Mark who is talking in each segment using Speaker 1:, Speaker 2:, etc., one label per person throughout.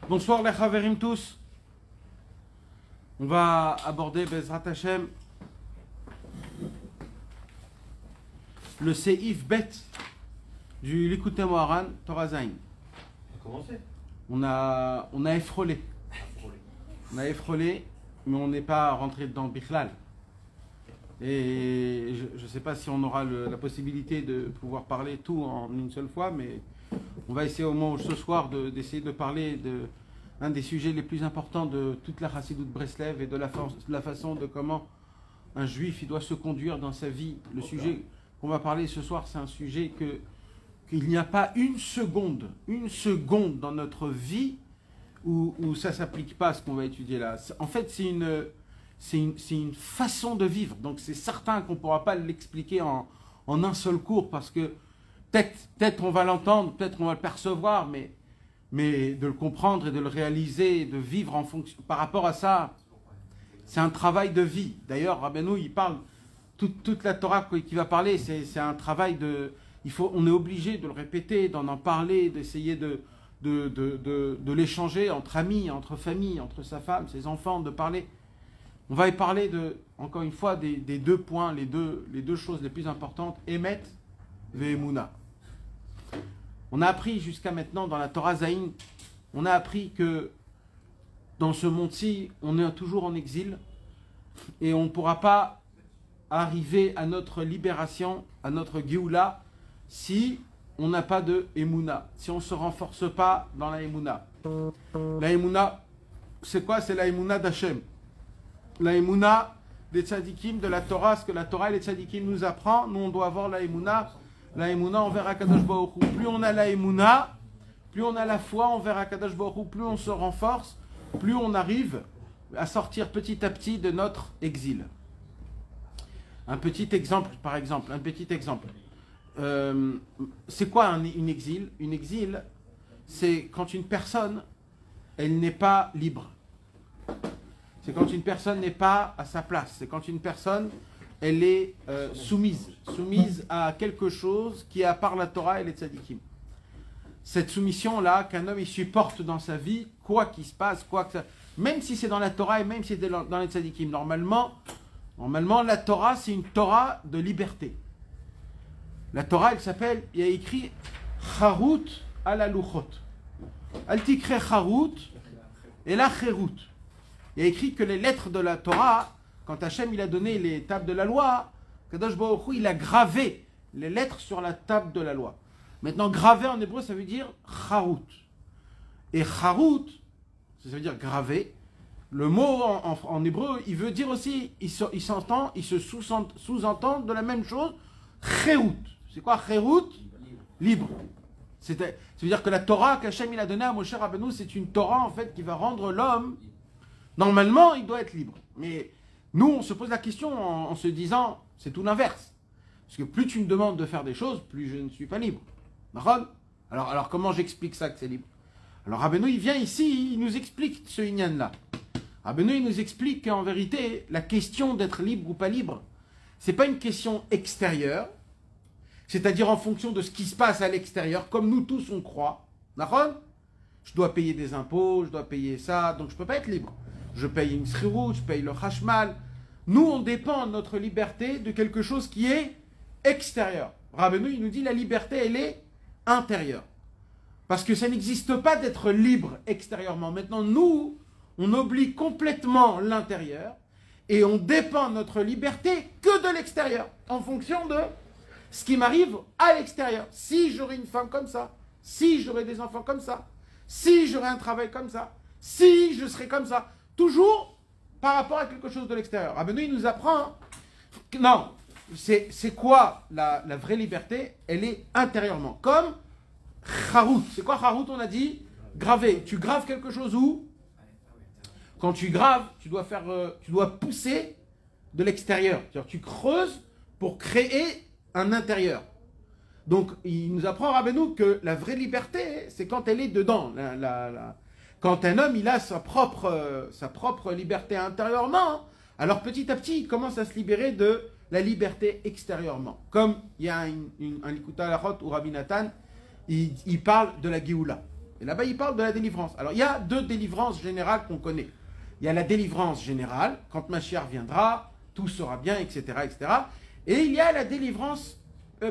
Speaker 1: Bonsoir les Chaverim tous. On va aborder Bezrat Hashem le Seif Bet du Likutei Moharan Torah Zayin. On a effrôlé. On a effrôlé, mais on n'est pas rentré dedans Bichlal. Et je ne sais pas si on aura la possibilité de pouvoir parler tout en une seule fois, mais on va essayer au moins ce soir d'essayer de parler d'un des sujets les plus importants de toute la Chassidut Breslev et de la façon de comment un juif il doit se conduire dans sa vie. Le sujet qu'on va parler ce soir, c'est un sujet qu'il n'y a pas une seconde dans notre vie où ça ne s'applique pas à ce qu'on va étudier là. En fait, c'est une façon de vivre. Donc c'est certain qu'on ne pourra pas l'expliquer en un seul cours parce que peut-être on va l'entendre, peut-être on va le percevoir, mais de le comprendre et de le réaliser, de vivre en fonction, par rapport à ça, c'est un travail de vie. D'ailleurs, Rabbeinu, il parle, toute la Torah qui va parler, c'est un travail de... on est obligé de le répéter, d'en parler, d'essayer de l'échanger entre amis, entre familles, entre sa femme, ses enfants, de parler. On va y parler, encore une fois, des deux points, les deux choses les plus importantes, Emet et Emouna. On a appris jusqu'à maintenant dans la Torah Zayin, on a appris que dans ce monde-ci, on est toujours en exil et on ne pourra pas arriver à notre libération, à notre Géoula, si on n'a pas de Emouna, si on ne se renforce pas dans la Emouna. La Emouna, c'est quoi? C'est la Emouna d'Hachem. La Emouna des tzadikim, de la Torah, ce que la Torah et les tzadikim nous apprend, nous on doit avoir la Emouna envers Akadosh Baruch Hu. Plus on a la Emouna, plus on a la foi envers Akadosh Baruch Hu, plus on se renforce, plus on arrive à sortir petit à petit de notre exil. Un petit exemple, par exemple, c'est quoi une exil? Une exil, c'est quand une personne, elle n'est pas libre. C'est quand une personne n'est pas à sa place. C'est quand une personne, elle est soumise à quelque chose qui est à part la Torah et les tzadikim. Cette soumission-là, qu'un homme il supporte dans sa vie, quoi qu'il se passe, même si c'est dans la Torah et même si c'est dans les tzadikim. Normalement, la Torah, c'est une Torah de liberté. La Torah, il y a écrit Charut ala Luchot. Al tikre Charut et la Cherut. Il y a écrit que les lettres de la Torah, quand Hachem il a donné les tables de la loi, Kadosh Baruch Hu, il a gravé les lettres sur la table de la loi. Maintenant, gravé en hébreu, ça veut dire Charut. Et Charut, ça veut dire gravé. Le mot en hébreu, il veut dire aussi, il se sous-entend de la même chose, Cherut. C'est quoi Cherut? Libre. Ça veut dire que la Torah qu'Hachem il a donnée à Moshe Rabbeinu, c'est une Torah en fait qui va rendre l'homme, normalement, il doit être libre. Mais nous, on se pose la question en se disant, c'est tout l'inverse. Parce que plus tu me demandes de faire des choses, plus je ne suis pas libre. Alors comment j'explique ça que c'est libre? Alors Rabbeinu, il vient ici, il nous explique ce inyan-là. Rabbeinu, il nous explique qu'en vérité, la question d'être libre ou pas libre, c'est pas une question extérieure, c'est-à-dire en fonction de ce qui se passe à l'extérieur, comme nous tous on croit. Je dois payer des impôts, je dois payer ça, donc je ne peux pas être libre. Je paye une srirut, je paye le chashmal. Nous, on dépend de notre liberté de quelque chose qui est extérieur. Rabbeinu, il nous dit la liberté, elle est intérieure. Parce que ça n'existe pas d'être libre extérieurement. Maintenant, nous, on oublie complètement l'intérieur et on dépend de notre liberté que de l'extérieur, en fonction de ce qui m'arrive à l'extérieur. Si j'aurais une femme comme ça, si j'aurais des enfants comme ça, si j'aurais un travail comme ça, si je serais comme ça, toujours par rapport à quelque chose de l'extérieur. Rabbeinu, il nous apprend, non, c'est quoi la vraie liberté? Elle est intérieurement, comme Charut. C'est quoi Charut? On a dit graver. Tu graves quelque chose où? Quand tu graves, tu dois pousser de l'extérieur. C'est-à-dire tu creuses pour créer un intérieur. Donc, il nous apprend, Rabbeinu, que la vraie liberté, c'est quand elle est dedans. Quand un homme, il a sa propre liberté intérieurement, alors petit à petit, il commence à se libérer de la liberté extérieurement. Comme il y a un Likutei Halachot où Rabbi Nathan, il parle de la Géoula. Et là-bas, il parle de la délivrance. Alors, il y a deux délivrances générales qu'on connaît. Il y a la délivrance générale, quand Mashiach viendra, tout sera bien, etc., etc. Et il y a la délivrance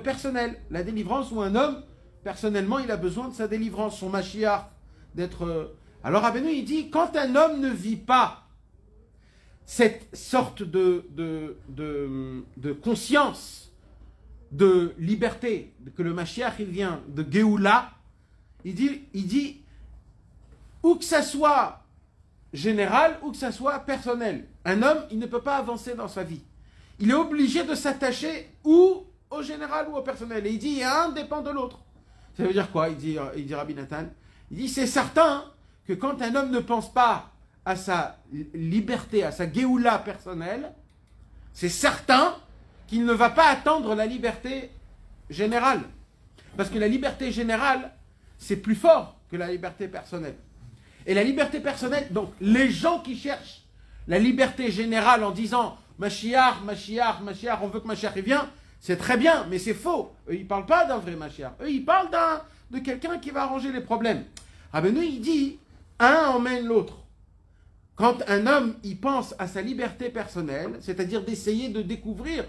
Speaker 1: personnelle. La délivrance où un homme, personnellement, il a besoin de sa délivrance, son Mashiach, d'être... Alors, Rabbeinu, il dit, quand un homme ne vit pas cette sorte de conscience, de liberté, que le Mashiach, il vient de Géoula, il dit, où que ça soit général, ou que ça soit personnel, un homme, il ne peut pas avancer dans sa vie. Il est obligé de s'attacher ou au général ou au personnel. Et il dit, un dépend de l'autre. Ça veut dire quoi? Il dit Rabbi Nathan, il dit, c'est certain que quand un homme ne pense pas à sa liberté, à sa Géoula personnelle, c'est certain qu'il ne va pas attendre la liberté générale. Parce que la liberté générale, c'est plus fort que la liberté personnelle. Et la liberté personnelle, donc les gens qui cherchent la liberté générale en disant Mashiach, Mashiach, Mashiach, on veut que Mashiach revienne, c'est très bien, mais c'est faux. Eux, ils ne parlent pas d'un vrai Mashiach. Eux, ils parlent de quelqu'un qui va arranger les problèmes. Rabbeinu, il dit, un emmène l'autre. Quand un homme, il pense à sa liberté personnelle, c'est-à-dire d'essayer de découvrir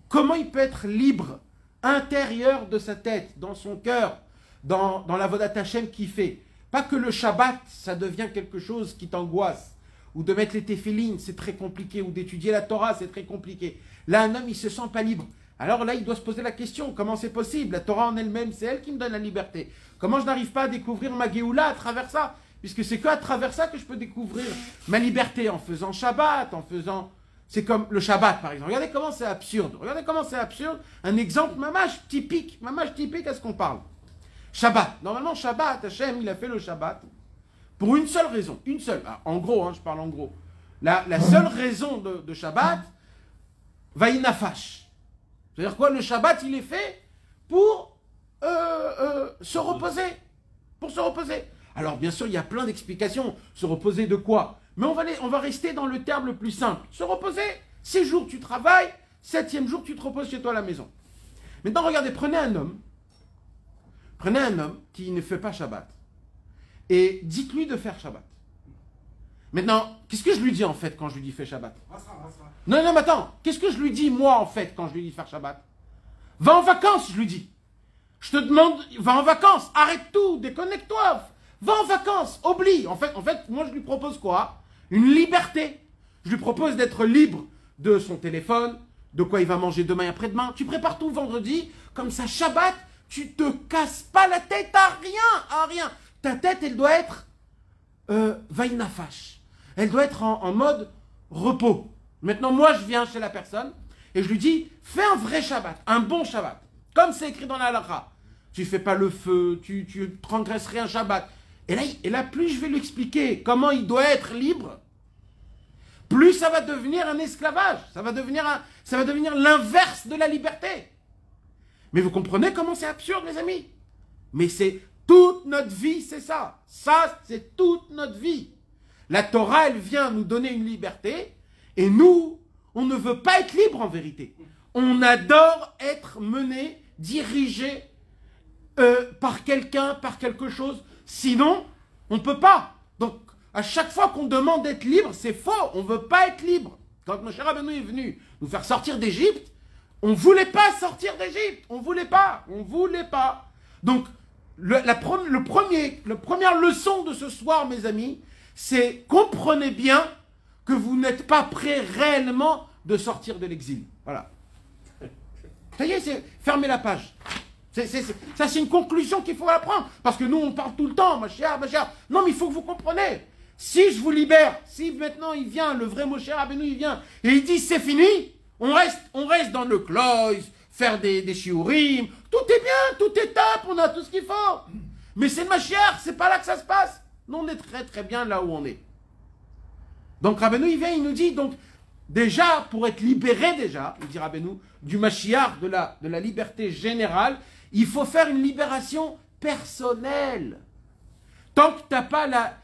Speaker 1: comment il peut être libre, intérieur de sa tête, dans son cœur, dans la Vodat Hashem qu'il fait. Pas que le Shabbat, ça devient quelque chose qui t'angoisse, ou de mettre les téphilines, c'est très compliqué, ou d'étudier la Torah, c'est très compliqué. Là, un homme, il se sent pas libre. Alors là, il doit se poser la question, comment c'est possible? La Torah en elle-même, c'est elle qui me donne la liberté. Comment je n'arrive pas à découvrir ma Géoula à travers ça? Puisque c'est qu'à travers ça que je peux découvrir ma liberté, en faisant Shabbat, en faisant... C'est comme le Shabbat, par exemple. Regardez comment c'est absurde. Regardez comment c'est absurde. Un exemple mamage typique à ce qu'on parle. Shabbat. Normalement, Shabbat, Hachem, il a fait le Shabbat pour une seule raison. Une seule. Ah, en gros, je parle en gros. La seule raison de Shabbat, Vaïnafash. C'est-à-dire quoi? Le Shabbat, il est fait pour se reposer. Pour se reposer. Alors, bien sûr, il y a plein d'explications. Se reposer de quoi? Mais on va rester dans le terme le plus simple. Se reposer. 6 jours, tu travailles. 7e jour, tu te reposes chez toi à la maison. Maintenant, regardez, prenez un homme qui ne fait pas Shabbat. Et dites-lui de faire Shabbat. Maintenant, qu'est-ce que je lui dis en fait quand je lui dis fais Shabbat? Non, mais attends. Qu'est-ce que je lui dis moi en fait quand je lui dis faire Shabbat? Va en vacances, je lui dis. Je te demande, va en vacances. Arrête tout, déconnecte-toi. Va en vacances, oublie. En fait, moi je lui propose quoi? Une liberté. Je lui propose d'être libre de son téléphone, de quoi il va manger demain et après-demain. Tu prépares tout vendredi, comme ça Shabbat, tu te casses pas la tête à rien. Ta tête, elle doit être vaïnafash. Elle doit être en mode repos. Maintenant, moi, je viens chez la personne et je lui dis, fais un vrai Shabbat, un bon Shabbat. Comme c'est écrit dans la halakha. Tu fais pas le feu, tu transgresses rien Shabbat. Et là, plus je vais lui expliquer comment il doit être libre, plus ça va devenir un esclavage. Ça va devenir l'inverse de la liberté. Mais vous comprenez comment c'est absurde, les amis? Mais c'est toute notre vie, c'est ça. Ça, c'est toute notre vie. La Torah, elle vient nous donner une liberté, et nous, on ne veut pas être libre en vérité. On adore être mené, dirigé par quelqu'un, par quelque chose. Sinon, on ne peut pas. Donc, à chaque fois qu'on demande d'être libre, c'est faux. On ne veut pas être libre. Quand Moshe Rabbeinu est venu nous faire sortir d'Égypte, on ne voulait pas sortir d'Égypte. On ne voulait pas. Donc, la première leçon de ce soir, mes amis, c'est comprenez bien que vous n'êtes pas prêts réellement de sortir de l'exil. Voilà. Ça y est, fermez la page. Ça, c'est une conclusion qu'il faut apprendre. Parce que nous, on parle tout le temps, ma chère. Non, mais il faut que vous compreniez. Si je vous libère, si maintenant il vient, le vrai Moshe Rabbeinu, il vient, et il dit c'est fini, on reste dans le cloïs, faire des shiurim, tout est bien, tout est top, on a tout ce qu'il faut. Mais c'est le Mashiach, c'est pas là que ça se passe. Nous, on est très très bien là où on est. Donc Rabbeinu, il vient, il nous dit, donc, déjà, pour être libéré déjà, il dit Rabbeinu, du Mashiach, de la liberté générale, il faut faire une libération personnelle. Tant que tu n'as pas la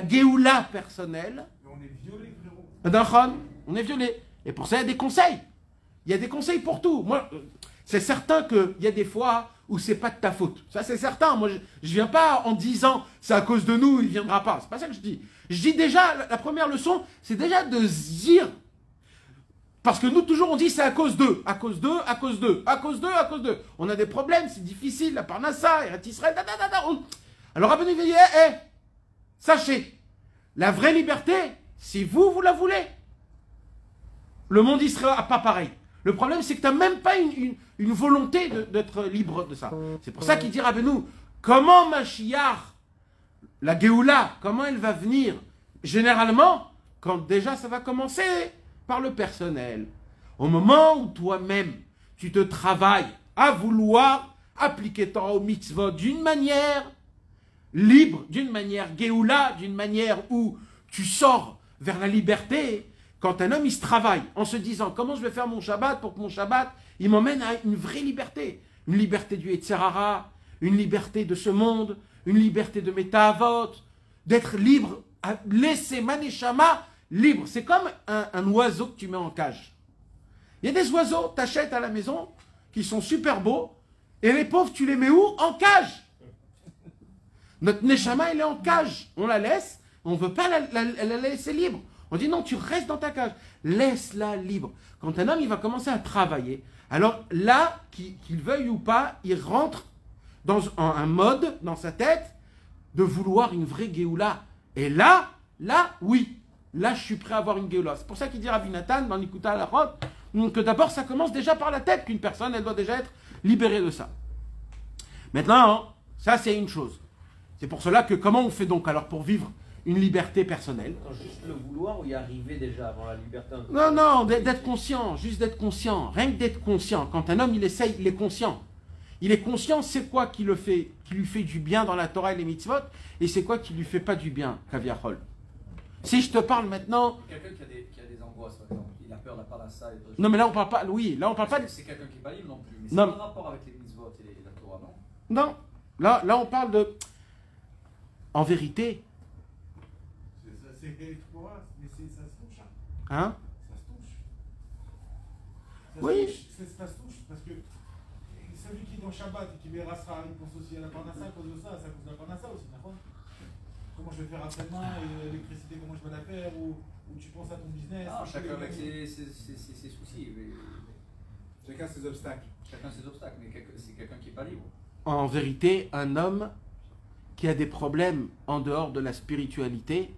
Speaker 1: Géoula personnelle,
Speaker 2: on est violé, frérot.
Speaker 1: on est violé. Et pour ça, il y a des conseils. Il y a des conseils pour tout. Moi, c'est certain qu'il y a des fois où c'est pas de ta faute. Ça, c'est certain. Moi, je viens pas en disant c'est à cause de nous, il viendra pas. C'est pas ça que je dis. Je dis déjà, la première leçon, c'est déjà de se dire, parce que nous, toujours, on dit c'est à cause d'eux, à cause d'eux, à cause d'eux, à cause d'eux, à cause d'eux. On a des problèmes, c'est difficile, la Parnassa, Israël, Alors, Rabbeinu dit, sachez, la vraie liberté, si vous la voulez. Le monde Israël n'a pas pareil. Le problème, c'est que tu n'as même pas une volonté d'être libre de ça. C'est pour ça qu'il dit Rabbeinu, comment Mashiach, la Géoula, comment elle va venir? Généralement, quand déjà ça va commencer par le personnel. Au moment où toi-même, tu te travailles à vouloir appliquer Torah au mitzvot d'une manière libre, d'une manière Géoula, d'une manière où tu sors vers la liberté. Quand un homme, il se travaille en se disant comment je vais faire mon Shabbat pour que mon Shabbat, il m'emmène à une vraie liberté. Une liberté du Yetzer Hara, une liberté de ce monde, une liberté de mes ta'avot, d'être libre, à laisser ma neshama libre. C'est comme un oiseau que tu mets en cage. Il y a des oiseaux, tu achètes à la maison, qui sont super beaux, et les pauvres, tu les mets où? En cage. Notre neshama, elle est en cage. On la laisse, on ne veut pas la laisser libre. On dit non, tu restes dans ta cage. Laisse-la libre. Quand un homme, il va commencer à travailler, alors là, qu'il veuille ou pas, il rentre dans un mode, dans sa tête, de vouloir une vraie Géoula. Et là, oui. Là, je suis prêt à avoir une Géoula. C'est pour ça qu'il dit Rabbi Nathan, dans l'Ikuta à la Rote, que d'abord, ça commence déjà par la tête, qu'une personne, elle doit déjà être libérée de ça. Maintenant, ça, c'est une chose. C'est pour cela que, comment on fait donc alors pour vivre une liberté personnelle?
Speaker 2: Juste le vouloir ou y arriver déjà avant la liberté?
Speaker 1: Non, d'être conscient, juste d'être conscient, rien que d'être conscient. Quand un homme, il essaye, il est conscient. Il est conscient, c'est quoi qui lui fait du bien dans la Torah et les mitzvot, et c'est quoi qui lui fait pas du bien, Kaviachol. Si je te parle maintenant...
Speaker 2: Quelqu'un qui a des angoisses, par exemple, il a peur de la parnassa et tout.
Speaker 1: Non, mais là, on parle pas... Oui, là, on parle pas...
Speaker 2: C'est quelqu'un qui n'est pas libre non plus, mais c'est
Speaker 1: non.
Speaker 2: pas rapport avec les mitzvot et la Torah, non?
Speaker 1: Non, là, on parle de... En vérité...
Speaker 3: C'est Torah, mais ça se touche.
Speaker 1: Hein?
Speaker 3: Ça se touche.
Speaker 1: Oui.
Speaker 3: Ça se touche, parce que celui qui est dans Shabbat et qui verra ça, il pense aussi à la Parnassa à cause de ça, c'est à cause de la Parnassa aussi, d'accord? Comment je vais faire après-demain, l'électricité, comment je vais la faire, ou tu penses à ton business.
Speaker 2: Ah, chacun avec ses soucis.
Speaker 3: Chacun ses obstacles.
Speaker 2: Chacun ses obstacles, mais c'est quelqu'un qui n'est pas libre.
Speaker 1: En vérité, un homme qui a des problèmes en dehors de la spiritualité,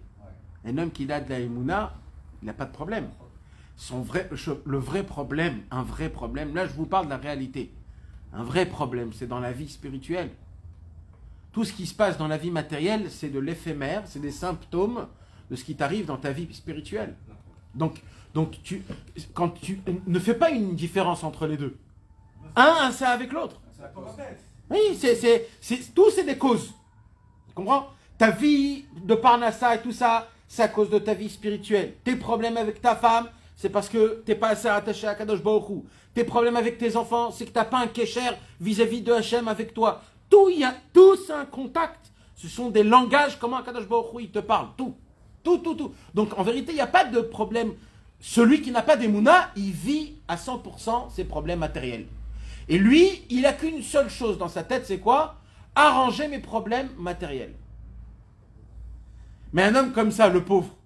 Speaker 1: un homme qui a de la émouna, il n'a pas de problème. Le vrai problème, un vrai problème, là je vous parle de la réalité. Un vrai problème, c'est dans la vie spirituelle. Tout ce qui se passe dans la vie matérielle, c'est de l'éphémère, c'est des symptômes de ce qui t'arrive dans ta vie spirituelle. Donc quand tu ne fais pas une différence entre les deux. Un c'est avec l'autre. Oui, tout c'est des causes. Tu comprends? Ta vie de Parnassa et tout ça, c'est à cause de ta vie spirituelle. Tes problèmes avec ta femme, c'est parce que tu n'es pas assez attaché à Kadosh Baruch Hu. Tes problèmes avec tes enfants, c'est que tu n'as pas un kécher vis-à-vis de Hachem avec toi. Tout, c'est un contact. Ce sont des langages, comment Kadosh Baruch Hu, il te parle. Tout. Donc en vérité, il n'y a pas de problème. Celui qui n'a pas d'émouna, il vit à 100% ses problèmes matériels. Et lui, il n'a qu'une seule chose dans sa tête, c'est quoi? Arranger mes problèmes matériels. Mais un homme comme ça, le pauvre,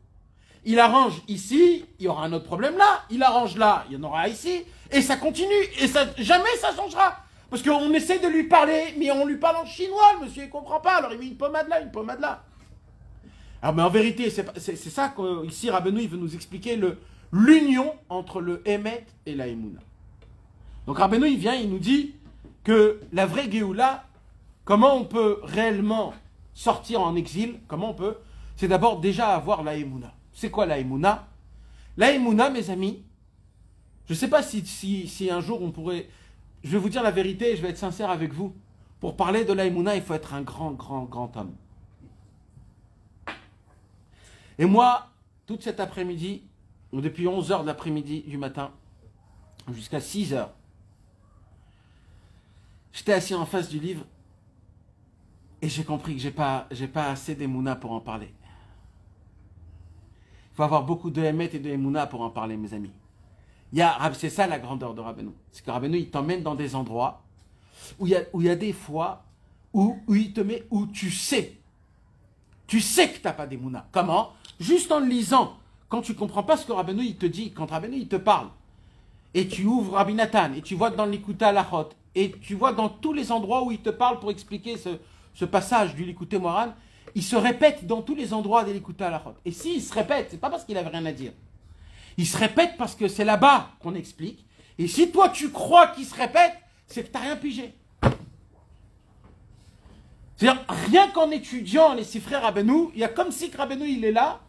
Speaker 1: il arrange ici, il y aura un autre problème là, il arrange là, il y en aura ici, et ça continue, et ça, jamais ça changera. Parce qu'on essaie de lui parler, mais on lui parle en chinois, le monsieur il ne comprend pas, alors il met une pommade là, une pommade là. Alors mais en vérité, c'est ça qu'ici Rabbeinu il veut nous expliquer l'union entre le Emet et la Emouna. Donc Rabbeinu il vient, il nous dit que la vraie Géoula, comment on peut réellement sortir en exil, comment on peut, c'est d'abord déjà avoir la Emouna. C'est quoi la Emouna? La Emouna, mes amis, je ne sais pas si un jour on pourrait... Je vais vous dire la vérité et je vais être sincère avec vous. Pour parler de la Emouna, il faut être un grand homme. Et moi, toute cet après-midi, ou depuis 11h de l'après-midi du matin, jusqu'à 6h, j'étais assis en face du livre et j'ai compris que j'ai pas assez d'Emouna pour en parler. Il faut avoir beaucoup de Emet et de Emouna pour en parler, mes amis. C'est ça la grandeur de Rabbeinu. C'est que Rabbeinu, il t'emmène dans des endroits où il y a des fois où il te met, où tu sais que tu n'as pas d'émouna. Comment? Juste en le lisant. Quand tu ne comprends pas ce que Rabbeinu il te dit, quand Rabbeinu il te parle, et tu ouvres Rabbi Nathan, et tu vois dans l'Ikuta Halachot, et tu vois dans tous les endroits où il te parle pour expliquer ce passage du Likutei Moharan, il se répète dans tous les endroits de l'Ikuta Halachot. Et s'il se répète, c'est pas parce qu'il n'avait rien à dire. Il se répète parce que c'est là-bas qu'on explique. Et si toi tu crois qu'il se répète, c'est que tu n'as rien pigé. C'est-à-dire, rien qu'en étudiant les six frères Rabbeinu, il y a comme si Rabbeinu il est là,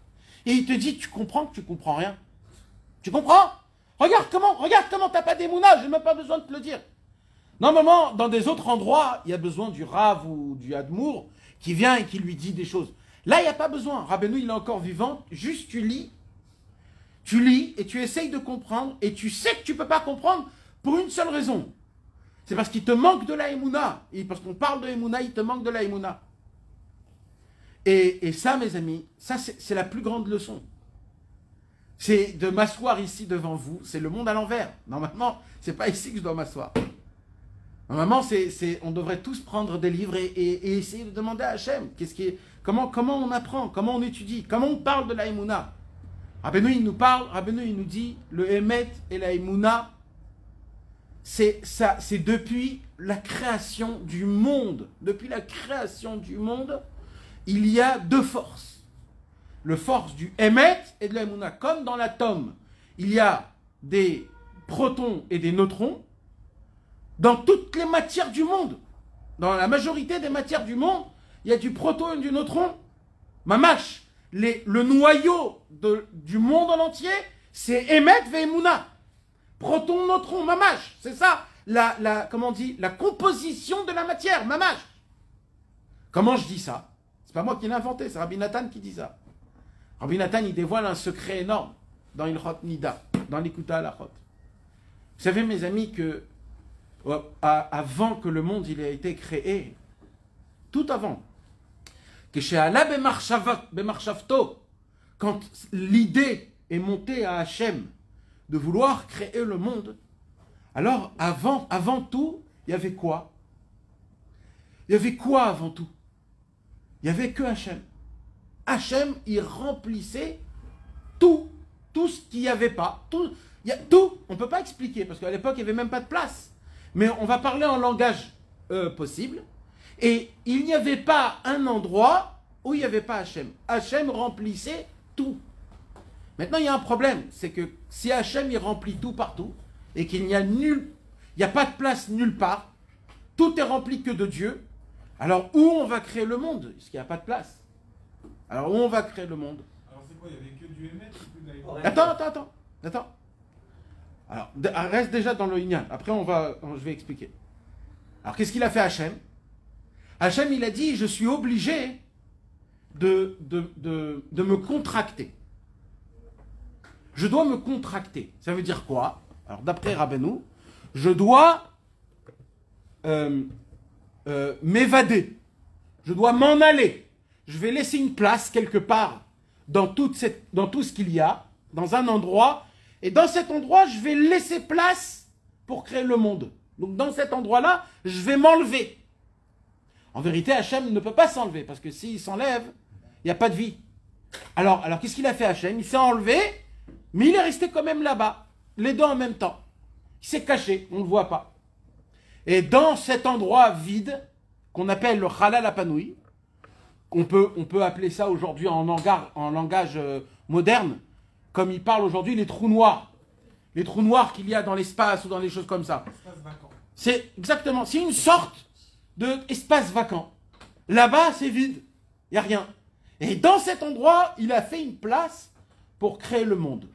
Speaker 1: et il te dit, tu comprends que tu comprends rien. Tu comprends? Regarde comment t'as pas d'émouna, j'ai même pas besoin de te le dire. Normalement, dans des autres endroits, il y a besoin du Rav ou du Admour qui vient et qui lui dit des choses. Là, il n'y a pas besoin. Rabbeinu, il est encore vivant, juste tu lis et tu essayes de comprendre, et tu sais que tu ne peux pas comprendre pour une seule raison. C'est parce qu'il te manque de la émouna. Et parce qu'on parle de émouna, il te manque de la émouna. Et ça, mes amis, ça c'est la plus grande leçon. C'est de m'asseoir ici devant vous, c'est le monde à l'envers. Normalement, c'est pas ici que je dois m'asseoir. Normalement, on devrait tous prendre des livres et essayer de demander à Hachem comment on apprend, comment on étudie, comment on parle de la émouna. Rabbeinu, il nous parle, Rabbeinu, il nous dit, le Emet et la émouna, c'est depuis la création du monde. Depuis la création du monde, il y a deux forces. Le force du Emet et de la émouna. Comme dans l'atome, il y a des protons et des neutrons, dans toutes les matières du monde, dans la majorité des matières du monde, il y a du proton et du neutron. Mamash, le noyau du monde en entier, c'est Emet ve Emouna. Proton, neutron, mamash. C'est ça, comment on dit, la composition de la matière, mamash. Comment je dis ça? C'est pas moi qui l'ai inventé, c'est Rabbi Nathan qui dit ça. Rabbi Nathan, il dévoile un secret énorme dans Ilchot Nida, dans l'Ikuta Halachot. Vous savez, mes amis, que avant que le monde il ait été créé, tout avant, que chez Allah Bemarchavto, quand l'idée est montée à Hachem de vouloir créer le monde, alors avant tout, il y avait quoi? Il y avait quoi avant tout? Il n'y avait que Hachem. Hachem, il remplissait tout ce qu'il n'y avait pas. Tout, on ne peut pas expliquer, parce qu'à l'époque, il n'y avait même pas de place. Mais on va parler en langage possible. Et il n'y avait pas un endroit où il n'y avait pas Hachem. Hachem remplissait tout. Maintenant, il y a un problème. C'est que si Hachem, il remplit tout partout, et qu'il n'y a il n'y a pas de place nulle part, tout est rempli que de Dieu, alors où on va créer le monde? Parce qu'il n'y a pas de place. Alors où on va créer le monde?
Speaker 3: Alors c'est quoi? Il n'y avait que du Emet ou que de la émouna?
Speaker 1: Attends. Alors, reste déjà dans le Inyan. Après, je vais expliquer. Alors, qu'est-ce qu'il a fait Hachem? Hachem, il a dit, je suis obligé de me contracter. Je dois me contracter. Ça veut dire quoi? Alors, d'après Rabbeinu, je dois m'évader. Je dois m'en aller. Je vais laisser une place quelque part dans tout ce qu'il y a, dans un endroit. Et dans cet endroit, je vais laisser place pour créer le monde. Donc dans cet endroit-là, je vais m'enlever. En vérité, Hachem ne peut pas s'enlever, parce que s'il s'enlève, il n'y a pas de vie. Alors qu'est-ce qu'il a fait Hachem? Il s'est enlevé, mais il est resté quand même là-bas, les deux en même temps. Il s'est caché, on ne le voit pas. Et dans cet endroit vide, qu'on appelle le Halal Apanoui, on peut appeler ça aujourd'hui en langage moderne, comme il parle aujourd'hui, les trous noirs. Les trous noirs qu'il y a dans l'espace ou dans des choses comme ça.
Speaker 3: Espace vacant.
Speaker 1: C'est exactement, c'est une sorte d'espace vacant. Là-bas, c'est vide. Il n'y a rien. Et dans cet endroit, il a fait une place pour créer le monde.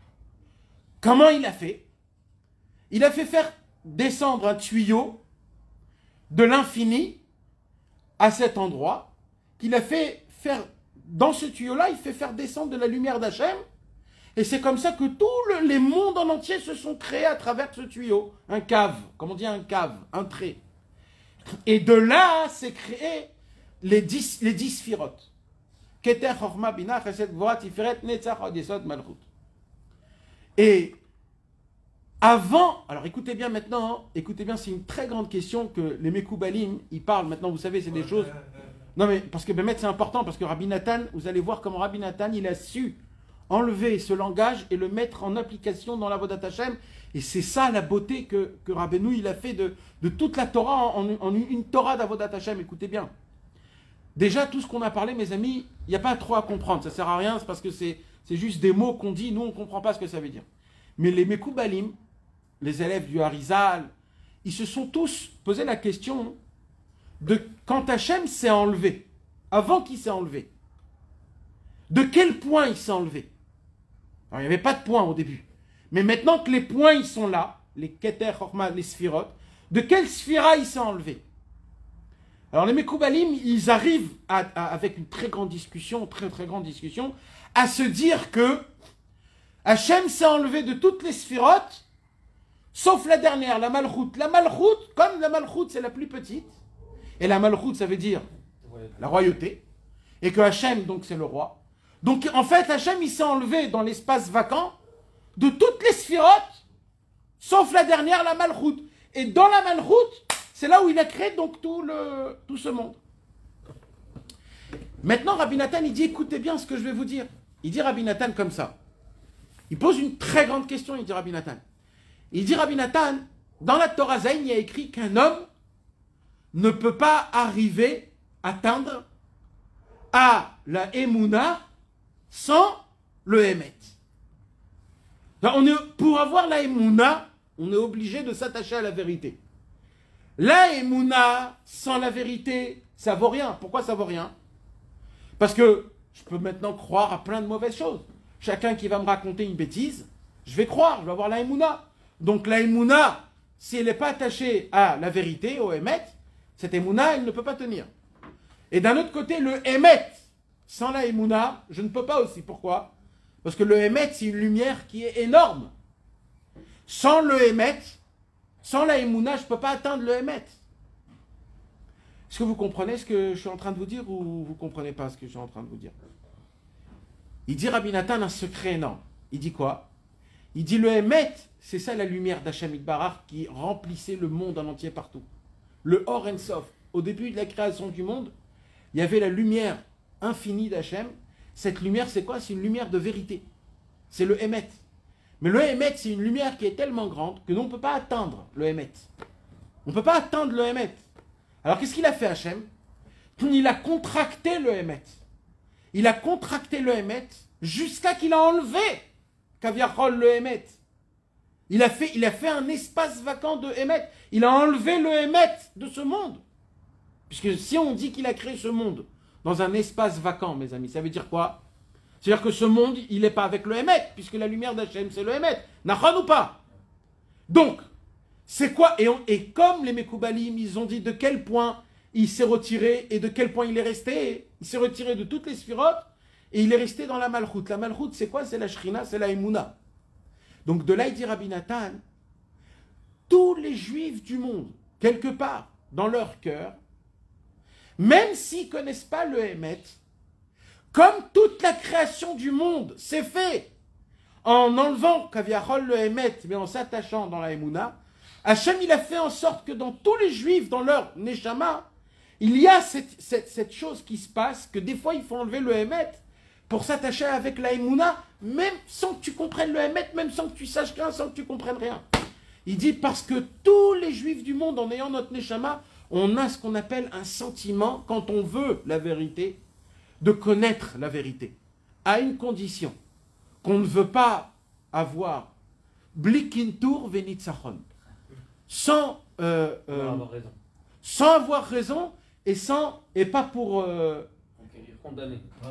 Speaker 1: Comment il a fait? Il a fait faire descendre un tuyau de l'infini à cet endroit, qu'il a fait faire, dans ce tuyau-là, il fait faire descendre de la lumière d'Hachem. Et c'est comme ça que tous les mondes en entier se sont créés à travers ce tuyau. Un cave, comme on dit un cave, un trait. Et de là, s'est créé les 10 sphirotes. Keter, Chorma, Bina, Chesed, Gvura, Tiferet, Netzach, Od Yesod, Malchut. Et Avant, alors écoutez bien maintenant, hein, écoutez bien, c'est une très grande question que les Mekoubalim, ils parlent maintenant, vous savez, c'est des choses... Non mais, parce que Bémet, c'est important, parce que Rabbi Nathan, vous allez voir comment Rabbi Nathan, il a su enlever ce langage et le mettre en application dans la Vodat Hashem, et c'est ça la beauté que Rabbeinu, il a fait de toute la Torah en une Torah d'Avodat Hashem, écoutez bien. Déjà, tout ce qu'on a parlé, mes amis, il n'y a pas trop à comprendre, ça sert à rien, c'est parce que c'est juste des mots qu'on dit, nous on ne comprend pas ce que ça veut dire. Mais les Mekoubalim, les élèves du Harizal, ils se sont tous posé la question de quand Hachem s'est enlevé, avant qu'il s'est enlevé, de quel point il s'est enlevé. Alors il n'y avait pas de point au début, mais maintenant que les points ils sont là, les Keter, Chorma, les Sphirot, de quelle Sphira il s'est enlevé? Alors les Mekoubalim, ils arrivent avec une très grande discussion, très grande discussion, à se dire que Hachem s'est enlevé de toutes les Sphirot, sauf la dernière, la Malchut. La Malchut, comme la Malchut c'est la plus petite, et la Malchut ça veut dire la royauté, et que Hachem donc c'est le roi. Donc en fait Hachem il s'est enlevé dans l'espace vacant de toutes les Sphirotes, sauf la dernière, la Malchut. Et dans la Malchut, c'est là où il a créé donc tout ce monde. Maintenant Rabbi Nathan il dit écoutez bien ce que je vais vous dire. Il dit Rabbi Nathan comme ça. Il pose une très grande question, il dit Rabbi Nathan. Il dit Rabbi Nathan, dans la Torah Zayn, il y a écrit qu'un homme ne peut pas arriver, atteindre à la Emouna sans le Hémet. Pour avoir la Emouna, on est obligé de s'attacher à la vérité. La Emouna sans la vérité, ça vaut rien. Pourquoi ça vaut rien? Parce que je peux maintenant croire à plein de mauvaises choses. Chacun qui va me raconter une bêtise, je vais croire, je vais avoir la Emouna. Donc la Emouna, si elle n'est pas attachée à la vérité, au Hémet, cette Emouna, elle ne peut pas tenir. Et d'un autre côté, le Hémet, sans la Emouna, je ne peux pas aussi. Pourquoi? Parce que le Hémet, c'est une lumière qui est énorme. Sans le Hémet, sans la Emouna, je ne peux pas atteindre le Hémet. Est-ce que vous comprenez ce que je suis en train de vous dire ou vous ne comprenez pas ce que je suis en train de vous dire? Il dit Rabbi Nathan un secret énorme. Il dit quoi? Il dit le Hémet, c'est ça la lumière d'Hachem Itbarach qui remplissait le monde en entier partout. Le Or En Sof. Au début de la création du monde, il y avait la lumière infinie d'Hachem. Cette lumière, c'est quoi? C'est une lumière de vérité. C'est le Hémet. Mais le Hémet, c'est une lumière qui est tellement grande que l'on ne peut pas atteindre le Hémet. On ne peut pas atteindre le Hémet. Alors qu'est-ce qu'il a fait Hachem? Il a contracté le Hémet. Il a contracté le Hémet jusqu'à qu'il a enlevé Kaviachol le Hémet. Il a fait un espace vacant de Hémet. Il a enlevé le Hémet de ce monde. Puisque si on dit qu'il a créé ce monde dans un espace vacant, mes amis, ça veut dire quoi? C'est-à-dire que ce monde, il n'est pas avec le Hémet, puisque la lumière d'Hachem, c'est le Hémet. Nachon ou pas? Donc, c'est quoi? Et comme les Mekoubalim, ils ont dit de quel point il s'est retiré et de quel point il est resté. Il s'est retiré de toutes les sphirotes et il est resté dans la Malchut. La Malchut, c'est quoi? C'est la Shrina, c'est la Emouna. Donc de là, il dit Rabbi Nathan, tous les Juifs du monde, quelque part dans leur cœur, même s'ils ne connaissent pas le Hémet, comme toute la création du monde s'est fait en enlevant Kaviachol le Hémet, mais en s'attachant dans la Emouna, Hachem, il a fait en sorte que dans tous les Juifs, dans leur Neshama, il y a cette chose qui se passe, que des fois il faut enlever le Hémet pour s'attacher avec la Emouna, même sans que tu comprennes le Hémet, même sans que tu saches rien, sans que tu comprennes rien. Il dit parce que tous les Juifs du monde, en ayant notre Neshama, on a ce qu'on appelle un sentiment, quand on veut la vérité, de connaître la vérité, à une condition, qu'on ne veut pas avoir blikintur venitzachon, sans avoir raison et pas pour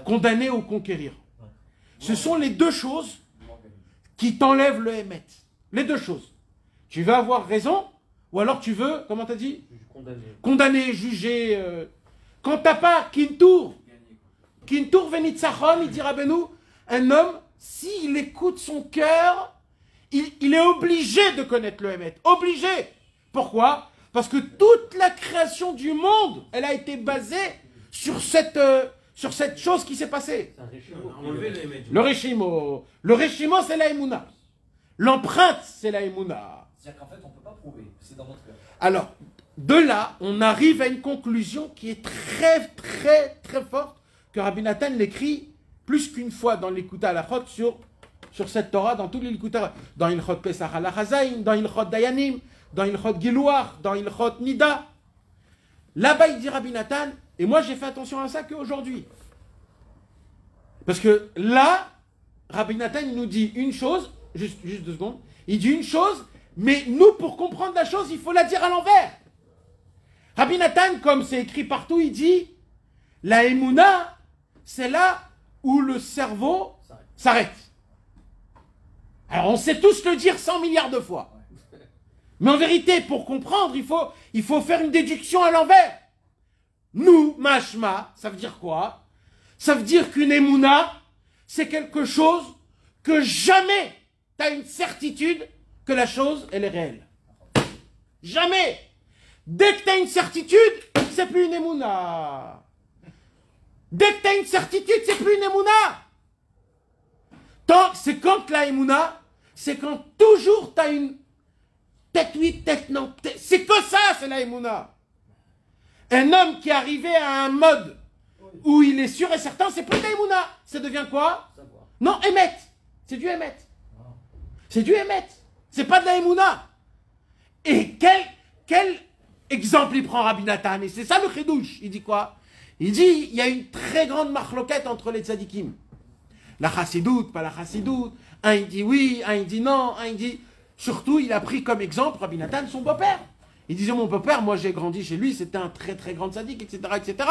Speaker 1: condamner ou conquérir. Ce sont les deux choses qui t'enlèvent le Hémet. Les deux choses. Tu veux avoir raison ou alors tu veux, comment t'as dit? Condamner, juger. Quand t'as pas kintur venitzachon, il dit Rabbeinu, un homme, s'il écoute son cœur, il est obligé de connaître le Hémet. Obligé. Pourquoi? Parce que toute la création du monde, elle a été basée sur cette chose qui s'est passée. Le Réchimo, c'est la Emouna. L'empreinte, c'est la Emouna.
Speaker 2: C'est-à-dire qu'en fait, on ne peut pas prouver. C'est dans notre cœur.
Speaker 1: Alors, de là, on arrive à une conclusion qui est très, très, très forte, que Rabbi Nathan l'écrit plus qu'une fois dans l'Ikuta Halachot sur cette Torah, dans tous les Ikuta, dans Ilchot Pesach Halachazaim, dans Ilchot Dayanim, dans Ilchot Gilouar, dans Ilchot Nida. Là-bas, il dit Rabbi Nathan, et moi j'ai fait attention à ça qu'aujourd'hui. Parce que là, Rabbi Nathan il nous dit une chose, juste 2 secondes, il dit une chose, mais nous, pour comprendre la chose, il faut la dire à l'envers. Rabbi Nathan, comme c'est écrit partout, il dit, la Emouna, c'est là où le cerveau s'arrête. Alors on sait tous le dire 100 milliards de fois. Mais en vérité, pour comprendre, il faut faire une déduction à l'envers. Nous, mashma, ça veut dire quoi? Ça veut dire qu'une Emouna, c'est quelque chose que jamais tu as une certitude que la chose, elle est réelle. Jamais. Dès que tu as une certitude, c'est plus une Emouna. Dès que tu as une certitude, c'est plus une Emouna. C'est quand la Emouna, c'est quand toujours tu as une tête oui, tête non. C'est que ça, c'est la Emouna. Un homme qui est arrivé à un mode où il est sûr et certain, c'est plus la Emouna. Ça devient quoi? Non, Emet. C'est du Emet. C'est du Emet. C'est pas de la Emouna. Et quel exemple il prend Rabbi Nathan? Et c'est ça le chidouche. Il dit quoi? Il dit, il y a une très grande marloquette entre les tzadikim. La chassidoute, pas la chassidoute. Un il dit oui, un il dit non, un il dit... Surtout, il a pris comme exemple Rabbi Nathan, son beau-père. Il disait, mon beau-père, moi j'ai grandi chez lui, c'était un très très grand tzaddik, etc. etc.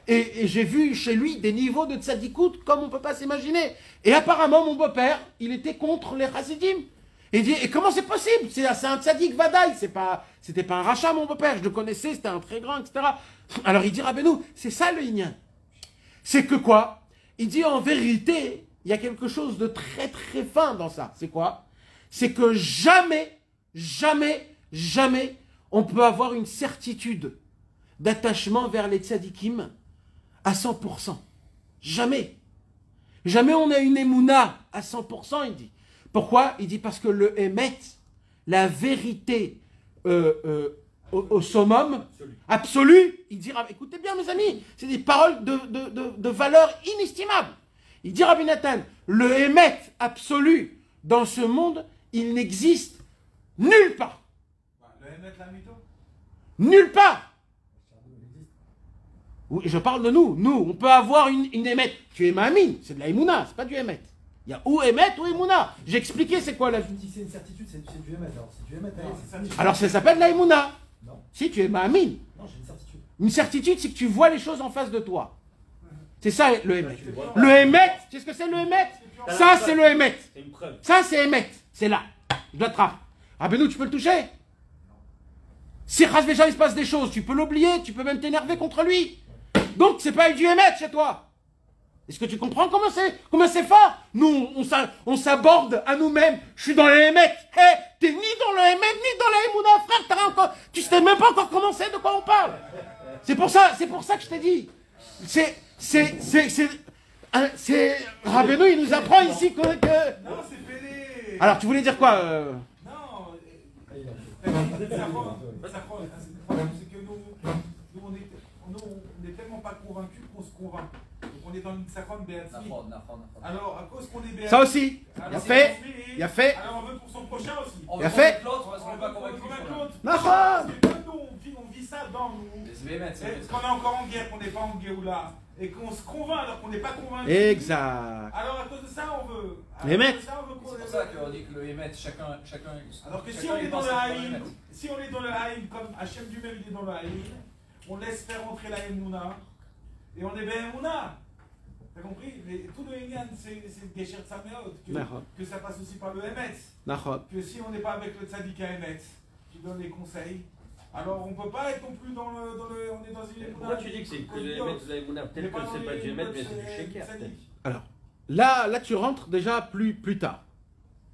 Speaker 1: Et j'ai vu chez lui des niveaux de tzadikout comme on ne peut pas s'imaginer. Et apparemment, mon beau-père, il était contre les chassidim. Et il dit, et comment c'est possible? C'est un tzaddik vadaï, c'était pas un rachat, mon beau-père, je le connaissais, c'était un très grand, etc. Alors il dit, Rabbeinu, c'est ça le Inyan. C'est que quoi? Il dit, en vérité, il y a quelque chose de très très fin dans ça. C'est quoi? C'est que jamais, jamais, jamais, on peut avoir une certitude d'attachement vers les tzadikim à 100%. Jamais. Jamais on a une émouna à 100%, il dit. Pourquoi? Il dit parce que le émet, la vérité au summum, absolu, il dit, écoutez bien mes amis, c'est des paroles de valeur inestimable. Il dit Rabbi Nathan, le émet absolu dans ce monde, il n'existe nulle part.
Speaker 3: Le Emet, la mytho?
Speaker 1: Nulle part. Oui, je parle de nous. Nous, on peut avoir une émet. Tu es mamine, c'est de la émouna, c'est pas du émet. Il y a ou émet ou émouna. J'ai expliqué c'est quoi la...
Speaker 4: Si c'est une certitude, c'est du émet. Alors, c'est du émet.
Speaker 1: Alors ça s'appelle la émouna.
Speaker 4: Non.
Speaker 1: Si tu es mamine.
Speaker 4: Non, j'ai une certitude.
Speaker 1: Une certitude, c'est que tu vois les choses en face de toi. C'est ça le émet. Le émet, tu sais ce que c'est le émet? Ça, c'est le émet. Ça, c'est émet. C'est là. Je l'attrape. Ah ben nous, tu peux le toucher. Si Razveja il se passe des choses, tu peux l'oublier, tu peux même t'énerver contre lui. Donc, c'est pas du émet chez toi. Est-ce que tu comprends comment c'est fort? Nous, on s'aborde à nous-mêmes. Je suis dans le émet. Hé, t'es ni dans le émet, ni dans la émouna, frère. Tu sais même pas encore commencé de quoi on parle. C'est pour ça que je t'ai dit. Rabbeinu, il nous apprend ici que...
Speaker 3: Non, c'est pédé.
Speaker 1: Alors, tu voulais dire quoi
Speaker 3: Non, ça prend. C'est que nous, on est tellement pas convaincus qu'on se convainc. Donc on est dans une sakron béatzmi. Alors, à cause qu'on est béatzmi.
Speaker 1: Ça aussi, il y a fait. Il y a fait.
Speaker 3: Alors on veut pour son prochain aussi.
Speaker 2: On
Speaker 1: Il a
Speaker 2: veut
Speaker 1: fait.
Speaker 2: convaincre l'autre parce qu'on n'est pas convaincu.
Speaker 3: Parce que comme nous, on vit ça dans nous.
Speaker 2: C'est
Speaker 3: Qu'on est encore en guerre, qu'on n'est pas en Géoula. Et qu'on se convainc alors qu'on n'est pas convaincu.
Speaker 1: Exact.
Speaker 3: Alors à cause de ça, on veut.
Speaker 1: Émet.
Speaker 2: C'est pour ça qu'on dit que le Emet, chacun.
Speaker 3: Alors que si
Speaker 2: chacun
Speaker 3: on est
Speaker 2: y
Speaker 3: dans
Speaker 2: pense
Speaker 3: le
Speaker 2: à
Speaker 3: Haïm, si on est dans le Haïm, comme Hachem du même il est dans le Haïm, on laisse faire entrer la Emouna et on est bien Emouna. T'as compris? Mais tout le Inyan, c'est le Gesher Tsameot, que ça passe aussi par le Emet. Que si on n'est pas avec le Tzadik Emet, qui donne les conseils, alors on ne peut pas être non plus dans le on est dans une Emouna.
Speaker 5: Pourquoi tu dis que c'est que le Emet de la Emouna? Peut-être que c'est pas du Emet, mais c'est du Sheker.
Speaker 1: Alors, là, tu rentres déjà plus tard.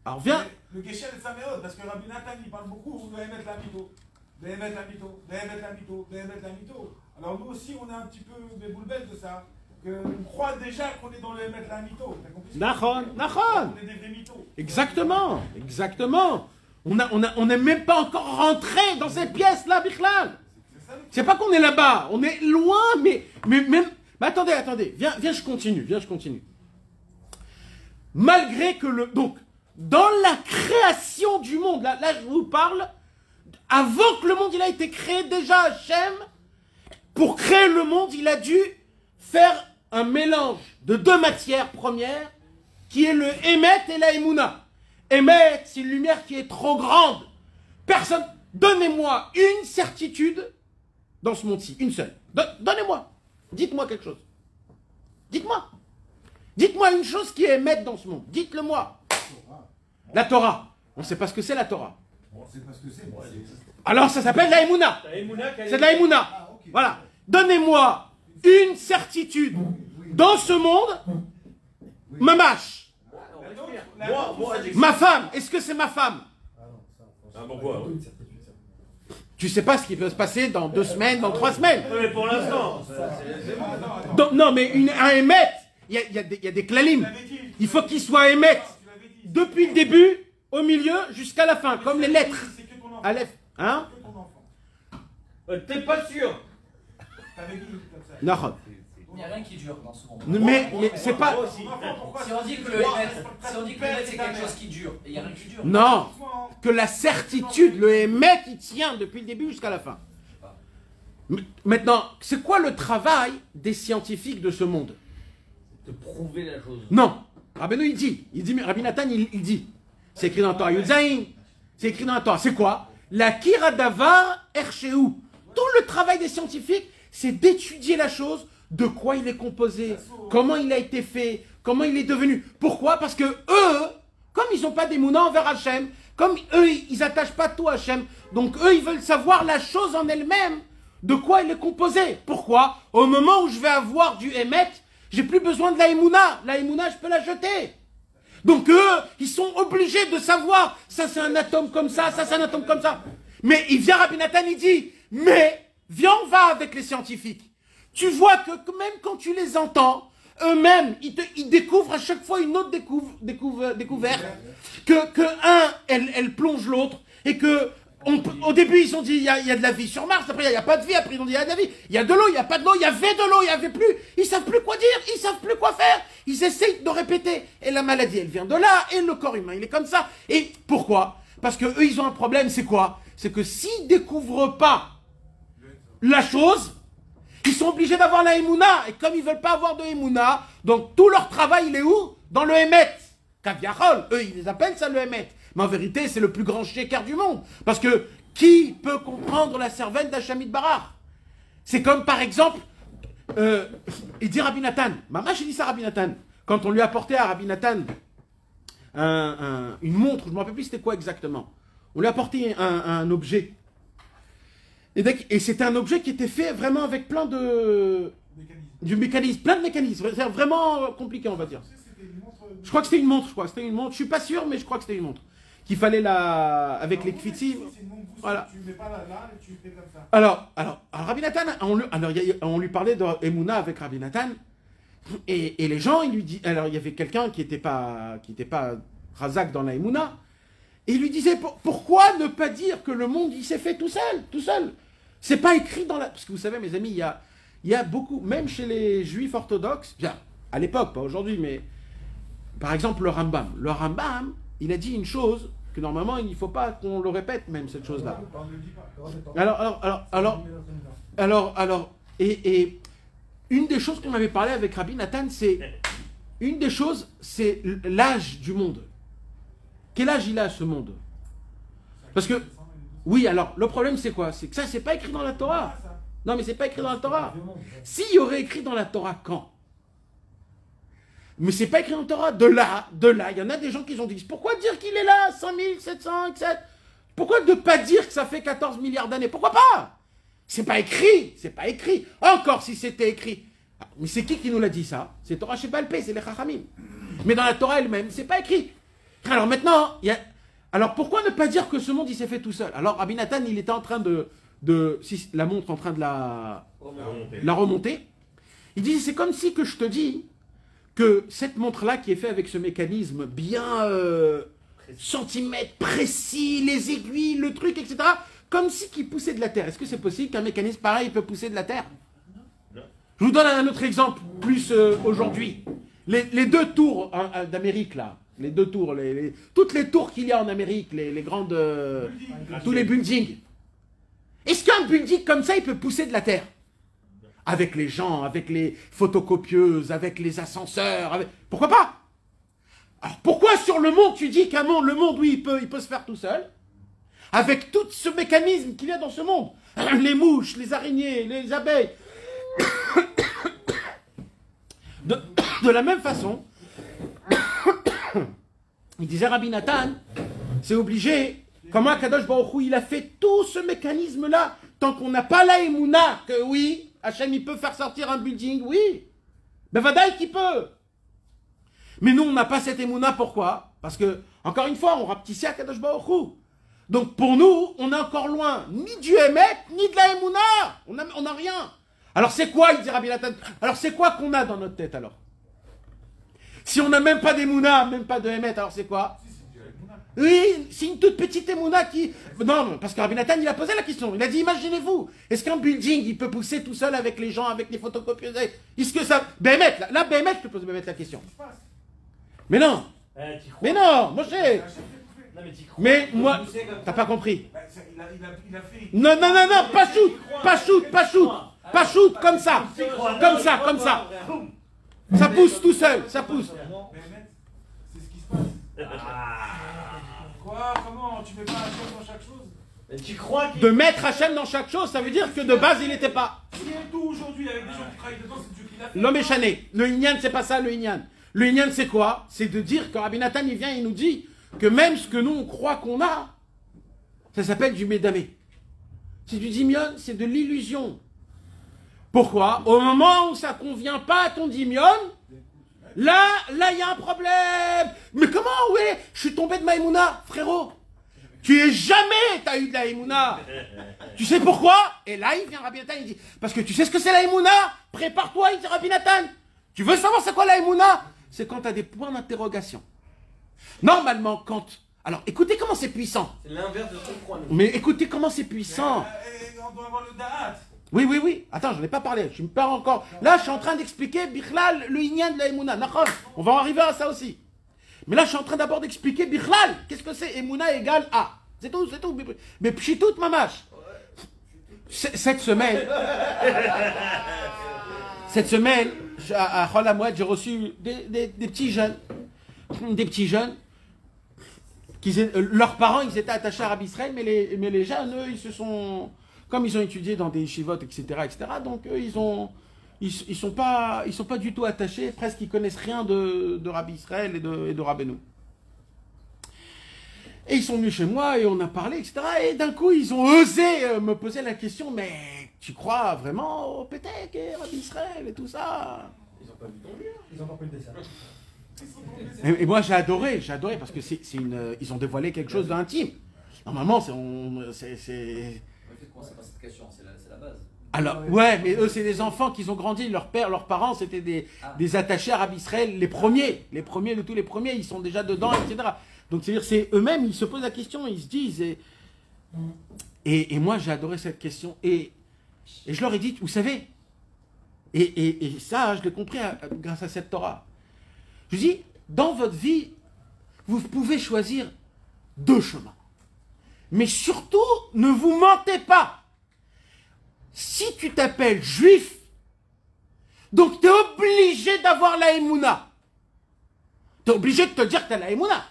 Speaker 1: Alors, viens.
Speaker 3: Le Gesher Tsameot, parce que Rabbi Nathan, il parle beaucoup de Emet la Mito. De Emet la Mito, de Emet la Mito, de Emet la Mito. Alors nous aussi, on est un petit peu des boulevettes de ça. qu'on croit déjà qu'on est dans le Emet la mytho. T'as compris?
Speaker 1: Nahon.
Speaker 3: On est des vrais mythos.
Speaker 1: Exactement, exactement. On n'est même pas encore rentré dans cette pièce-là, Bichlal. C'est pas qu'on est là-bas, on est loin, mais même... Mais attendez, viens, je continue. Malgré que donc, dans la création du monde, là je vous parle, avant que le monde il a été créé, déjà Hachem, pour créer le monde, il a dû faire un mélange de deux matières premières, qui est le Emet et la Emouna. Emet, c'est une lumière qui est trop grande. Personne, donnez-moi une certitude dans ce monde-ci, une seule. Donnez-moi. Dites-moi quelque chose. Dites-moi. Dites-moi une chose qui est Emet dans ce monde. Dites-le-moi. La Torah. On ne sait pas ce que c'est la Torah.
Speaker 3: On sait pas ce que c'est.
Speaker 1: Alors ça s'appelle la Emouna. C'est de la Emouna. Voilà. Donnez-moi une certitude dans ce monde. Mamash. Ma femme. Est-ce que c'est ma femme?
Speaker 5: Ah, pourquoi?
Speaker 1: Tu sais pas ce qui peut se passer dans 2 semaines, dans 3 semaines.
Speaker 5: Mais pour l'instant.
Speaker 1: Donc, non, mais un émet, il y a des klalim. Il faut qu'il soit émet depuis le début, au milieu, jusqu'à la fin, comme les lettres. Aleph. Hein?
Speaker 5: T'es pas sûr?
Speaker 1: Non.
Speaker 2: Il n'y a rien qui dure dans ce monde.
Speaker 1: Mais c'est pas...
Speaker 2: Si on dit que le Emet, c'est quelque chose qui dure, et il n'y a rien qui dure.
Speaker 1: Non. Que la certitude, le émet, il tient depuis le début jusqu'à la fin. Maintenant, c'est quoi le travail des scientifiques de ce monde?
Speaker 5: De prouver la chose.
Speaker 1: Non. Rabbeinu, il dit, Rabbi Nathan, il dit. C'est écrit dans la Torah. Yudzaïn. C'est écrit dans la Torah. C'est quoi? La kiradavar ersheu. Tout le travail des scientifiques, c'est d'étudier la chose, de quoi il est composé, comment il a été fait, comment il est devenu. Pourquoi? Parce que eux, comme ils n'ont pas d'émouna envers Hachem, comme eux, ils n'attachent pas tout à Hachem, donc eux, ils veulent savoir la chose en elle-même, de quoi il est composé. Pourquoi? Au moment où je vais avoir du Emet, j'ai plus besoin de la émouna. La émouna, je peux la jeter. Donc eux, ils sont obligés de savoir, ça c'est un atome comme ça c'est un atome comme ça. Mais il vient Rabbi Nathan, il dit, mais viens, on va avec les scientifiques. Tu vois que même quand tu les entends, eux-mêmes, ils découvrent à chaque fois une autre découverte. Elle plonge l'autre. Et que, au début, ils ont dit, il y a de la vie sur Mars. Après, il n'y a pas de vie. Après, ils ont dit, il y a de la vie. Il y a de l'eau, il n'y a pas de l'eau. Il y avait de l'eau, il n'y avait plus. Ils savent plus quoi dire. Ils savent plus quoi faire. Ils essayent de répéter. Et la maladie, elle vient de là. Et le corps humain, il est comme ça. Et pourquoi? Parce que eux, ils ont un problème. C'est quoi? C'est que s'ils découvrent pas la chose, ils sont obligés d'avoir la Emouna. Et comme ils ne veulent pas avoir de Emouna, donc tout leur travail, il est où? Dans le Emet. Kaviachol. Eux, ils les appellent ça le Emet. Mais en vérité, c'est le plus grand sheker du monde. Parce que qui peut comprendre la cervelle d'Hachamid Barar? C'est comme par exemple, il dit Rabbi Nathan. Mamash, il dit ça Rabbi Nathan. Quand on lui a apporté à Rabbi Nathan une montre, je ne me rappelle plus c'était quoi exactement. On lui a apporté un objet. Et c'était un objet qui était fait vraiment avec plein de... Du mécanisme, plein de mécanismes. C'est vraiment compliqué, on va dire. Je crois que c'était une montre, je suis pas sûr, mais je crois que c'était une montre. Qu'il fallait avec les kfitsim. Voilà.
Speaker 3: Tu mets pas là et tu fais comme ça.
Speaker 1: Alors Rabbi Nathan, on lui parlait de Emouna avec Rabbi Nathan. Et les gens, il y avait quelqu'un qui était pas razak dans la Emouna. Et il lui disait, pourquoi ne pas dire que le monde, il s'est fait tout seul. C'est pas écrit dans la... Parce que vous savez, mes amis, il y a beaucoup, même chez les juifs orthodoxes, à l'époque, pas aujourd'hui, mais par exemple le Rambam. Le Rambam, il a dit une chose que normalement, il ne faut pas qu'on le répète, même cette chose-là. Alors, et une des choses qu'on avait parlé avec Rabbi Nathan, c'est l'âge du monde. Quel âge il a ce monde? Parce que, oui, alors, le problème c'est quoi? C'est que ça, c'est pas écrit dans la Torah. Non, mais c'est pas écrit dans la Torah. S'il y aurait écrit dans la Torah, quand? Mais c'est pas écrit dans la Torah. De là, il y en a des gens qui ont dit, pourquoi dire qu'il est là, 5700, etc. Pourquoi ne pas dire que ça fait 14 milliards d'années? Pourquoi pas? C'est pas écrit. Encore si c'était écrit. Mais c'est qui nous l'a dit ça? C'est Torah Shebal-Pé, c'est les Chachamim. Mais dans la Torah elle-même, c'est pas écrit. Alors maintenant, alors pourquoi ne pas dire que ce monde il s'est fait tout seul? Alors Rabbi Nathan, il était en train la montre en train de la remonter. Il dit, c'est comme si que je te dis que cette montre-là qui est faite avec ce mécanisme bien centimètre précis, les aiguilles, le truc, etc., comme si qui poussait de la terre. Est-ce que c'est possible qu'un mécanisme pareil peut pousser de la terre?
Speaker 5: Non.
Speaker 1: Je vous donne un autre exemple, plus aujourd'hui. Les deux tours d'Amérique, là, les deux tours, toutes les tours qu'il y a en Amérique, les grandes, tous les buildings. Est-ce qu'un building comme ça, il peut pousser de la terre? Avec les gens, avec les photocopieuses, avec les ascenseurs, pourquoi pas? Alors pourquoi sur le monde, tu dis qu'un monde, le monde, oui, il peut se faire tout seul? Avec tout ce mécanisme qu'il y a dans ce monde. Les mouches, les araignées, les abeilles. De la même façon, il disait Rabbi Nathan, c'est obligé, comment Kadosh Baruch Hu, il a fait tout ce mécanisme-là, tant qu'on n'a pas la émouna, que oui, Hachem, il peut faire sortir un building, oui. Ben vadaï qu'il peut. Mais nous, on n'a pas cette émouna, pourquoi? Parce que, encore une fois, on rapetissait à Kadosh Baruch Hu. Donc pour nous, on est encore loin, ni du Hémet, ni de la émouna. On n'a rien. Alors c'est quoi, il dit Rabbi Nathan? Alors c'est quoi qu'on a dans notre tête alors? Si on n'a même pas d'émouna, même pas de Hémet, alors c'est quoi? Oui, c'est une toute petite émouna qui... Non, parce que Rabbi Nathan, il a posé la question. Il a dit, imaginez-vous, est-ce qu'un building, il peut pousser tout seul avec les gens, avec les photocopieuses? Est-ce que ça... Bémet, là, Bémet, je te pose Bémet la question. Mais non. Mais non, Moshe. Mais moi, t'as pas compris. Non, pas shoot, comme ça. Comme ça. Ça pousse tout seul, ça pousse.
Speaker 3: C'est ce qui se passe. Quoi? Comment? Tu mets pas Hachem dans chaque chose?
Speaker 5: Tu crois
Speaker 1: de mettre Hachem dans chaque chose, ça veut dire que de base, il n'était pas.
Speaker 3: S'il y a tout aujourd'hui avec des gens qui travaillent dedans, c'est Dieu qui l'a fait.
Speaker 1: L'homme est chané. Le Inyan, c'est pas ça, le Inyan. Le Inyan, c'est quoi? C'est de dire que Rabbi Nathan, il vient, il nous dit que même ce que nous, on croit qu'on a, ça s'appelle du médamé. C'est du dimion, c'est de l'illusion. Pourquoi? Au moment où ça convient pas à ton dimion, là, il y a un problème. Mais comment, ouais, je suis tombé de ma émouna, frérot. T'as eu de la émouna. Tu sais pourquoi? Et là, il vient Rabbi Nathan, il dit, parce que tu sais ce que c'est la émouna? Prépare-toi, il dit Rabbi Nathan. Tu veux savoir c'est quoi la émouna? C'est quand tu as des points d'interrogation. Normalement, quand... Alors, écoutez comment c'est puissant.
Speaker 5: C'est l'inverse de ce qu'on croit.
Speaker 1: Mais écoutez comment c'est puissant.
Speaker 3: On doit avoir le da'at.
Speaker 1: Oui. Attends, j'en ai pas parlé. Je me perds encore. Là, je suis en train d'expliquer Bichlal, le Inyan de la Emouna. On va en arriver à ça aussi. Mais là, je suis en train d'abord d'expliquer Bichlal. Qu'est-ce que c'est? Emouna égale A. C'est tout. Mais pchitout mamash. Cette semaine, à Chol Hamoed, j'ai reçu des petits jeunes. Des petits jeunes. Leurs parents, ils étaient attachés à Rabbi Israël, mais les jeunes, eux, ils se sont... Comme ils ont étudié dans des chivotes, etc., donc eux, ils sont pas du tout attachés, presque ils connaissent rien de Rabbi Israël et de Rabbeinu. Et ils sont venus chez moi et on a parlé, etc. Et d'un coup, ils ont osé me poser la question, mais tu crois vraiment au Pétek et Rabbi Israël et tout ça?
Speaker 4: Ils n'ont pas vu ton livre, ils n'ont pas pris le dessin.
Speaker 1: Et moi, j'ai adoré, parce que ils ont dévoilé quelque chose d'intime. Normalement, c'est...
Speaker 2: C'est pas cette question, c'est la base.
Speaker 1: Alors, ouais, mais eux, c'est des enfants qui ont grandi. Leurs parents, c'était des attachés à Rabbi Israël, les premiers de tous les premiers, ils sont déjà dedans, etc. Donc, c'est-à-dire, c'est eux-mêmes, ils se posent la question, ils se disent. Et moi, j'ai adoré cette question. Et je leur ai dit, vous savez, et ça, je l'ai compris grâce à cette Torah. Je dis, dans votre vie, vous pouvez choisir 2 chemins. Mais surtout, ne vous mentez pas. Si tu t'appelles juif, donc tu es obligé d'avoir la émouna. Tu es obligé de te dire que tu as la émouna.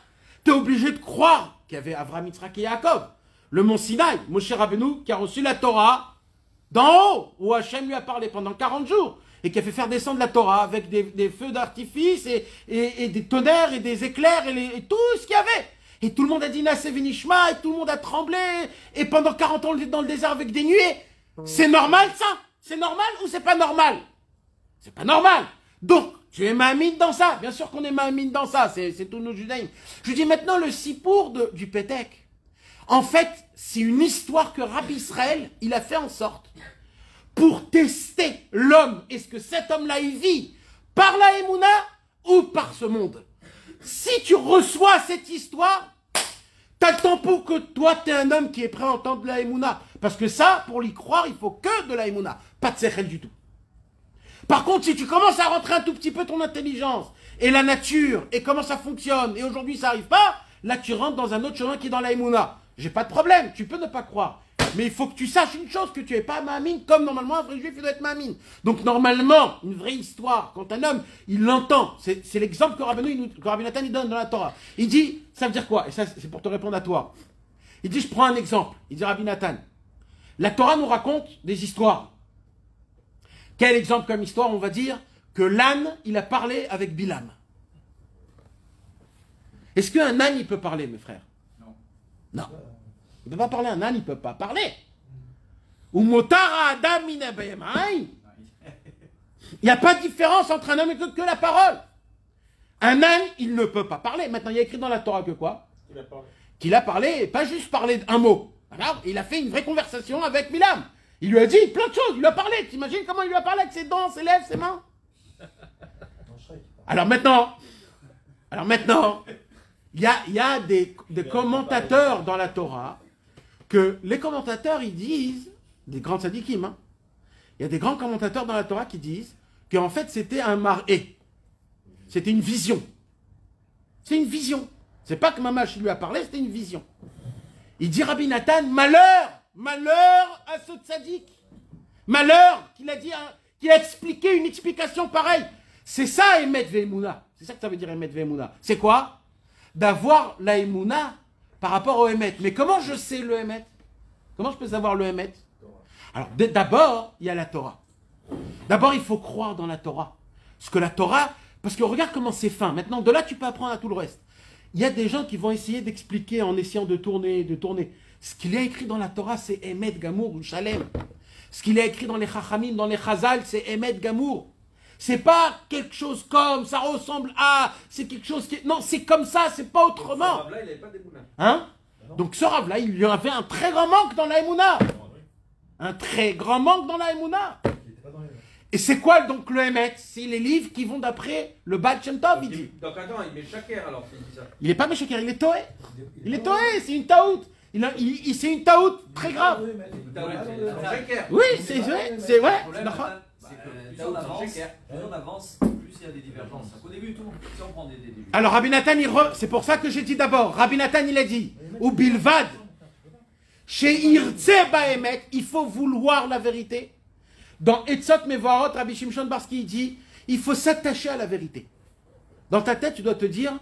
Speaker 1: Tu es obligé de croire qu'il y avait Avraham, Yitzhak et Yaakov. Le mont Sinaï, Moshe Rabbeinu, qui a reçu la Torah d'en haut, où Hachem lui a parlé pendant 40 jours, et qui a fait faire descendre la Torah avec des feux d'artifice, et des tonnerres, et des éclairs, et tout ce qu'il y avait. Et tout le monde a dit Nassé Vinishma, et tout le monde a tremblé, et pendant 40 ans dans le désert avec des nuées. C'est normal ça? C'est normal ou c'est pas normal? C'est pas normal. Donc, tu es mahamine dans ça. Bien sûr qu'on est mahamine dans ça, c'est tous nos judaïsmes. Je dis maintenant le sipour du Pétek. En fait, c'est une histoire que Rabbi Israël, il a fait en sorte pour tester l'homme. Est-ce que cet homme-là, il vit par la Emouna ou par ce monde? Si tu reçois cette histoire, t'as le temps pour que toi, t'es un homme qui est prêt à entendre de la Emouna. Parce que ça, pour l'y croire, il faut que de la Emouna. Pas de sechel du tout. Par contre, si tu commences à rentrer un tout petit peu ton intelligence et la nature et comment ça fonctionne, et aujourd'hui ça n'arrive pas, là tu rentres dans un autre chemin qui est dans la Emouna. J'ai pas de problème, tu peux ne pas croire. Mais il faut que tu saches une chose, que tu n'es pas Mahamine, comme normalement un vrai juif il doit être Mahamine. Donc normalement, une vraie histoire, quand un homme, il l'entend, c'est l'exemple que Rabbi Nathan il donne dans la Torah. Il dit, ça veut dire quoi? Et ça c'est pour te répondre à toi. Il dit, je prends un exemple. Il dit, Rabbi Nathan, la Torah nous raconte des histoires. Quel exemple comme histoire? On va dire que l'âne, il a parlé avec Bilam. Est-ce qu'un âne, il peut parler, mes frères?
Speaker 3: Non.
Speaker 1: Non. Il ne peut pas parler, un âne, il ne peut pas parler. Ou motara adam mina bayamai. Il n'y a pas de différence entre un homme et que la parole. Un âne, il ne peut pas parler. Maintenant, il y a écrit dans la Torah que quoi? Qu'il a parlé, et pas juste parlé d'un mot. Alors, il a fait une vraie conversation avec Bilam. Il lui a dit plein de choses, il lui a parlé. T'imagines comment il lui a parlé avec ses dents, ses lèvres, ses mains? Alors maintenant, il y a des commentateurs dans la Torah, que les commentateurs, ils disent, des grands tzadikim, hein, il y a des grands commentateurs dans la Torah qui disent qu'en fait c'était un mar'é. C'était une vision. C'est une vision. C'est pas que Mamash lui a parlé, c'était une vision. Il dit Rabbi Nathan, malheur à ce tzaddik. Malheur qu'il a dit, qu'il a expliqué une explication pareille. C'est ça, Emet Ve'emouna. C'est ça que ça veut dire, Emet Ve'emouna. C'est quoi? D'avoir la Emouna par rapport au Emet. Mais comment je sais le Emet? Comment je peux savoir le Emet? Alors, d'abord, il y a la Torah. D'abord, il faut croire dans la Torah. Parce que la Torah, parce que regarde comment c'est fin. Maintenant, de là, tu peux apprendre à tout le reste. Il y a des gens qui vont essayer d'expliquer en essayant de tourner. Ce qu'il y a écrit dans la Torah, c'est Emet Gamour ou Shalem. Ce qu'il y a écrit dans les Chachamim, dans les Chazal, c'est Emet Gamour. C'est pas quelque chose comme, ça ressemble à, c'est quelque chose qui... Non, c'est comme ça, c'est pas autrement.
Speaker 5: Ce Rav-là, il n'avait pas d'Emouna.
Speaker 1: Hein? Donc ce Rav-là, il y avait un très grand manque dans la Emouna. Un très grand manque dans la Emouna. Et c'est quoi donc le Emet? C'est les livres qui vont d'après le Baal Shem Tov, il dit.
Speaker 5: Donc attends, il met Shaker alors, s'il dit ça.
Speaker 1: Il n'est pas Meshaker, il est Toé. Il est Toé, c'est une taout. C'est une taout très grave. Oui, c'est vrai, c'est vrai.
Speaker 2: Plus on avance, plus il y a des divergences. Au début, tout, si on prend des débuts.
Speaker 1: Alors Rabbi Nathan, c'est pour ça que j'ai dit d'abord, Rabbi Nathan il a dit, ou Bilvad, chez Irtse Baemet, il faut vouloir la vérité. Dans Etzot Mevorot, Rabbi Shimshon Barski il dit, il faut s'attacher à la vérité. Dans ta tête, tu dois te dire,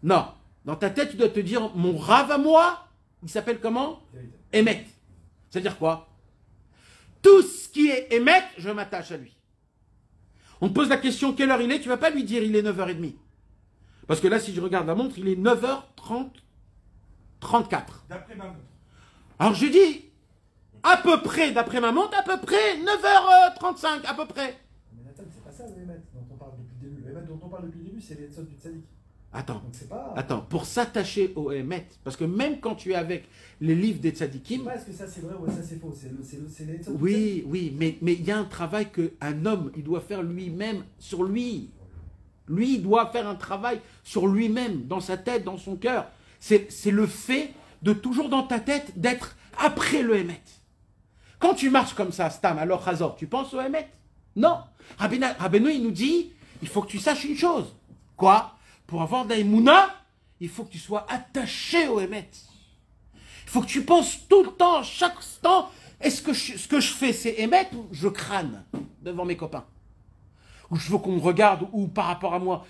Speaker 1: non, dans ta tête, tu dois te dire, mon Rav à moi, il s'appelle comment? Emet. C'est-à-dire quoi? Tout ce qui est Emet, je m'attache à lui. On te pose la question, quelle heure il est? Tu ne vas pas lui dire, il est 9h30. Parce que là, si je regarde la montre, il est 9h34.
Speaker 3: D'après ma montre.
Speaker 1: Alors je dis, à peu près, d'après ma montre, à peu près 9h35, à peu près.
Speaker 4: Mais Nathan, c'est pas ça le Emet dont on parle depuis le début. Le Emet dont on parle depuis le début, c'est les Etzot du Tzadik.
Speaker 1: Attends,
Speaker 4: Donc c'est pas...
Speaker 1: pour s'attacher au Emet, parce que même quand tu es avec les livres des
Speaker 4: Je sais
Speaker 1: tzadikim,
Speaker 4: pas est-ce que ça c'est vrai ou ça c'est faux. C'est les Etzot du Tzadik.
Speaker 1: oui, mais il y a un travail qu'un homme, il doit faire lui-même sur lui. Lui, il doit faire un travail sur lui-même, dans sa tête, dans son cœur. C'est le fait de toujours dans ta tête d'être après le Emet. Quand tu marches comme ça, Stam, alors Chazor, tu penses au Emet? Non. Rabbeinu, il nous dit, il faut que tu saches une chose. Quoi? Pour avoir de la Emouna, il faut que tu sois attaché au Emet. Il faut que tu penses tout le temps, chaque instant, est-ce que ce que je fais, c'est Emet ou je crâne devant mes copains? Ou je veux qu'on me regarde, ou par rapport à moi.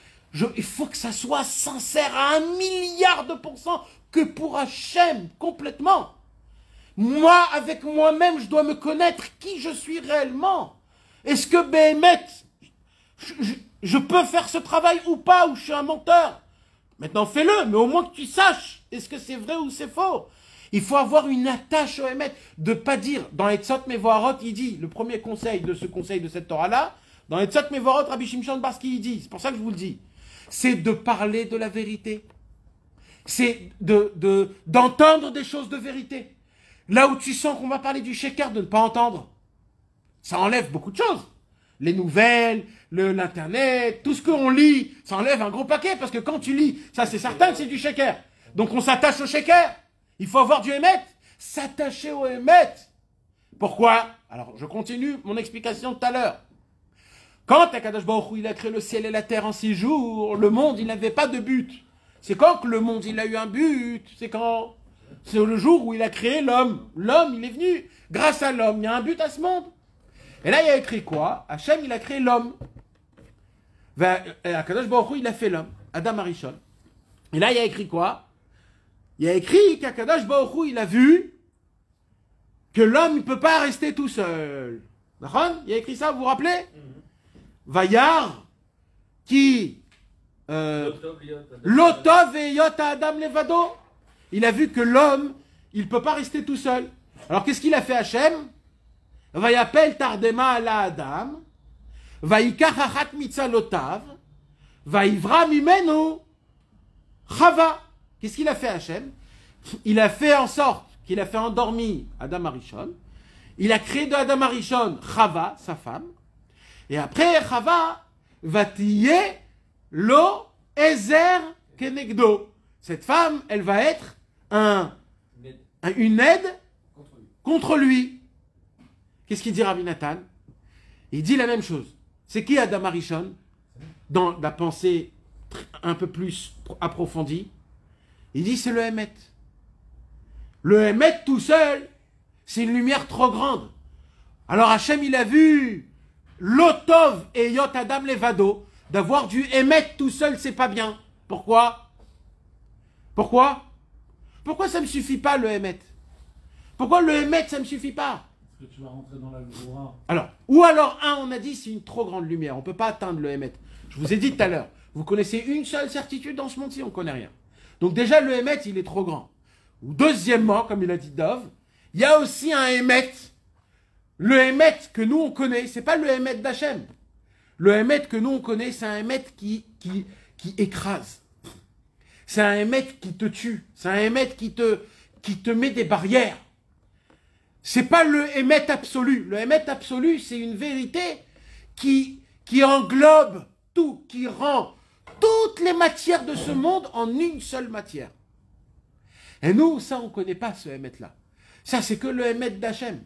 Speaker 1: Il faut que ça soit sincère à 1 milliard de pourcents, que pour Hachem, complètement. Moi, avec moi-même, je dois me connaître qui je suis réellement. Est-ce que Béhémet, je peux faire ce travail ou pas, ou je suis un menteur? Maintenant, fais-le, mais au moins que tu saches, est-ce que c'est vrai ou c'est faux? Il faut avoir une attache au Emet, de pas dire, dans Etzot Mevorot, il dit, le premier conseil de cette Torah-là, dans Etzot Mevorot, Rabbi Shimshon Barski, il dit, c'est pour ça que je vous le dis, c'est de parler de la vérité. C'est d'entendre des choses de vérité. Là où tu sens qu'on va parler du sheker, de ne pas entendre. ça enlève beaucoup de choses. Les nouvelles, l'internet, tout ce qu'on lit, ça enlève un gros paquet, parce que quand tu lis, ça c'est certain que c'est du sheker. Donc on s'attache au sheker. Il faut avoir du émet. S'attacher au émet. Pourquoi? Alors je continue mon explication tout à l'heure. Quand Akadosh Baruch Hu, il a créé le ciel et la terre en 6 jours, le monde, il n'avait pas de but. C'est quand que le monde, il a eu un but? C'est quand? C'est le jour où il a créé l'homme. L'homme, il est venu. Grâce à l'homme, il y a un but à ce monde. Et là, il a écrit quoi? Hachem, il a créé l'homme. Akadosh Baruch Hu, il a fait l'homme. Adam Arishon. Et là, il a écrit quoi? Il a écrit qu'Akadosh Baruch Hu, il a vu que l'homme ne peut pas rester tout seul. D'accord? Il a écrit ça, vous vous rappelez? Vayar, qui... L'otov et yota Adam levado. Il a vu que l'homme, il ne peut pas rester tout seul. Alors qu'est-ce qu'il a fait Hachem? Vayapel tardema ala Adam, vayikach achat mitzalotav, vayivra mimenu Chava. Qu'est-ce qu'il a fait Hachem? Il a fait en sorte qu'il a fait endormir Adam Arishon. Il a créé de Adam Arishon Chava, sa femme. Et après Chava, vatiyé lo ezer kenegdo. Cette femme, elle va être une aide contre lui. Qu'est-ce qu'il dit Rabbi Nathan? Il dit la même chose. C'est qui Adam Arishon? Dans la pensée un peu plus approfondie, il dit c'est le Hémet. Le Hémet tout seul, c'est une lumière trop grande. Alors Hachem, il a vu l'Otov et Yot Adam Levado, d'avoir du Hémet tout seul, c'est pas bien. Pourquoi? Pourquoi ça ne me suffit pas le Hémet? Pourquoi le Hémet, ça ne me suffit pas?
Speaker 4: Parce que tu vas rentrer dans la Gvura.
Speaker 1: Alors, ou alors, on a dit, c'est une trop grande lumière. On ne peut pas atteindre le Hémet. Je vous ai dit tout à l'heure, vous connaissez une seule certitude dans ce monde-ci, on ne connaît rien. Donc déjà, le Hémet, il est trop grand. Ou deuxièmement, comme il a dit Dov, il y a aussi un Hémet. Le Hémet que nous, on connaît, ce n'est pas le Hémet d'Hachem. Le Hémet que nous, on connaît, c'est un Hémet qui écrase. C'est un Hémet qui te tue. C'est un Hémet qui te met des barrières. C'est pas le Hémet absolu. Le Hémet absolu, c'est une vérité qui englobe tout, qui rend toutes les matières de ce monde en une seule matière. Et nous, ça, on ne connaît pas ce Hémet-là. Ça, c'est que le Hémet d'Hachem.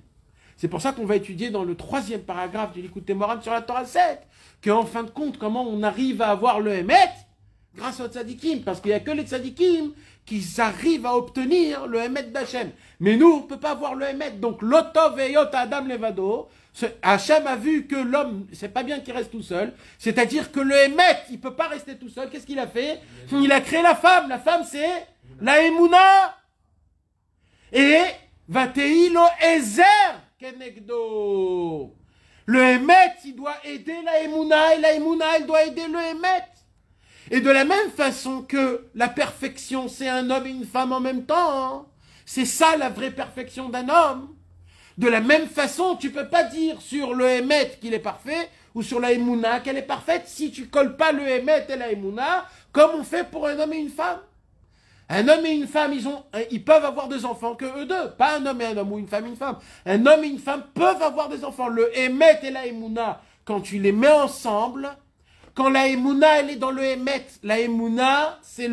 Speaker 1: C'est pour ça qu'on va étudier dans le 3e paragraphe du Likutei Moharan sur la Torah 7, qu'en fin de compte, comment on arrive à avoir le Hémet grâce aux tzadikim, parce qu'il n'y a que les tzadikim qui arrivent à obtenir le Hémet d'Hachem. Mais nous, on ne peut pas avoir le Hémet. Donc, l'Otov et Yot Adam Levado, Hachem a vu que l'homme, c'est pas bien qu'il reste tout seul, c'est-à-dire que le Hémet, il ne peut pas rester tout seul. Qu'est-ce qu'il a fait? Il a créé la femme. La femme, c'est la Emouna. Et Vatei lo Ezer Kenegdo. Le Hémet, il doit aider la Emouna, et la Emouna, elle doit aider le Hémet. Et de la même façon que la perfection, c'est un homme et une femme en même temps, hein. C'est ça la vraie perfection d'un homme. De la même façon, tu ne peux pas dire sur le Hémet qu'il est parfait, ou sur la Emouna qu'elle est parfaite, si tu ne colles pas le Hémet et la Emouna, comme on fait pour un homme et une femme. Un homme et une femme, ils peuvent avoir des enfants que eux deux. Pas un homme et un homme, ou une femme et une femme. Un homme et une femme peuvent avoir des enfants. Le Hémet et la Emouna, quand tu les mets ensemble, quand la Emouna, elle est dans le Hémet, la Emouna, c'est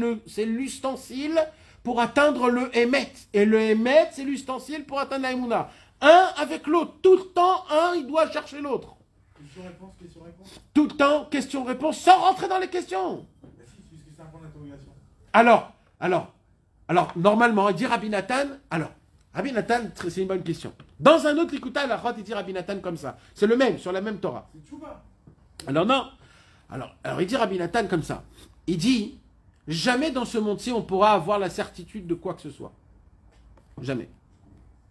Speaker 1: l'ustensile pour atteindre le Hémet. Et le Hémet, c'est l'ustensile pour atteindre la Emouna. Un avec l'autre. Tout le temps, un, il doit chercher l'autre.
Speaker 3: Question-réponse, question-réponse.
Speaker 1: Tout le temps, question-réponse, sans rentrer dans les questions.
Speaker 3: Bah si, puisque c'est un point d'interrogation.
Speaker 1: Alors, normalement, il dit Rabbi Nathan, Rabbi Nathan, c'est une bonne question. Dans un autre Likutei Halachot, il dit Rabbi Nathan comme ça. C'est le même, sur la même Torah.
Speaker 3: C'est Tchouba.
Speaker 1: Alors non. Alors il dit Rabbi Nathan comme ça. Il dit, jamais dans ce monde-ci on pourra avoir la certitude de quoi que ce soit. Jamais.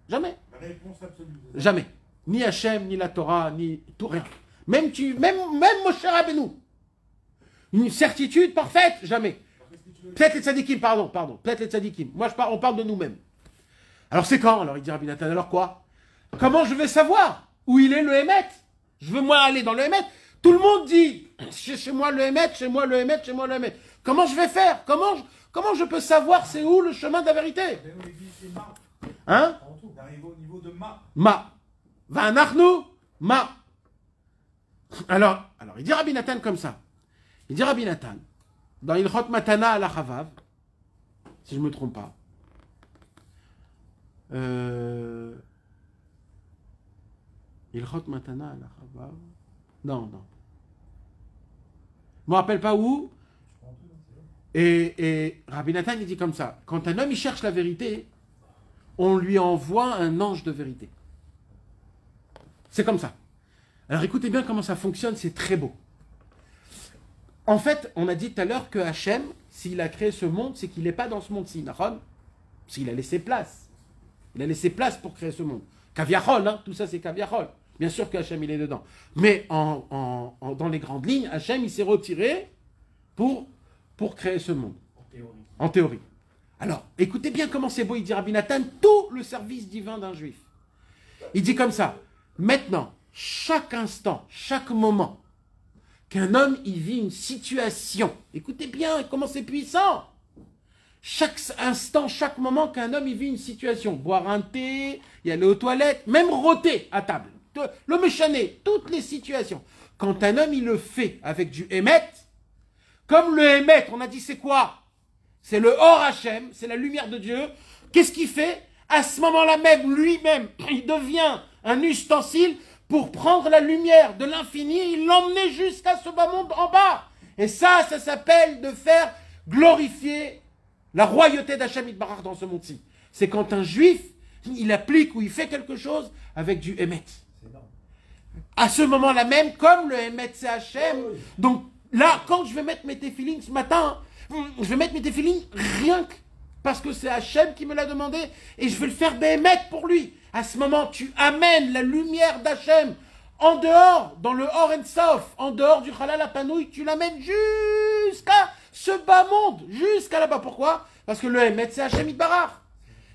Speaker 1: Jamais.
Speaker 3: La réponse absolue.
Speaker 1: Jamais. Ni Hachem, ni la Torah, ni tout, rien. Même Moshe Rabbeinu. Une certitude parfaite, jamais. Peut-être les tzadikim, pardon. Peut-être les tzadikim. Moi, on parle de nous-mêmes. Alors c'est quand? Alors il dit Rabbi Nathan, alors quoi? Comment je vais savoir où il est le Hémet? Je veux moi aller dans le Hémet. Tout le monde dit, chez moi le Hémet, chez moi le Hémet, chez moi le Hémet. Comment je vais faire? Comment je peux savoir c'est où le chemin de la vérité?
Speaker 3: C'est Ma.
Speaker 1: Hein?
Speaker 3: D'arriver au niveau de Ma.
Speaker 1: Ma. Va'anachnu Ma. Alors, il dit Rabbi Nathan comme ça. Il dit Rabbi Nathan, dans Ilchot Matana à la Chavav, si je ne me trompe pas, Ilchot Matana à la Chavav, non. Je ne me rappelle pas où. Et Rabbi Nathan, il dit comme ça, quand un homme il cherche la vérité, on lui envoie un ange de vérité. C'est comme ça. Alors écoutez bien comment ça fonctionne, c'est très beau. En fait, on a dit tout à l'heure que Hachem, s'il a créé ce monde, c'est qu'il n'est pas dans ce monde-ci, Nahon. S'il a laissé place. Il a laissé place pour créer ce monde. Kaviachol, hein, tout ça c'est Kaviachol. Bien sûr que Hachem il est dedans. Mais dans les grandes lignes, Hachem il s'est retiré pour créer ce monde. En théorie. Alors, écoutez bien comment c'est beau, il dit Rabbi Nathan, tout le service divin d'un juif. Il dit comme ça, maintenant, chaque instant, chaque moment, qu'un homme il vit une situation, écoutez bien comment c'est puissant. Chaque instant, chaque moment qu'un homme il vit une situation, boire un thé, y aller aux toilettes, même rôter à table, le méchané, toutes les situations. Quand un homme il le fait avec du émet, comme le émet, on a dit c'est quoi? C'est le Or Hachem, c'est la lumière de Dieu. Qu'est-ce qu'il fait? À ce moment-là même, lui-même, il devient un ustensile pour prendre la lumière de l'infini et l'emmener jusqu'à ce bas monde en bas. Et ça s'appelle de faire glorifier la royauté d'Hachem Yitbarach dans ce monde-ci. C'est quand un juif, il applique ou il fait quelque chose avec du émet. À ce moment-là même, comme le émet c'est Hachem, donc là, quand je vais mettre mes téfilines ce matin, je vais mettre mes téfilines rien que parce que c'est Hachem qui me l'a demandé et je vais le faire béhémet pour lui. À ce moment, tu amènes la lumière d'Hachem en dehors, dans le Or en Sof, en dehors du Halal Apanouï, tu l'amènes jusqu'à ce bas monde, jusqu'à là-bas. Pourquoi? Parce que le Hémet, c'est Hachem Yitbarach.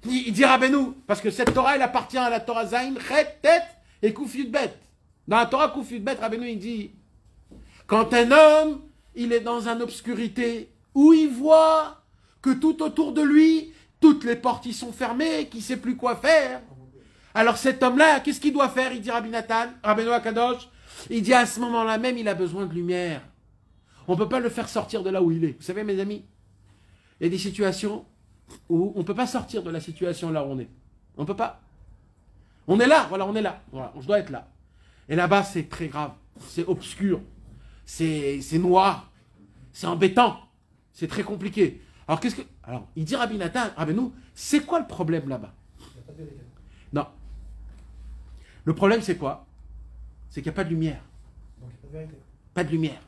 Speaker 1: Il dit Rabbeinu, parce que cette Torah, elle appartient à la Torah Zayin, Chet, Tet et Kuf Yud Bet. Dans la Torah Kuf Yud Bet, Rabbeinu, il dit, quand un homme, il est dans une obscurité, où il voit que tout autour de lui, toutes les portes y sont fermées, qu'il ne sait plus quoi faire. Alors cet homme-là, qu'est-ce qu'il doit faire? Il dit Rabbi Nathan, Rabbeinu Akadosh, il dit à ce moment-là même, il a besoin de lumière. On ne peut pas le faire sortir de là où il est. Vous savez, mes amis, il y a des situations où on ne peut pas sortir de la situation là où on est. On ne peut pas. On est là, voilà, on est là. Voilà, je dois être là. Et là-bas, c'est très grave. C'est obscur. C'est noir. C'est embêtant. C'est très compliqué. Alors, alors, il dit Rabbi Nathan, Rabbeinu, c'est quoi le problème là-bas? Non. Le problème, c'est quoi? C'est qu'il n'y a pas de lumière.
Speaker 4: Donc, il n'y a pas de vérité.
Speaker 1: Pas de lumière.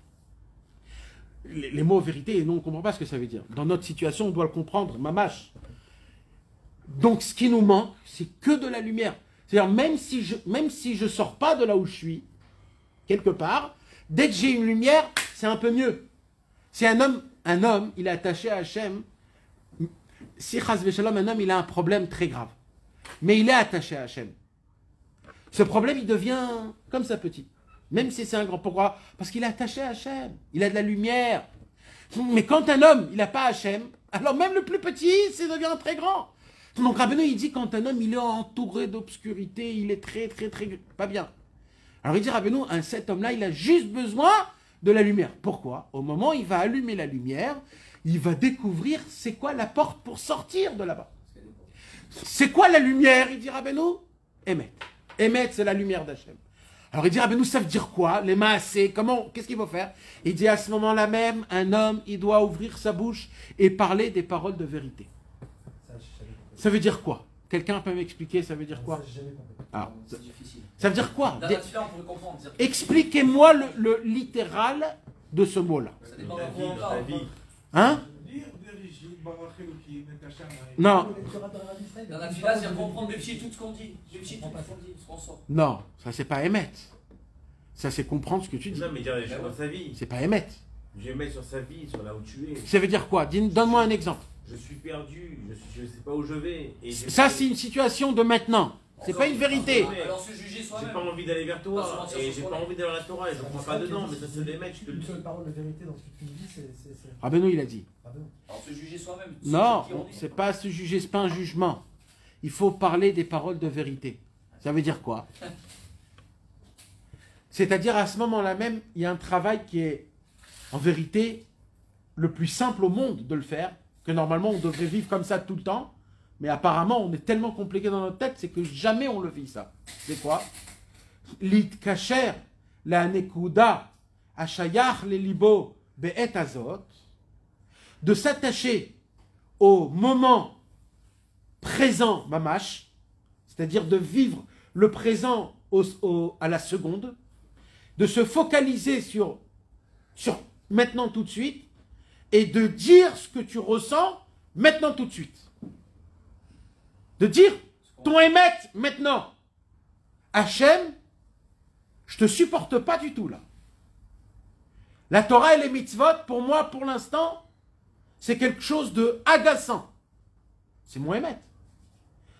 Speaker 1: Les mots vérité, nous, on ne comprend pas ce que ça veut dire. Dans notre situation, on doit le comprendre, mamache. Donc, ce qui nous manque, c'est que de la lumière. C'est-à-dire, même si je sors pas de là où je suis, quelque part, dès que j'ai une lumière, c'est un peu mieux. Si un homme, il est attaché à Hachem, si Chas v'Shalom, un homme, il a un problème très grave. Mais il est attaché à Hachem. Ce problème, il devient comme ça petit. Même si c'est un grand. Pourquoi? Parce qu'il est attaché à Hachem. Il a de la lumière. Mais quand un homme, il n'a pas Hachem, alors même le plus petit, ça devient très grand. Donc Rabbeinu, il dit quand un homme, il est entouré d'obscurité, il est très, très, très pas bien. Alors il dit Rabbeinu, cet homme-là, il a juste besoin de la lumière. Pourquoi? Au moment où il va allumer la lumière, il va découvrir c'est quoi la porte pour sortir de là-bas. C'est quoi la lumière? Il dit Rabbeinu, Emet. Emet, c'est la lumière d'Hachem. Alors il dit Rabbeinu, ça veut dire quoi? Les maasés, qu'est-ce qu'il faut faire? Il dit à ce moment-là même, un homme, il doit ouvrir sa bouche et parler des paroles de vérité. Ça veut dire quoi? Quelqu'un peut m'expliquer, ça veut dire quoi?
Speaker 2: C'est difficile.
Speaker 1: Ça veut dire quoi?
Speaker 2: Dans la tefila, on pourrait comprendre.
Speaker 1: Expliquez-moi le littéral de ce mot-là.
Speaker 2: Ça dépend
Speaker 5: La vie,
Speaker 2: encore.
Speaker 5: la vie.
Speaker 1: Hein? Non.
Speaker 2: Dans la tefila, c'est comprendre Bepchi tout ce qu'on dit. Bepchi tout ce qu'on dit, ce qu'on sort.
Speaker 1: Non, ça c'est pas émettre. Ça c'est comprendre ce que tu dis.
Speaker 5: Non, mais dire les choses dans sa vie.
Speaker 1: C'est pas émettre.
Speaker 5: Je mets sur sa vie, sur là où tu es.
Speaker 1: Ça veut dire quoi? Donne-moi un exemple.
Speaker 5: Je suis perdu, je ne sais pas où je vais. Et
Speaker 1: Ça c'est une situation de maintenant. C'est pas une vérité.
Speaker 2: Alors se juger
Speaker 5: j'ai
Speaker 2: soi-même.
Speaker 5: pas envie d'aller vers toi.
Speaker 2: Pas se mentir
Speaker 5: Et
Speaker 2: sur
Speaker 5: j'ai
Speaker 2: soi.
Speaker 5: pas envie d'aller vers la Torah. Et je ne crois pas dedans, mais ça c'est des mecs, je te le
Speaker 4: Une
Speaker 5: dis.
Speaker 4: seule parole de vérité dans ce que tu me dis, c'est.
Speaker 1: Rabbeinu il a dit.
Speaker 4: Ah ben non.
Speaker 2: Alors se juger soi-même.
Speaker 1: Non,
Speaker 2: Qui on est.
Speaker 1: c'est pas se juger, c'est pas un jugement. Il faut parler des paroles de vérité. Ça veut dire quoi? C'est-à-dire à ce moment-là même, il y a un travail qui est, en vérité, le plus simple au monde de le faire, que normalement on devrait vivre comme ça tout le temps, mais apparemment on est tellement compliqué dans notre tête, c'est que jamais on le vit ça. C'est quoi? Lit kacher la nekuda ashayach le libo be'et azot, de s'attacher au moment présent mamash, c'est-à-dire de vivre le présent à la seconde, de se focaliser sur maintenant tout de suite, et de dire ce que tu ressens maintenant tout de suite. De dire ton émet maintenant. Hachem, je te supporte pas du tout là. La Torah et les mitzvot, pour moi, pour l'instant, c'est quelque chose de agaçant. C'est mon émet.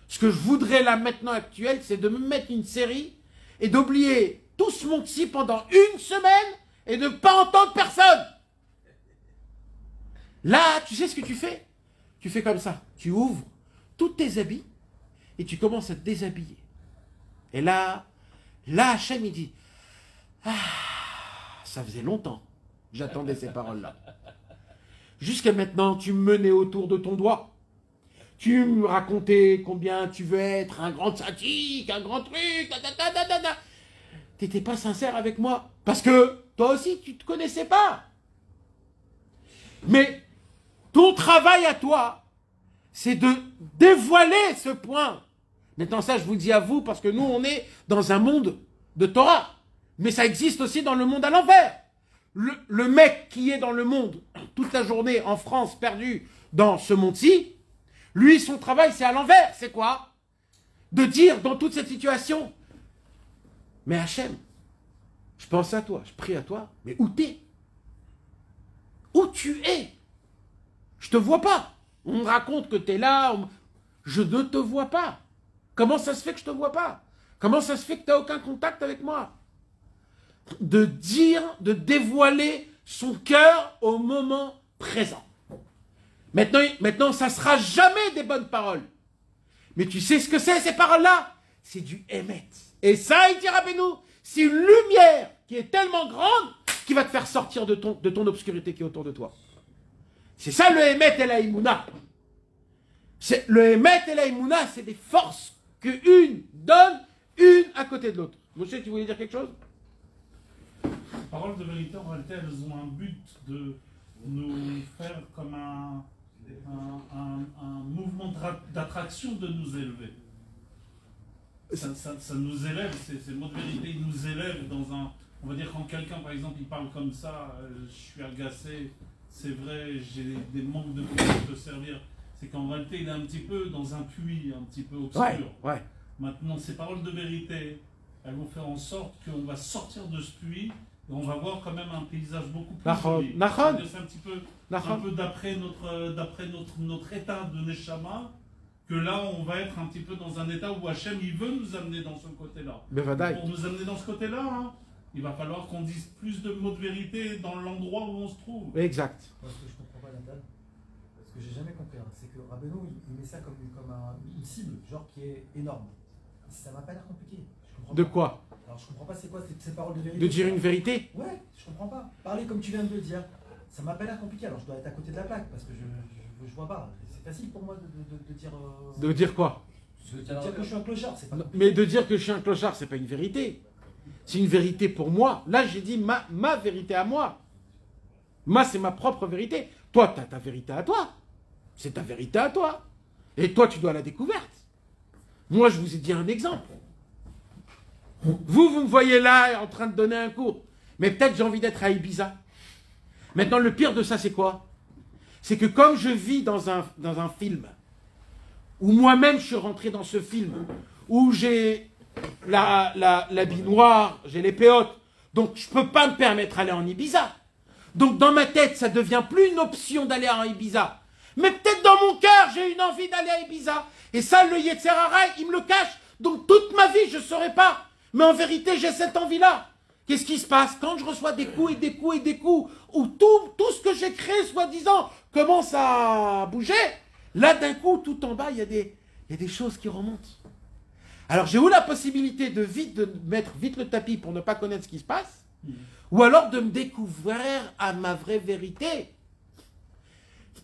Speaker 1: Ce que je voudrais là maintenant actuel, c'est de me mettre une série et d'oublier tout ce monde-ci pendant une semaine et de ne pas entendre personne. Là, tu sais ce que tu fais? Tu fais comme ça. Tu ouvres tous tes habits et tu commences à te déshabiller. Et là, Hachem, il dit, ah, ça faisait longtemps que j'attendais ces paroles-là. Jusqu'à maintenant, tu me menais autour de ton doigt. Tu me racontais combien tu veux être un grand sadique, un grand truc, Tu n'étais pas sincère avec moi. Parce que toi aussi, tu ne te connaissais pas. Mais ton travail à toi, c'est de dévoiler ce point. Maintenant, ça, je vous dis à vous, parce que nous, on est dans un monde de Torah. Mais ça existe aussi dans le monde à l'envers. Le mec qui est dans le monde, toute la journée, en France, perdu dans ce monde-ci, lui, son travail, c'est à l'envers. C'est quoi? De dire, dans toute cette situation, mais Hachem, je pense à toi, je prie à toi, mais où t'es? Où tu es? Je te vois pas. On me raconte que tu es là, je ne te vois pas. Comment ça se fait que je te vois pas? Comment ça se fait que tu n'as aucun contact avec moi? De dire, de dévoiler son cœur au moment présent. Maintenant, ça ne sera jamais des bonnes paroles. Mais tu sais ce que c'est, ces paroles-là? C'est du émet. Et ça, il dira Rabbeinu, c'est une lumière qui est tellement grande qui va te faire sortir de ton obscurité qui est autour de toi. C'est ça le émet et la Imouna. Le émet et la Imouna, c'est des forces que une donne, une à côté de l'autre. Moshe, tu voulais dire quelque chose?
Speaker 6: Les paroles de vérité, en réalité, elles ont un but de nous faire comme un mouvement d'attraction de nous élever. Ça nous élève, ces mots de vérité, ils nous élèvent dans un... On va dire quand quelqu'un, par exemple, il parle comme ça, je suis agacé, c'est vrai, j'ai des manques de pouvoir te servir. C'est qu'en réalité, il est un petit peu dans un puits, un petit peu obscur.
Speaker 1: Ouais.
Speaker 6: Maintenant, ces paroles de vérité, elles vont faire en sorte qu'on va sortir de ce puits et on va voir quand même un paysage beaucoup plus joli. C'est un petit peu, d'après notre état de Neshama, que là, on va être un petit peu dans un état où Hachem, il veut nous amener dans ce côté-là. Pour nous amener dans ce côté-là, hein, il va falloir qu'on dise plus de mots de vérité dans l'endroit où on se trouve.
Speaker 1: Exact.
Speaker 4: Parce que je ne comprends pas, Nathan. Parce que j'ai jamais compris. Hein. C'est que Rabbeinu, il met ça comme une cible, genre qui est énorme. Ça m'a pas l'air compliqué. Je comprends
Speaker 1: De
Speaker 4: pas.
Speaker 1: quoi?
Speaker 4: Alors je comprends pas c'est quoi ces paroles de vérité.
Speaker 1: De dire une vérité?
Speaker 4: Ouais, je comprends pas. Parler comme tu viens de le dire. Ça m'a pas l'air compliqué. Alors je dois être à côté de la plaque parce que je vois pas. C'est facile pour moi de dire.
Speaker 1: De dire quoi?
Speaker 4: De dire que je suis un clochard, c'est pas compliqué.
Speaker 1: Mais de dire que je suis un clochard, c'est pas une vérité. C'est une vérité pour moi. Là, j'ai dit ma vérité à moi. Moi, c'est ma propre vérité. Toi, tu as ta vérité à toi. C'est ta vérité à toi. Et toi, tu dois la découverte. Moi, je vous ai dit un exemple. Vous me voyez là en train de donner un cours. Mais peut-être j'ai envie d'être à Ibiza. Maintenant, le pire de ça, c'est quoi? C'est que comme je vis dans un film, où moi-même je suis rentré dans ce film, où j'ai l'habit noir, j'ai les péotes, donc je ne peux pas me permettre d'aller en Ibiza. Donc dans ma tête, ça ne devient plus une option d'aller en Ibiza. Mais peut-être dans mon cœur, j'ai une envie d'aller à Ibiza. Et ça, le Yetzer Hara, il me le cache. Donc toute ma vie, je ne saurais pas. Mais en vérité, j'ai cette envie-là. Qu'est-ce qui se passe quand je reçois des coups et des coups et des coups, où tout ce que j'ai créé, soi-disant, commence à bouger? Là, d'un coup, tout en bas, il y a des choses qui remontent. Alors j'ai ou la possibilité de mettre vite le tapis pour ne pas connaître ce qui se passe, ou alors de me découvrir à ma vraie vérité.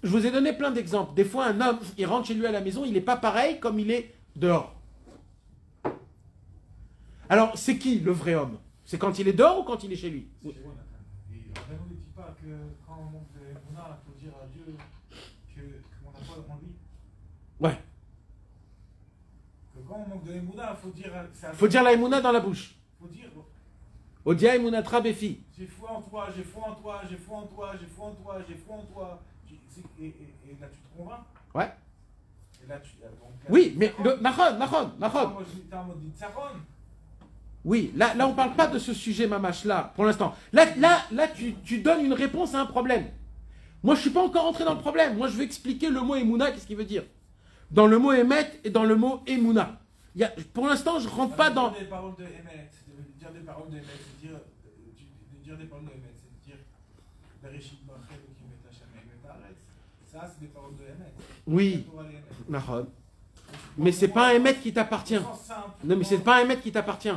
Speaker 1: Je vous ai donné plein d'exemples. Des fois, un homme, il rentre chez lui à la maison, il n'est pas pareil comme il est dehors. Alors, c'est qui le vrai homme? C'est quand il est dehors ou quand il est chez lui?
Speaker 3: Et Rabbeinu ne dit pas que quand on manque de Emouna, il faut dire à Dieu qu'on n'a pas en lui.
Speaker 1: Ouais.
Speaker 3: Que quand on manque de Emouna, il faut dire...
Speaker 1: Faut dire la Emouna dans la bouche.
Speaker 3: Il faut dire...
Speaker 1: Odia Emunatra Befi.
Speaker 3: J'ai foi en toi, j'ai foi en toi, j'ai foi en toi, j'ai foi en toi, j'ai foi en toi. Et là, tu te convaincs?
Speaker 1: Ouais.
Speaker 3: Et là,
Speaker 1: oui, mais Nahon.
Speaker 3: Moi, j'étais en mode Nitsaron.
Speaker 1: Oui, là, on ne parle pas de ce sujet, Mamash, là, pour l'instant. Là, tu donnes une réponse à un problème. Moi, je ne suis pas encore entré dans le problème. Moi, je veux expliquer le mot Emouna, qu'est-ce qu'il veut dire. Dans le mot Emet et dans le mot Emouna. Pour l'instant, je ne rentre pas dans...
Speaker 3: Dire des paroles de Emet, dire des paroles de Emet, c'est dire des paroles de Emet, c'est dire Bereshit Barchet qui met Hachem et met Haaretz. Ça, c'est des paroles de Emet.
Speaker 1: Oui, Nahon. Mais c'est pas un Emet qui t'appartient. Non, mais c'est pas un Emet qui t'appartient.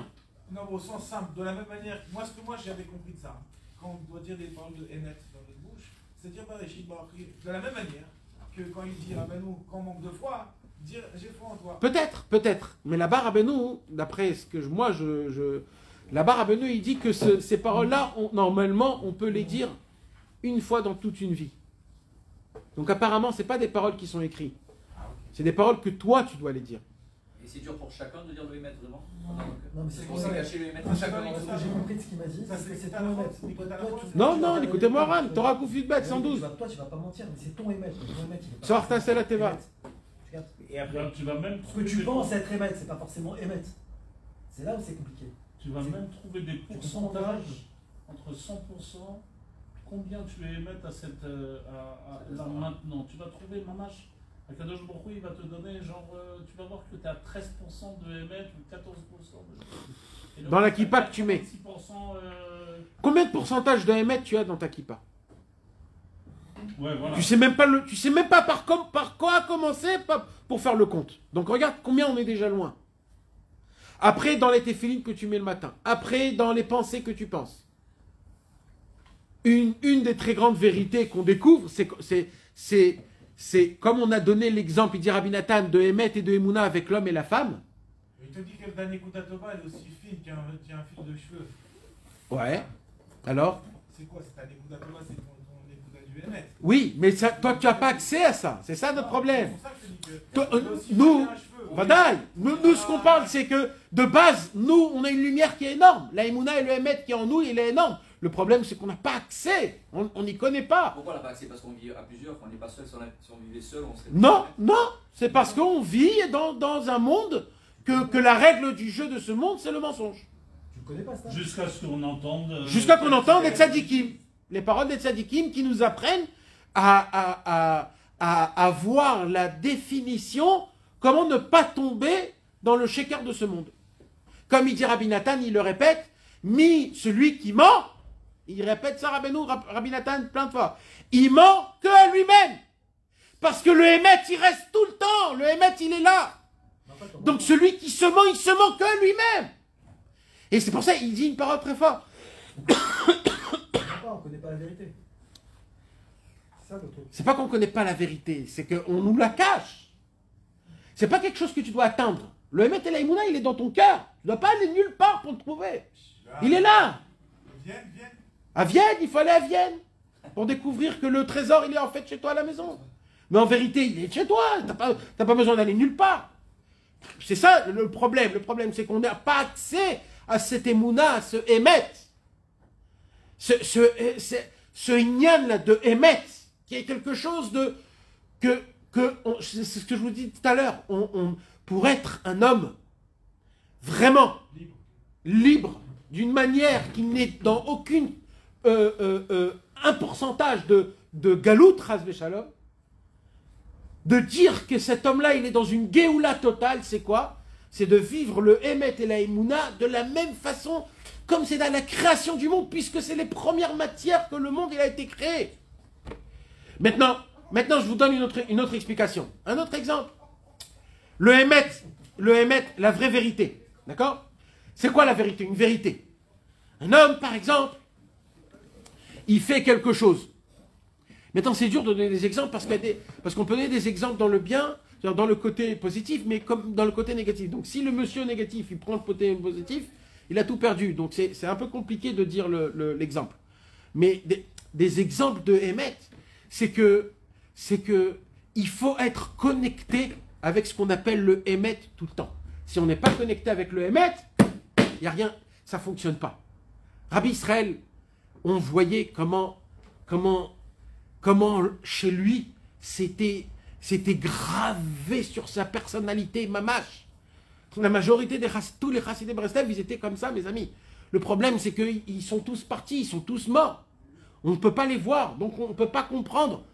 Speaker 3: Non, au sens simple, de la même manière, ce que moi j'avais compris de ça, quand on doit dire des paroles de Emet dans notre bouche, c'est dire Bereshit Barchet, de la même manière que quand il dit Rabbeinu, quand on manque de foi, dire j'ai foi en toi.
Speaker 1: Peut-être. Mais là-bas, Rabbeinu, d'après ce que moi, là-bas, Rabbeinu, il dit que ces paroles-là, normalement, on peut les dire une fois dans toute une vie. Donc apparemment, ce n'est pas des paroles qui sont écrites. C'est des paroles que toi, tu dois les dire.
Speaker 2: Et c'est dur pour chacun de dire le émettre vraiment?
Speaker 4: Non, mais c'est
Speaker 2: qu'on s'est caché le émettre chacun d'entre nous.
Speaker 4: J'ai compris de ce qu'il m'a dit. C'est ton émettre.
Speaker 1: Non, écoutez-moi, Ran, Torah Koufut Bet, 112.
Speaker 4: Toi, tu vas pas mentir, mais c'est ton émettre.
Speaker 1: Sors ta selle à Teva.
Speaker 6: Et après, tu vas même
Speaker 4: ce que tu penses être émettre, c'est pas forcément émettre. C'est là où c'est compliqué.
Speaker 6: Tu vas même trouver des pourcentages entre 100%. Combien tu es émettre là maintenant? Tu vas trouver Mamash. Akadosh Baruch Hu, il va te donner genre, tu vas voir que tu as 13% de émettre ou 14% de...
Speaker 1: Dans la kippa que tu mets.
Speaker 6: 6%,
Speaker 1: Combien de pourcentage de émettre tu as dans ta kippa?
Speaker 6: Ouais, voilà.
Speaker 1: Tu sais même pas par quoi commencer pour faire le compte. Donc regarde combien on est déjà loin. Après, dans les téphilines que tu mets le matin. Après, dans les pensées que tu penses. Une des très grandes vérités qu'on découvre, c'est comme on a donné l'exemple, il dit Rabbi Nathan, de Emet et de Emouna avec l'homme et la femme.
Speaker 3: Il te dit que le dernier Kuta Tova est aussi fine qu'un fil de cheveux.
Speaker 1: Ouais. Alors?
Speaker 3: C'est quoi? C'est ta Nekuta Tova, c'est ton Nekuta du Emet.
Speaker 1: Oui, mais ça, toi, tu n'as pas accès à ça. C'est ça notre problème.
Speaker 3: C'est pour ça que je te dis que
Speaker 1: nous, ce qu'on parle, c'est que de base, nous, on a une lumière qui est énorme. La Emouna et le Emet qui est en nous, il est énorme. Le problème, c'est qu'on n'a pas accès. On n'y connaît pas.
Speaker 2: Pourquoi on n'a pas accès? Parce qu'on vit à plusieurs, qu'on n'est pas seul. Si on vivait seul, on serait...
Speaker 1: Non. C'est parce qu'on vit dans un monde que la règle du jeu de ce monde, c'est le mensonge.
Speaker 4: Tu ne connais pas ça?
Speaker 6: Jusqu'à ce qu'on entende...
Speaker 1: Jusqu'à qu'on entende les tzadikim. Les paroles des tzadikim qui nous apprennent à voir la définition, comment ne pas tomber dans le shaker de ce monde. Comme il dit Rabbi Nathan, il le répète, celui qui ment, il répète ça, Rabbi Nathan, plein de fois. Il ment que à lui-même. Parce que le Emet, il reste tout le temps. Le Emet, il est là. Donc celui qui se ment, il se ment que à lui-même. Et c'est pour ça qu'il dit une parole très forte.
Speaker 4: On ne connaît pas la vérité. C'est ça le truc.
Speaker 1: C'est pas qu'on ne connaît pas la vérité, c'est qu'on nous la cache. C'est pas quelque chose que tu dois atteindre. Le Emet et la Emouna, il est dans ton cœur. Tu ne dois pas aller nulle part pour le trouver. Il est là.
Speaker 3: Vienne.
Speaker 1: À Vienne, il faut aller à Vienne. Pour découvrir que le trésor, il est en fait chez toi à la maison. Mais en vérité, il est chez toi. T'as pas besoin d'aller nulle part. C'est ça le problème. Le problème, c'est qu'on n'a pas accès à cette Emouna, à ce Emet. Ce Inyan là de Emet, qui est quelque chose de... c'est ce que je vous dis tout à l'heure. Pour être un homme vraiment libre, d'une manière qui n'est dans aucune un pourcentage de galout, ras v'shalom, de dire que cet homme-là, il est dans une géoula totale, c'est quoi? C'est de vivre le Emet et la Emouna de la même façon comme c'est dans la création du monde, puisque c'est les premières matières que le monde il a été créé. Maintenant, je vous donne une autre explication. Un autre exemple. Le Emet, le Hémet, la vraie vérité. D'accord? C'est quoi la vérité? Une vérité. Un homme, par exemple, il fait quelque chose. Maintenant, c'est dur de donner des exemples parce qu'on peut donner des exemples dans le bien, dans le côté positif, mais comme dans le côté négatif. Donc, si le monsieur négatif, il prend le côté positif, il a tout perdu. Donc, c'est un peu compliqué de dire l'exemple. Mais des exemples de Hémet, c'est que il faut être connecté avec ce qu'on appelle le Hémet tout le temps. Si on n'est pas connecté avec le Hémet, il n'y a rien, ça ne fonctionne pas. Rabbi Israël, on voyait comment chez lui, c'était gravé sur sa personnalité, mamash. La majorité tous les chassidés Breslev, ils étaient comme ça, mes amis. Le problème, c'est qu'ils sont tous partis, ils sont tous morts. On ne peut pas les voir, donc on ne peut pas comprendre.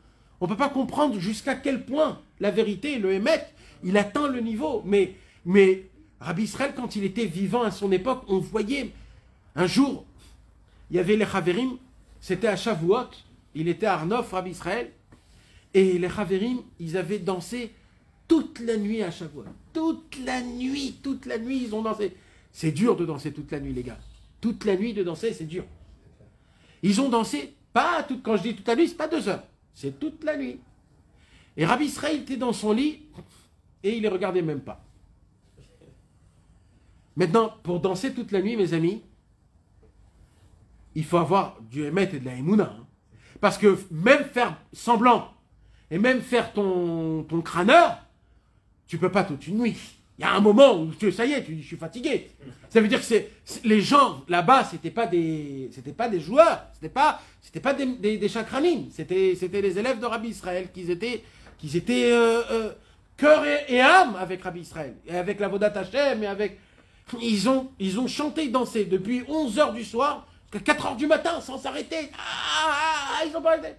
Speaker 1: On ne peut pas comprendre jusqu'à quel point la vérité, le Hémet, il atteint le niveau. Mais Rabbi Israël, quand il était vivant à son époque, on voyait, un jour, il y avait les Chaverim, c'était à Shavuot, il était à Arnof, Rabbi Israël, et les Chaverim, ils avaient dansé toute la nuit à Shavuot. Toute la nuit, ils ont dansé. C'est dur de danser toute la nuit, les gars. Toute la nuit de danser, c'est dur. Ils ont dansé, quand je dis toute la nuit, c'est pas 2 heures. C'est toute la nuit. Et Rabbi Israël était dans son lit et il les regardait même pas. Maintenant, pour danser toute la nuit, mes amis, il faut avoir du Hémet et de la Emouna. Hein. Parce que même faire semblant et même faire ton crâneur, tu peux pas toute une nuit. Il y a un moment où ça y est, tu dis je suis fatigué. Ça veut dire que les gens là-bas, c'était pas des joueurs, c'était pas des chakranim, c'était les élèves de Rabbi Israël qui étaient cœur et âme avec Rabbi Israël et avec la Vodat Hashem et avec ils ont chanté et dansé depuis 11h du soir jusqu'à 4h du matin sans s'arrêter. Ils ont pas arrêté.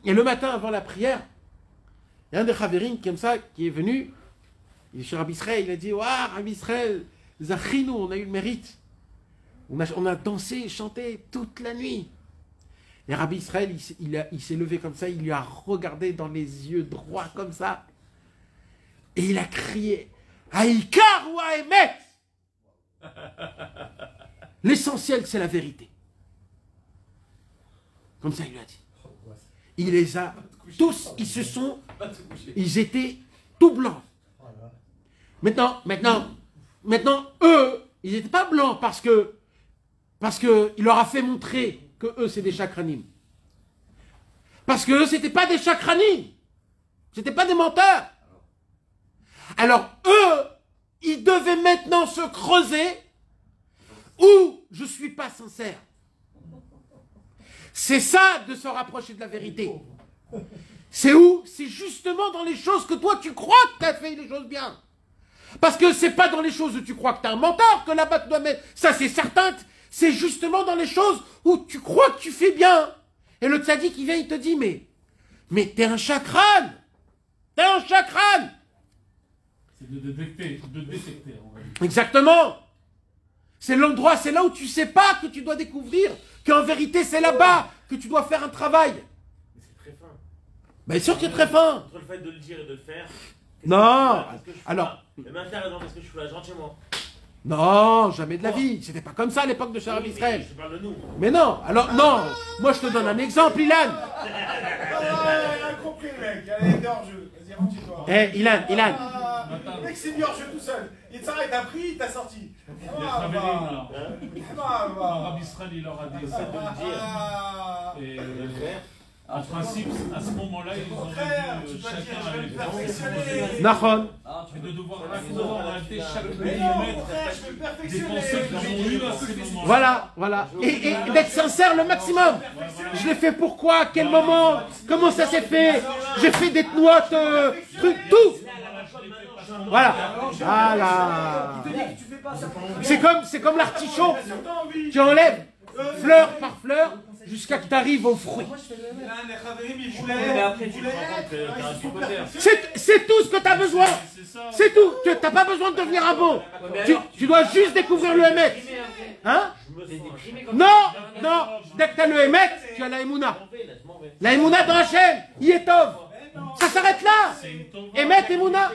Speaker 1: Et le matin avant la prière, il y a un des Chaverim comme ça qui est venu. Il est chez Rabbi Israël, il a dit « Waouh, Rabbi Israël, Zachrinou, on a eu le mérite. On a dansé, chanté toute la nuit. » Et Rabbi Israël, il s'est levé comme ça, il lui a regardé dans les yeux droits comme ça. Et il a crié « Aïkar ou Aémet » L'essentiel, c'est la vérité. Comme ça, il lui a dit. Il les a tous, ils étaient tout blancs. Maintenant, eux, ils n'étaient pas blancs parce que il leur a fait montrer que eux, c'est des chakranim. Parce que eux, c'était pas des chakranim. C'était pas des menteurs. Alors, eux, ils devaient maintenant se creuser où je suis pas sincère. C'est ça de se rapprocher de la vérité. C'est où? C'est justement dans les choses que toi, tu crois que tu as fait les choses bien. Parce que c'est pas dans les choses où tu crois que tu es un menteur que là-bas tu dois mettre. Ça, c'est certain. C'est justement dans les choses où tu crois que tu fais bien. Et le tzaddik, il vient, il te dit, mais t'es un chakran. T'es un chakran.
Speaker 6: C'est de détecter.
Speaker 1: Exactement. C'est l'endroit, c'est là où tu sais pas que tu dois découvrir qu'en vérité, c'est là-bas que tu dois faire un travail.
Speaker 5: Mais c'est très fin.
Speaker 1: Bien sûr qu'il est très fin.
Speaker 5: Entre le fait de le dire et de le faire.
Speaker 1: Non. Alors.
Speaker 5: Est-ce que je suis là gentiment?
Speaker 1: Non, jamais de la vie. C'était pas comme ça à l'époque de Rabbi Israël.
Speaker 5: Je parle de nous.
Speaker 1: Mais non. Alors, non. Moi, je te donne un exemple, Ilan.
Speaker 3: Il a compris, le mec. Il y a hors-jeu. Vas-y, rentre-toi.
Speaker 1: Ilan.
Speaker 3: Le mec s'est mis hors-jeu tout seul. Il s'arrête, a pris, il t'a sorti.
Speaker 6: Il y a Chaverim, là. Rabbi Israël, il leur a dit ça de le dire. Et en principe, à ce moment-là, ils ont dit chacun avait
Speaker 1: Nahon.
Speaker 6: et de devoir en réalité chaque millimètre dépenser qu'ils ont eu à ces moments.
Speaker 1: Voilà. Et d'être sincère le maximum. Je l'ai fait pourquoi? À quel moment? Comment ça s'est fait? J'ai fait des notes, trucs, tout. Voilà. C'est comme l'artichaut. Tu enlèves fleur par fleur jusqu'à que tu arrives au fruit.
Speaker 5: Mais après, tu te rends compte que t'as un supporter.
Speaker 1: C'est tout ce que tu as besoin. C'est tout. Tu n'as pas besoin de devenir un bon. Tu dois juste découvrir le Hémet. Hein? Non. Dès que tu as le Hémet, tu as la Emouna. La Emouna dans Hachem, Yetov. Ça s'arrête là. Hémet, Emouna.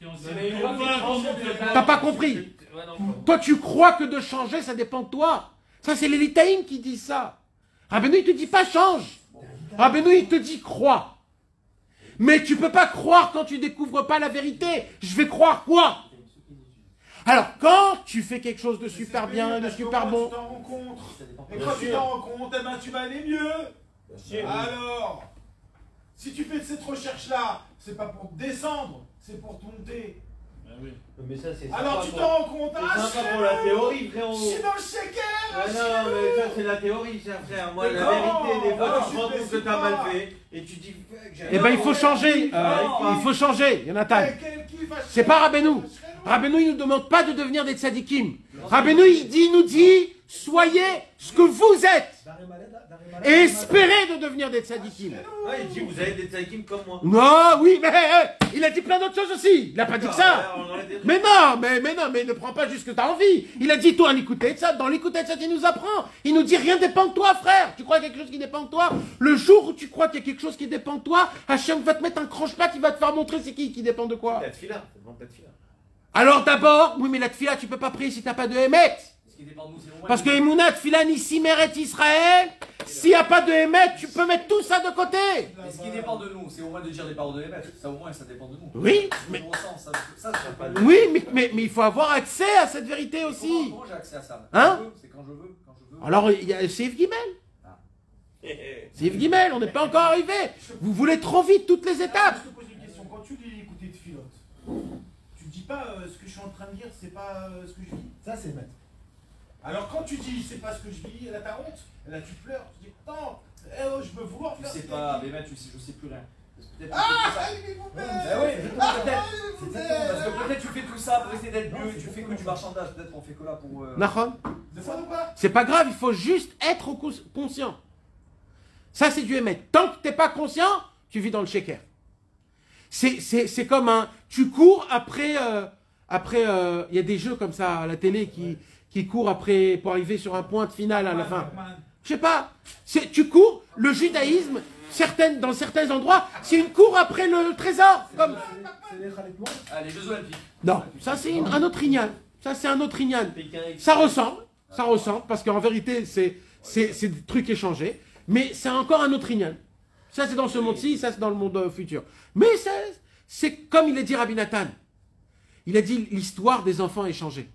Speaker 6: qui est ancien.
Speaker 1: T'as pas compris. Toi, tu crois que de changer, ça dépend de toi. Ça, c'est les Litaïm qui disent ça. Rabbeinu, il te dit pas change. Rabbeinu, il te dit crois. Mais tu peux pas croire quand tu découvres pas la vérité. Je vais croire quoi? Alors, quand tu fais quelque chose de super bien, de super bon...
Speaker 3: Tu t'en rends compte. Et quand tu t'en rends compte, eh ben, tu vas aller mieux. Alors, si tu fais cette recherche-là, c'est pas pour te descendre, c'est pour te monter.
Speaker 5: Oui. Mais ça, c'est
Speaker 3: alors tu t'en rends compte,
Speaker 5: c'est sympa pour la théorie, frérot.
Speaker 3: Je suis dans le shaker.
Speaker 5: Non, mais ça, c'est la théorie, cher frère. Moi, la vérité, des fois, tu te rends compte que t'as mal fait et tu dis.
Speaker 1: Eh ben, il faut changer. Il faut changer, Jonathan. C'est pas Rabbeinu. Rabbeinu, il ne nous demande pas de devenir des tzadikim. Rabbeinu, il nous dit, soyez ce que vous êtes. Et espérez de devenir des tzadikim.
Speaker 5: Ouais, il dit, vous avez des tzadikim comme moi.
Speaker 1: Non, oui, mais il a dit plein d'autres choses aussi. Il n'a pas dit que ça. Mais non, mais ne prends pas juste ce que tu as envie. Il a dit, toi, l'écouter de ça. Dans l'écouter de ça, il nous apprend. Il nous dit, rien dépend de toi, frère. Tu crois qu'il y a quelque chose qui dépend de toi? Le jour où tu crois qu'il y a quelque chose qui dépend de toi, Hachem va te mettre un croche-patte, il va te faire montrer c'est qui dépend de quoi.
Speaker 5: La tfila, la tfila.
Speaker 1: Alors d'abord, oui, mais la tfila, tu peux pas prier si tu n'as pas de Hémet. Parce que Emouna, tfila, Nissi, Meret, Israël, s'il n'y a pas de Hémet, tu peux mettre tout ça de côté.
Speaker 2: Mais ce qui dépend de nous, c'est au moins de dire des paroles de Hémet. Ça, au moins, ça dépend de nous.
Speaker 1: Oui, mais, oui, mais il faut avoir accès à cette vérité aussi.
Speaker 2: Comment j'ai accès à ça?
Speaker 1: Hein?
Speaker 2: C'est quand je veux.
Speaker 1: Alors, c'est Yves Guimel. C'est Yves Guimel, on n'est pas encore arrivé. Vous voulez trop vite toutes les étapes.
Speaker 3: Je te pose une question. Quand tu lis écouter de Philote, tu dis pas ce que je suis en train de dire, c'est pas ce que je vis.
Speaker 4: Ça, c'est le maître.
Speaker 3: Alors quand tu dis c'est pas ce que je vis, là t'as honte, là tu pleures, tu dis non, je veux vouloir faire.
Speaker 2: Tu sais pas, mais tu sais, je sais plus rien.
Speaker 3: Mais vous
Speaker 2: Parce que peut-être tu fais tout ça pour essayer d'être mieux, tu fais que du marchandage, peut-être qu'on fait que là pour.
Speaker 1: Nahon.
Speaker 3: pas.
Speaker 1: C'est pas grave, il faut juste être conscient. Ça, c'est du émettre. Tant que tu n'es pas conscient, tu vis dans le shaker. C'est comme un... Tu cours après... Il y a des jeux comme ça à la télé qui courent après pour arriver sur un point final à la fin. Je sais pas. Tu cours, le judaïsme, dans certains endroits, c'est une cour après le trésor. Comme...
Speaker 2: Les Jeux Olympiques.
Speaker 1: Non, ça c'est un autre ignan. Ça c'est un autre ignan. Ça ressemble, parce qu'en vérité, c'est des trucs échangés. Mais c'est encore un autre ignan. Ça, c'est dans ce monde-ci, ça, c'est dans le monde futur. Mais c'est comme il a dit Rabbi Nathan. Il a dit l'histoire des enfants échangés.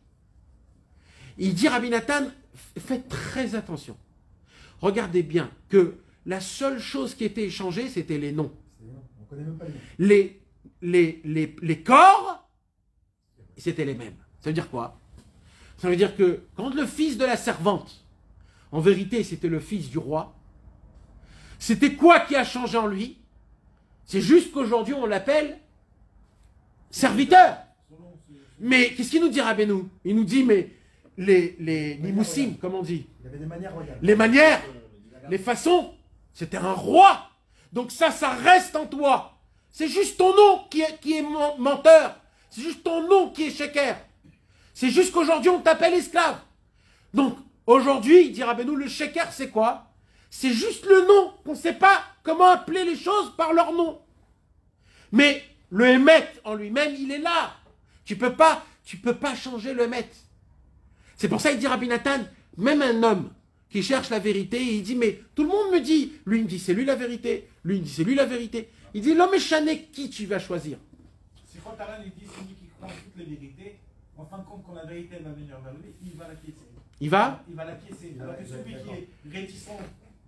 Speaker 1: Il dit Rabbi Nathan, faites très attention. Regardez bien que la seule chose qui était échangée, c'était les noms.
Speaker 4: On connaît même pas les noms.
Speaker 1: Les corps, c'était les mêmes. Ça veut dire quoi? Ça veut dire que quand le fils de la servante, en vérité, c'était le fils du roi, c'était quoi qui a changé en lui? C'est juste qu'aujourd'hui, on l'appelle serviteur. Mais qu'est-ce qu'il nous dit, Rabbeinu? Il nous dit, mais les Nimoussim, comme on dit.
Speaker 4: Il y avait des manières royales.
Speaker 1: Les manières, les façons, c'était un roi. Donc ça reste en toi. C'est juste ton nom qui est menteur. C'est juste ton nom qui est shaker. C'est juste qu'aujourd'hui, on t'appelle esclave. Donc, aujourd'hui, il dit Rabbeinu, le shaker, c'est quoi? C'est juste le nom, qu'on ne sait pas comment appeler les choses par leur nom. Mais le Hémet en lui-même, il est là. Tu peux pas changer le Hémet. C'est pour ça qu'il dit Rabbi Nathan, même un homme qui cherche la vérité, il dit, mais tout le monde me dit, lui il me dit, c'est lui la vérité, lui il me dit, c'est lui la vérité. Il dit, l'homme est chané, qui tu vas choisir?
Speaker 3: C'est quand Taran il dit, celui qui croit en toutes les vérités, en fin de compte, quand la vérité va venir vers lui, il va l'acquiescer. Il va l'acquiescer. Alors que celui qui est réticent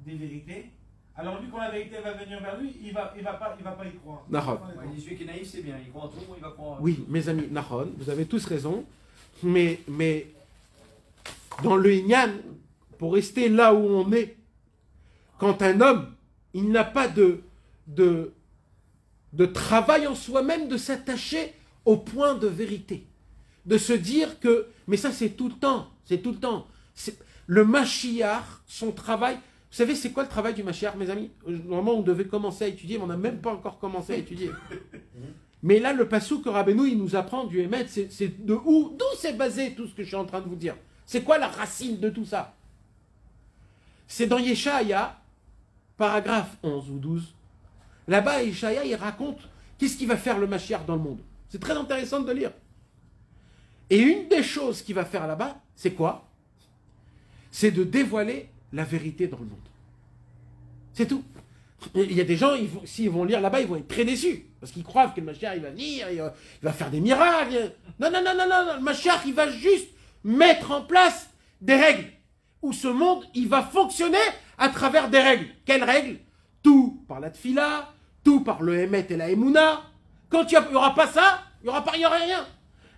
Speaker 3: des vérités, alors lui, quand la vérité va venir vers lui, il va pas y croire.
Speaker 1: Nahon.
Speaker 2: Il dit celui qui est naïf, c'est bien, il croit en tout, il va croire.
Speaker 1: Oui, mes amis, Nahon, vous avez tous raison, mais dans le Inyan, pour rester là où on est, quand un homme, il n'a pas de travail en soi-même de s'attacher au point de vérité, de se dire que, mais ça c'est tout le temps, le Mashiach, son travail. Vous savez, c'est quoi le travail du Mashiach, mes amis? Normalement, on devait commencer à étudier, mais on n'a même pas encore commencé à étudier. Mais là, le passou que Rabbeinu, il nous apprend du Hémet, c'est d'où c'est basé tout ce que je suis en train de vous dire? C'est quoi la racine de tout ça? C'est dans Yeshaya, paragraphe 11 ou 12. Là-bas, Yeshaya, il raconte qu'est-ce qui va faire le Mashiach dans le monde. C'est très intéressant de le lire. Et une des choses qu'il va faire là-bas, c'est quoi? C'est de dévoiler la vérité dans le monde. C'est tout. Il y a des gens, s'ils vont lire là-bas, ils vont être très déçus. Parce qu'ils croient que le Mashiach, il va venir, il va faire des miracles. Non, non, non, non, non. Le Mashiach, il va juste mettre en place des règles. Où ce monde, il va fonctionner à travers des règles. Quelles règles? Tout par la tfila, tout par le Hémet et la Emouna. Quand il n'y aura pas ça, il n'y aura rien.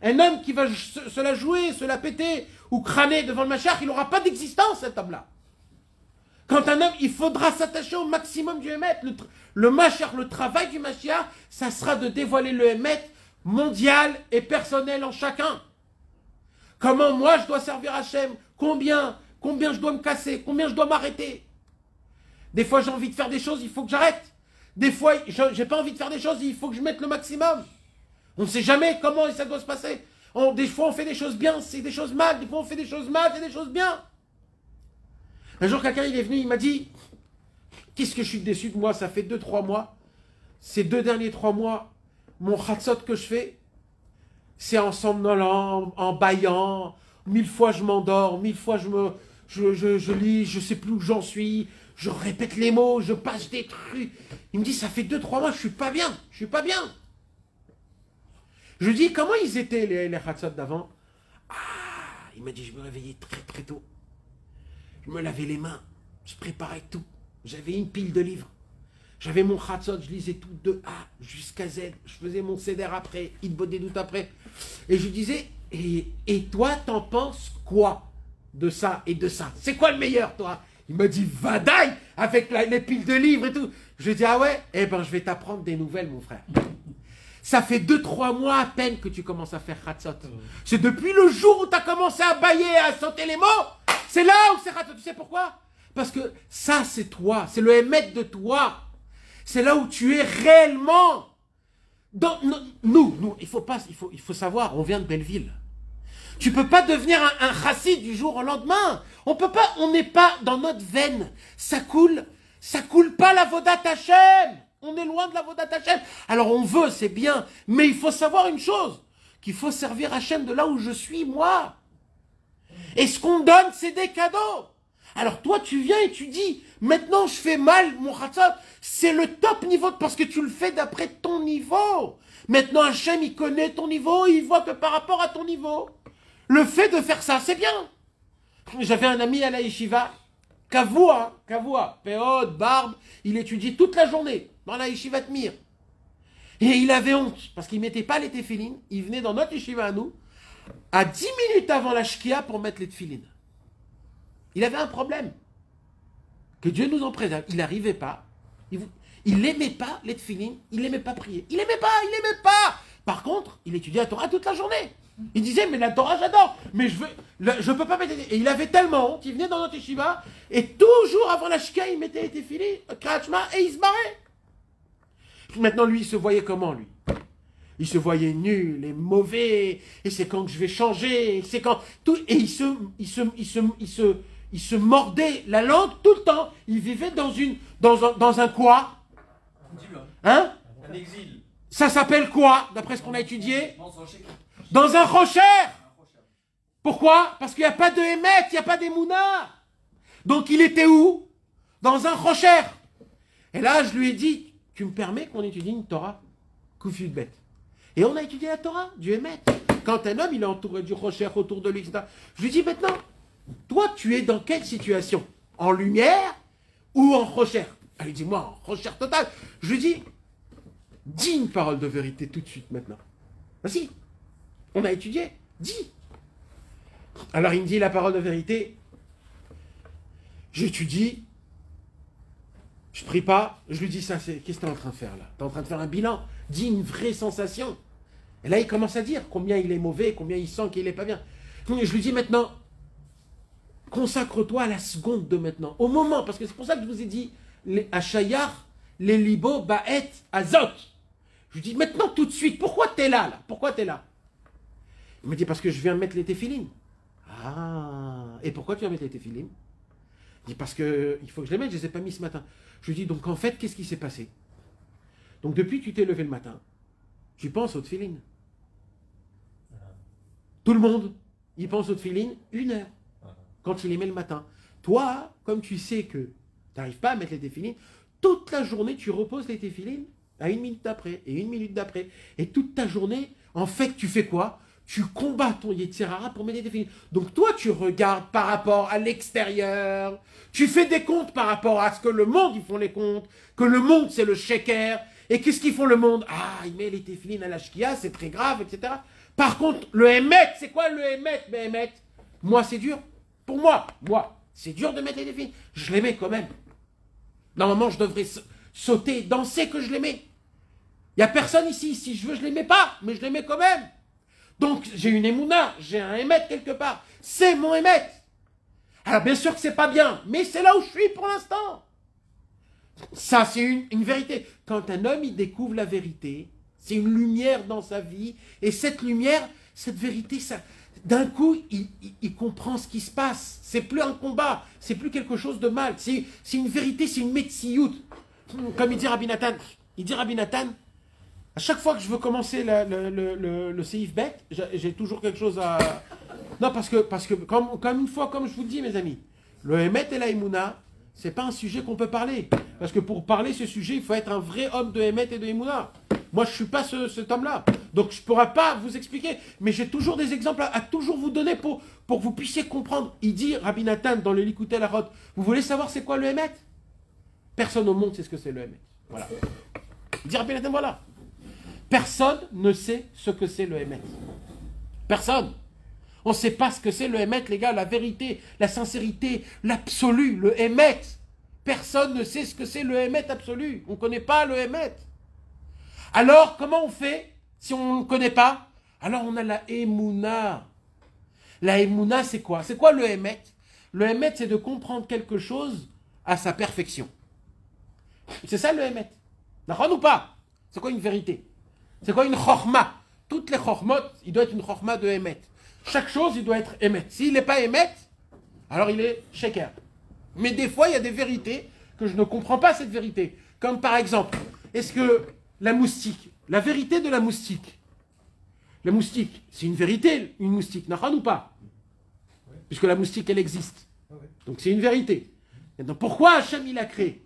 Speaker 1: Un homme qui va se la jouer, se la péter ou crâner devant le Mashiach, il n'aura pas d'existence, cet homme-là. Quand un homme, il faudra s'attacher au maximum du Hémet. Le Mashiach, le travail du Mashiach, ça sera de dévoiler le Hémet mondial et personnel en chacun. Comment moi je dois servir Hachem? Combien je dois me casser? Combien je dois m'arrêter? Des fois j'ai envie de faire des choses, il faut que j'arrête. Des fois j'ai pas envie de faire des choses, il faut que je mette le maximum. On ne sait jamais comment ça doit se passer. Des fois on fait des choses bien, c'est des choses mal. Des fois on fait des choses mal, c'est des choses bien. Un jour quelqu'un il est venu, il m'a dit, qu'est-ce que je suis déçu de moi, ça fait 2-3 mois. Ces 2 derniers 3 mois, mon khatsot que je fais, c'est en somnolant, en bâillant. 1000 fois je m'endors, 1000 fois je lis, je sais plus où j'en suis, je répète les mots, je passe des trucs. Il me dit, ça fait 2-3 mois, je suis pas bien, je suis pas bien. Je lui dis, comment ils étaient les khatsot d'avant? Ah, il m'a dit, je me réveillais très très tôt. Je me lavais les mains, je préparais tout. J'avais une pile de livres. J'avais mon khatsot, je lisais tout de A jusqu'à Z. Je faisais mon seder après, Hitbod des doutes après. Et je lui disais, et toi, t'en penses quoi de ça et de ça? C'est quoi le meilleur, toi? Il m'a dit, vadaï, avec les piles de livres et tout. Je lui ai dit, ah ouais? Eh ben, je vais t'apprendre des nouvelles, mon frère. Ça fait 2-3 mois à peine que tu commences à faire khatsot. C'est depuis le jour où tu as commencé à bailler, à sauter les mots, c'est là où c'est khatsot. Tu sais pourquoi? Parce que ça, c'est toi. C'est le émet de toi. C'est là où tu es réellement. Nous, il faut savoir, on vient de Belleville. Tu peux pas devenir un chassid du jour au lendemain. On n'est pas dans notre veine. Ça coule pas la Vodat Hashem. On est loin de la Vodat Hashem. Alors on veut, c'est bien, mais il faut savoir une chose, qu'il faut servir Hashem de là où je suis, moi. Et ce qu'on donne, c'est des cadeaux. Alors toi, tu viens et tu dis, maintenant je fais mal mon khatsot, c'est le top niveau, parce que tu le fais d'après ton niveau. Maintenant Hashem, il connaît ton niveau, il voit que par rapport à ton niveau, le fait de faire ça, c'est bien. J'avais un ami à la yeshiva, Kavoua, péod, barbe, il étudie toute la journée dans la yeshiva de Mir. Et il avait honte, parce qu'il ne mettait pas les téfilines, il venait dans notre yeshiva à nous, à 10 minutes avant la shkia pour mettre les téfilines. Il avait un problème. Que Dieu nous en préserve. Il n'arrivait pas. Il n'aimait pas les téfilines, il n'aimait pas prier. Il n'aimait pas. Par contre, il étudiait la Torah toute la journée. Il disait, mais la Torah, j'adore. Mais je peux pas mettre... Et il avait tellement honte, il venait dans notre yeshiva, et toujours avant la shkia, il mettait les téfilines, krachma, et il se barrait. Maintenant, lui, il se voyait comment, lui? Il se voyait nul et mauvais, et c'est quand que je vais changer, c'est quand... Tout, et il se mordait la langue tout le temps. Il vivait dans un quoi? Hein?
Speaker 5: Un exil.
Speaker 1: Ça s'appelle quoi, d'après ce qu'on a étudié? Dans un rocher. Pourquoi? Parce qu'il n'y a pas de Hémet, il n'y a pas d'Emouna. Donc il était où? Dans un rocher. Et là, je lui ai dit, tu me permets qu'on étudie une Torah? Kufut bet. Et on a étudié la Torah, du Hémet. Quand un homme, il est entouré du rocher autour de lui, etc. Je lui dis maintenant, toi, tu es dans quelle situation? En lumière ou en rocher? Elle lui dit, moi, en rocher total. Je lui dis, dis une parole de vérité tout de suite maintenant. Vas-y, on a étudié, dis. Alors il me dit la parole de vérité, j'étudie, je prie pas, je lui dis ça, qu'est-ce que tu es en train de faire là? Tu es en train de faire un bilan, dis une vraie sensation. Et là il commence à dire combien il est mauvais, combien il sent qu'il n'est pas bien. Et je lui dis maintenant, consacre-toi à la seconde de maintenant, au moment, parce que c'est pour ça que je vous ai dit, à Shayar, les libo, baet, azot. Je lui dis maintenant tout de suite, pourquoi tu es là? Pourquoi tu es là? Il me dit parce que je viens mettre les téfilines. Ah, et pourquoi tu viens mettre les téfilines? Il dit parce que il faut que je les mette, je ne les ai pas mis ce matin. Je lui dis donc en fait, qu'est-ce qui s'est passé? Donc depuis que tu t'es levé le matin, tu penses aux téfilines. Tout le monde, il pense au tefilin 1 heure, quand il les met le matin. Toi, comme tu sais que tu n'arrives pas à mettre les tefilin, toute la journée, tu reposes les tefilin à 1 minute d'après, et 1 minute d'après. Et toute ta journée, en fait, tu fais quoi? Tu combats ton Yetzirara pour mettre les tefilin. Donc toi, tu regardes par rapport à l'extérieur, tu fais des comptes par rapport à ce que le monde, ils font les comptes, que le monde, c'est le sheker. Et qu'est-ce qu'ils font le monde? Ah, il met les tefilin à la shkia, c'est très grave, etc. Par contre, le Hémet, c'est quoi le Hémet? Moi, c'est dur. Pour moi, c'est dur de mettre les tefilin. Je les mets quand même. Normalement, je devrais sauter, danser que je les mets. Il n'y a personne ici. Si je veux, je les mets pas, mais je les mets quand même. Donc, j'ai une émouna, j'ai un Hémet quelque part. C'est mon Hémet. Alors, bien sûr que c'est pas bien, mais c'est là où je suis pour l'instant. Ça, c'est une vérité. Quand un homme, il découvre la vérité, c'est une lumière dans sa vie, et cette lumière, cette vérité, ça, d'un coup, il comprend ce qui se passe. C'est plus un combat, c'est plus quelque chose de mal. C'est une vérité, c'est une metsiout. Comme il dit Rabbi Nathan. Il dit Rabbi Nathan, à chaque fois que je veux commencer le Seif Bet, j'ai toujours quelque chose à... Non, parce que comme une fois, comme je vous le dis, mes amis, le Hémet et la Emouna, c'est pas un sujet qu'on peut parler. Parce que pour parler ce sujet, il faut être un vrai homme de Hémet et de Emouna. Moi, je ne suis pas cet homme-là. Donc, je ne pourrai pas vous expliquer. Mais j'ai toujours des exemples à toujours vous donner pour que vous puissiez comprendre. Il dit, Rabbi Nathan, dans le Likutei Halachot, vous voulez savoir c'est quoi le Hémet? Personne au monde sait ce que c'est le Hémet. Voilà. Il dit, Rabbi Nathan, voilà. Personne ne sait ce que c'est le Hémet. Personne. On ne sait pas ce que c'est le Hémet, les gars. La vérité, la sincérité, l'absolu, le Hémet. Personne ne sait ce que c'est le Hémet absolu. On ne connaît pas le Hémet. Alors, comment on fait si on ne connaît pas? Alors, on a la Emouna. La Emouna, c'est quoi? C'est quoi le Hémet? Le Hémet, c'est de comprendre quelque chose à sa perfection. C'est ça le Hémet. D'accord ou pas? C'est quoi une vérité? C'est quoi une chorma? Toutes les chormot, il doit être une chorma de Hémet. Chaque chose, il doit être Hémet. S'il n'est pas Hémet, alors il est sheker. Mais des fois, il y a des vérités que je ne comprends pas cette vérité. Comme par exemple, est-ce que la moustique, la vérité de la moustique, c'est une vérité, une moustique, n'a-t-il ou pas? Puisque la moustique, elle existe. Donc c'est une vérité. Maintenant, pourquoi Hachem il a créé?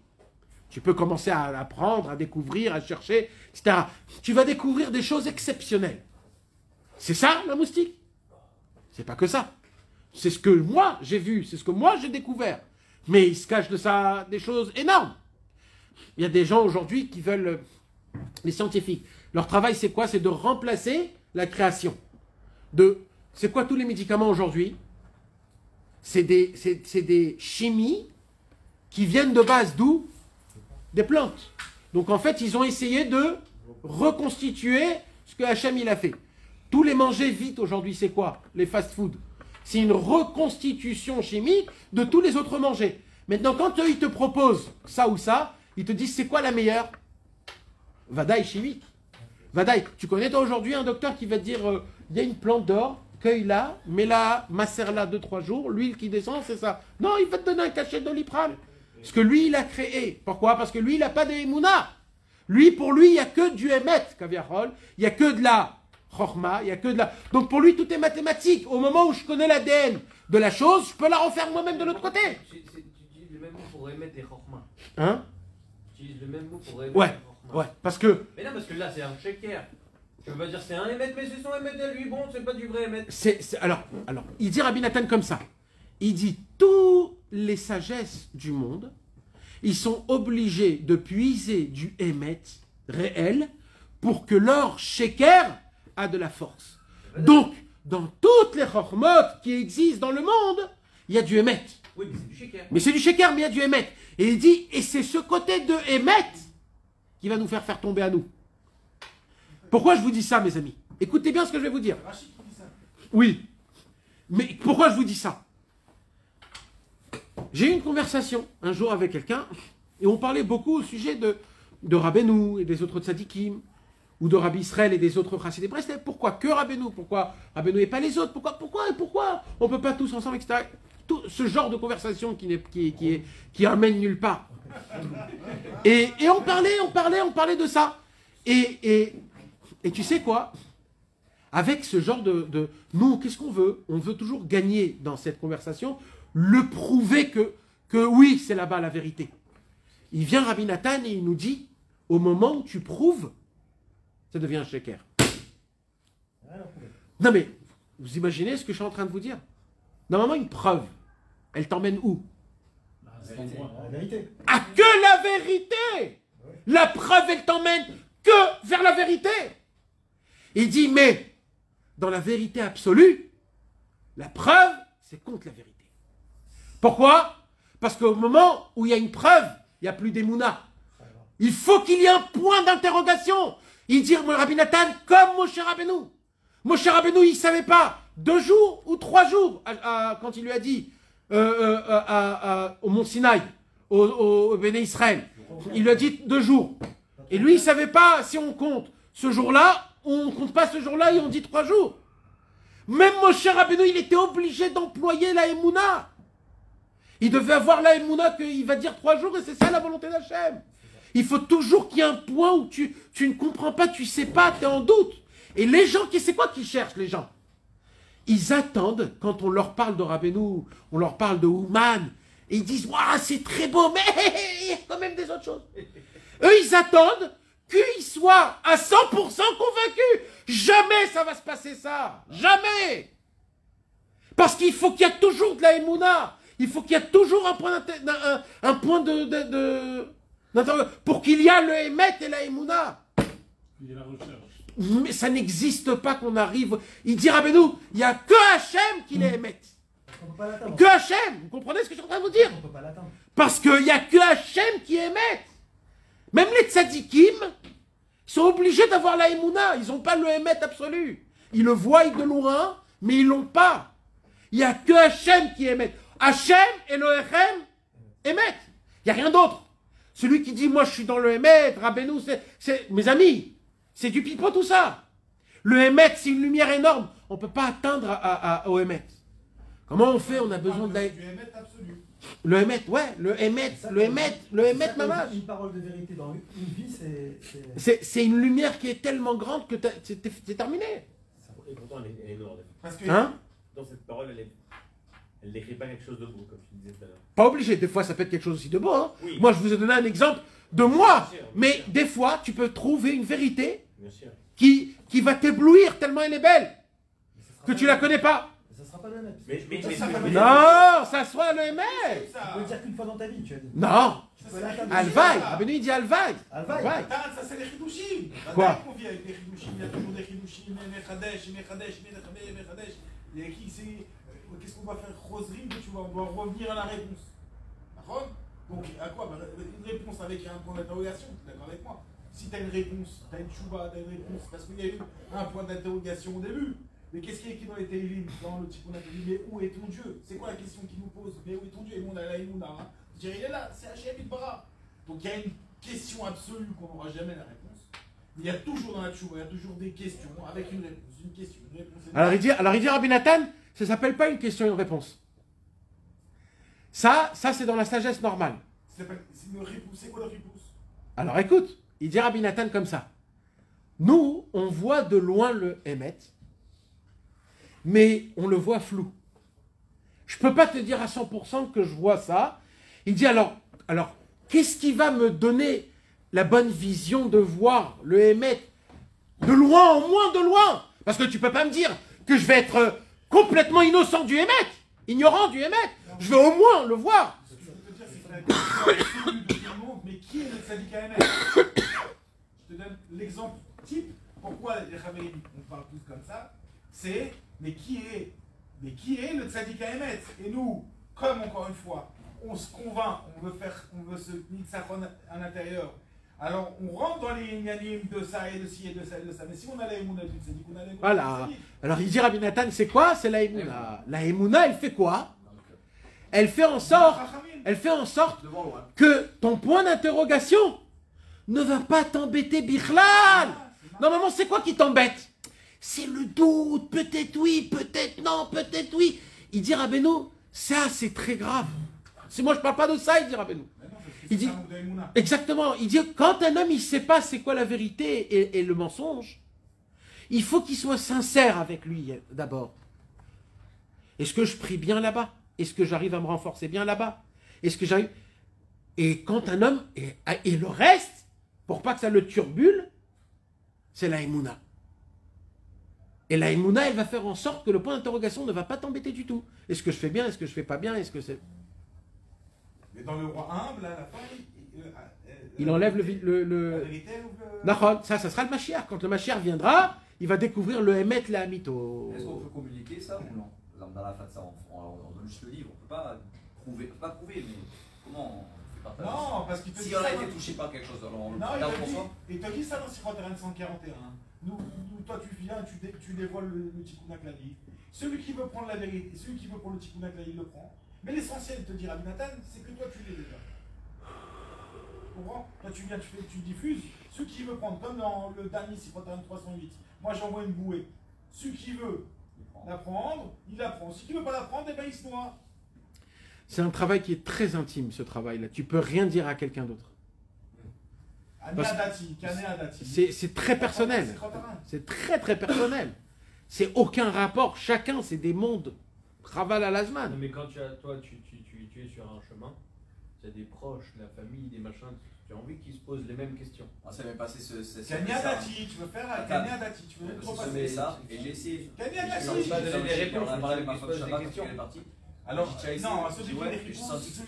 Speaker 1: Tu peux commencer à apprendre, à découvrir, à chercher, etc. Tu vas découvrir des choses exceptionnelles. C'est ça, la moustique? C'est pas que ça. C'est ce que moi, j'ai vu, c'est ce que moi, j'ai découvert. Mais il se cache de ça des choses énormes. Il y a des gens aujourd'hui qui veulent... Les scientifiques, leur travail, c'est quoi? C'est de remplacer la création. C'est quoi tous les médicaments aujourd'hui? C'est des chimies qui viennent de base d'où? Des plantes. Donc en fait, ils ont essayé de reconstituer ce que Hachem il a fait. Tous les manger vite aujourd'hui, c'est quoi? Les fast-food. C'est une reconstitution chimique de tous les autres manger. Maintenant, quand eux, ils te proposent ça ou ça, ils te disent c'est quoi la meilleure? Vadaï chimique. Vadaï, tu connais toi aujourd'hui un docteur qui va te dire il y a une plante d'or, cueille-la, mets-la, macère-la 2-3 jours, l'huile qui descend, c'est ça. Non, il va te donner un cachet d'Oliprane. Parce que lui, il a créé. Pourquoi? Parce que lui, il n'a pas d'émouna. Pour lui, il n'y a que du Hémet, Kaviarol. Il n'y a que de la Chorma, il n'y a que de la... Donc pour lui, tout est mathématique. Au moment où je connais l'ADN de la chose, je peux la refaire moi-même de l'autre côté.
Speaker 5: Tu utilises le même mot pour Hémet et Chorma.
Speaker 1: Hein?
Speaker 5: Tu utilises le même mot pour Hémet
Speaker 1: Ouais,
Speaker 5: et Chorma.
Speaker 1: ouais, parce que...
Speaker 5: Mais non, parce que là, c'est un sheker. Tu veux pas dire c'est un Hémet, mais c'est son Hémet à lui. Bon, c'est pas du vrai Hémet.
Speaker 1: Alors, il dit Rabbi Nathan comme ça. Il dit, tous les sagesses du monde, ils sont obligés de puiser du Hémet réel pour que leur sheker a de la force. Donc, dans toutes les chormot qui existent dans le monde, il y a du Hémet.
Speaker 5: Oui, mais c'est du sheker.
Speaker 1: Mais c'est du sheker, mais il y a du Hémet. Et il dit, et c'est ce côté de Hémet qui va nous faire tomber à nous. Pourquoi je vous dis ça, mes amis? Écoutez bien ce que je vais vous dire. Oui. Mais pourquoi je vous dis ça? J'ai eu une conversation un jour avec quelqu'un et on parlait beaucoup au sujet de Rabbeinu et des autres tzadikim ou de Rabbi Israël et des autres chassidés Breslev. Pourquoi que Rabbeinu? Pourquoi Rabbeinu et pas les autres? Pourquoi on ne peut pas tous ensemble, etc. Tout ce genre de conversation qui amène nulle part. Et on parlait de ça. Et tu sais quoi? avec ce genre de... Nous, qu'est-ce qu'on veut? On veut toujours gagner dans cette conversation, le prouver que oui, c'est là-bas la vérité. Il vient Rabbi Nathan et il nous dit, au moment où tu prouves, ça devient un sheker. Non mais, vous imaginez ce que je suis en train de vous dire? Normalement, une preuve, elle t'emmène où?
Speaker 4: La vérité.
Speaker 1: Ah, que la vérité! La preuve, elle t'emmène que vers la vérité. Il dit, mais dans la vérité absolue, la preuve, c'est contre la vérité. Pourquoi? Parce qu'au moment où il y a une preuve, il n'y a plus d'émouna. Il faut qu'il y ait un point d'interrogation. Il dit, mon Rabbi Nathan, comme Moshe Rabbeinu. Moshe Rabbeinu, il ne savait pas 2 jours ou 3 jours quand il lui a dit au Mont Sinaï, au Béné Israël. Il lui a dit 2 jours. Et lui, il ne savait pas si on compte ce jour-là, on ne compte pas ce jour-là et on dit 3 jours. Même Moshe Rabbeinu, il était obligé d'employer la Emouna. Il devait avoir la Emouna qu'il va dire 3 jours et c'est ça la volonté d'Hachem. Il faut toujours qu'il y ait un point où tu ne comprends pas, tu ne sais pas, tu es en doute. Et les gens, c'est quoi qu'ils cherchent, les gens? Ils attendent, quand on leur parle de Rabbeinu, on leur parle de Ouman, et ils disent, waouh, c'est très beau, mais il y a quand même des autres choses. Eux, ils attendent qu'ils soient à 100% convaincus. Jamais ça va se passer ça. Jamais. Parce qu'il faut qu'il y ait toujours de la Emouna. Il faut qu'il y ait toujours un point pour qu'il y ait le Emet et la Emouna.
Speaker 6: Il y a la recherche.
Speaker 1: Mais ça n'existe pas qu'on arrive... Il dit Rabbeinu, il n'y a que Hachem qui les Emet. Que Hachem. Vous comprenez ce que je suis en train de vous dire?
Speaker 4: On peut pas l'atteindre.
Speaker 1: Parce qu'il n'y a que Hachem qui émet. Même les tzadikim sont obligés d'avoir la Emouna. Ils n'ont pas le émet absolu. Ils le voient de loin, mais ils ne l'ont pas. Il n'y a que Hachem qui émet. Hachem et le Echem émettent. Il n'y a rien d'autre. Celui qui dit, moi je suis dans le émet, Rabbeinu, c'est mes amis, c'est du pipeau tout ça. Le émet, c'est une lumière énorme. On ne peut pas atteindre au émet. Comment on fait? On a besoin de la...
Speaker 3: Du émet absolu.
Speaker 1: Le émet, ouais, le émet, maman.
Speaker 4: Une parole de vérité dans une vie, c'est...
Speaker 1: C'est une lumière qui est tellement grande que c'est terminé.
Speaker 5: Et pourtant, elle est lourde.
Speaker 3: Parce que
Speaker 1: Hein?
Speaker 5: Dans cette parole, elle décrit pas quelque chose de beau, comme tu disais tout à l'heure.
Speaker 1: Pas obligé, des fois ça peut être quelque chose aussi de beau. Hein.
Speaker 5: Oui.
Speaker 1: Moi je vous ai donné un exemple de moi,
Speaker 5: Bien sûr,
Speaker 1: mais
Speaker 5: bien sûr.
Speaker 1: des fois tu peux trouver une vérité
Speaker 5: Bien sûr.
Speaker 1: qui va t'éblouir tellement elle est belle que tu la connais pas.
Speaker 4: Ça sera pas le même.
Speaker 5: Mais-
Speaker 1: Non, ça soit le émet.
Speaker 4: Tu peux le dire qu'une fois dans ta vie, tu as dit.
Speaker 1: Non,
Speaker 4: Tu peux l'atteindre.
Speaker 1: Alvaï. Rabbeinu il dit Alvaï.
Speaker 4: Alvaï.
Speaker 3: Attends, ça c'est les chidushim.
Speaker 1: Quoi?
Speaker 3: On vit avec les chidushim, il y a toujours des chidushim, Mechadesh, Mechadesh. Et qui c'est... Qu'est-ce qu'on va faire? Roserie, tu vois, on doit revenir à la réponse. D'accord? Donc, à quoi? Une réponse avec un point d'interrogation, tu es d'accord avec moi? Si tu as une réponse, tu as une chouba, tu as une réponse, parce qu'il y a eu un point d'interrogation au début. Mais qu'est-ce qui est écrit dans les Télim, dans le Tikkun HaTeilim? Mais où est ton Dieu? C'est quoi la question qu'il nous pose? Mais où est ton Dieu? Et nous, on a la Emouna. Hein? Je dirais, il est là, c'est Hachem Itbara. Donc, il y a une question absolue qu'on n'aura jamais la réponse. Il y a toujours dans la chouba, il y a toujours des questions avec une réponse, une question, une réponse.
Speaker 1: Alors il dit Rabbi Nathan, ça s'appelle pas une question et une réponse. Ça c'est dans la sagesse normale.
Speaker 3: C'est une réponse. C'est quoi la réponse?
Speaker 1: Alors écoute, il dit Rabbi Nathan comme ça. Nous, on voit de loin le Emet, mais on le voit flou. Je peux pas te dire à 100% que je vois ça. Il dit alors qu'est-ce qui va me donner la bonne vision de voir le Emet de loin, au moins de loin? Parce que tu peux pas me dire que je vais être complètement innocent du Emet, ignorant du Emet. Je vais au moins le voir.
Speaker 3: Ce que je peux te dire, c'est que la question absolue de tout le monde, mais qui est le tzaddik AMS? Je te donne l'exemple type. Pourquoi les Chaverim, on parle tous comme ça? C'est, mais qui est le tzaddik AMS? Et nous, comme encore une fois, on se convainc, on veut se nitzachon à l'intérieur. Alors, on rentre dans les inyanim de ça et de ci et de ça et de ça. Mais si on a la Emouna du tzaddik, on a la Emouna
Speaker 1: Voilà.
Speaker 3: du tzaddik.
Speaker 1: Alors il dit Rabbi Nathan, c'est quoi? C'est la Emouna. La Emouna, elle fait quoi? Elle fait en sorte que ton point d'interrogation ne va pas t'embêter bichlal. Normalement, c'est quoi qui t'embête? C'est le doute, peut-être oui, peut-être non, peut-être oui. Il dit Rabbeinu, ça c'est très grave. Moi je parle pas de ça, il dit Rabbeinu. Il dit, exactement, il dit quand un homme il sait pas c'est quoi la vérité et le mensonge, Il faut qu'il soit sincère avec lui d'abord. Est-ce que je prie bien là-bas? Est-ce que j'arrive à me renforcer bien là-bas? Est-ce que j'arrive... Et quand un homme... Et le reste, pour pas que ça le turbule, c'est la Emouna. Et la Emouna, elle va faire en sorte que le point d'interrogation ne va pas t'embêter du tout. Est-ce que je fais bien? Est-ce que je fais pas bien? Est-ce que c'est...
Speaker 3: Mais dans le roi humble, à la fin,
Speaker 1: il enlève
Speaker 3: la vérité ou le...
Speaker 1: Nahon, ça sera le Mashiach. Quand le Mashiach viendra, il va découvrir le Emet, le Hamito.
Speaker 7: Est-ce qu'on peut communiquer ça ou non? Dans la fin de ça, on donne juste le livre, on peut pas prouver, mais comment on fait partager?
Speaker 3: Non, parce qu'il te
Speaker 7: si
Speaker 3: dit
Speaker 7: on
Speaker 3: ça.
Speaker 7: a été touché par quelque chose, alors on le
Speaker 3: Non,
Speaker 7: garde pour soi.
Speaker 3: il te dit ça dans Sirot 141. Nous, toi, tu viens, tu dévoiles le Tikkun HaKlali. Celui qui veut prendre la vérité, celui qui veut prendre le Tikkun HaKlali, il le prend. Mais l'essentiel, te dit Rabbi Nathan, c'est que toi, tu l'es déjà. Tu comprends? Toi, tu viens, tu diffuses. Celui qui veut prendre, comme dans le dernier Sirot 308, moi, j'envoie une bouée. Celui qui veut la prendre, il la prend. Celui qui ne veut pas la prendre, eh ben, il se noie.
Speaker 1: C'est un travail qui est très intime, ce travail-là. Tu peux rien dire à quelqu'un d'autre. C'est très personnel. C'est très très personnel. C'est aucun rapport. Chacun, c'est des mondes. Raval à l'Azman.
Speaker 8: Mais quand tu es sur un chemin, tu as des proches, la famille, des machins, tu as envie qu'ils se posent les mêmes questions.
Speaker 7: On s'est même passé ce.
Speaker 3: Kanyadati, tu veux faire Kanyadati, tu veux trop passer
Speaker 7: ça. Et j'ai essayé.
Speaker 3: Kanyadati,
Speaker 8: on va donner des réponses.
Speaker 7: On a parlé avec ma
Speaker 8: qui se
Speaker 7: femme
Speaker 8: posent des
Speaker 7: Shabbat,
Speaker 8: questions.
Speaker 7: elle est partie.
Speaker 3: Alors,
Speaker 7: non,
Speaker 3: celui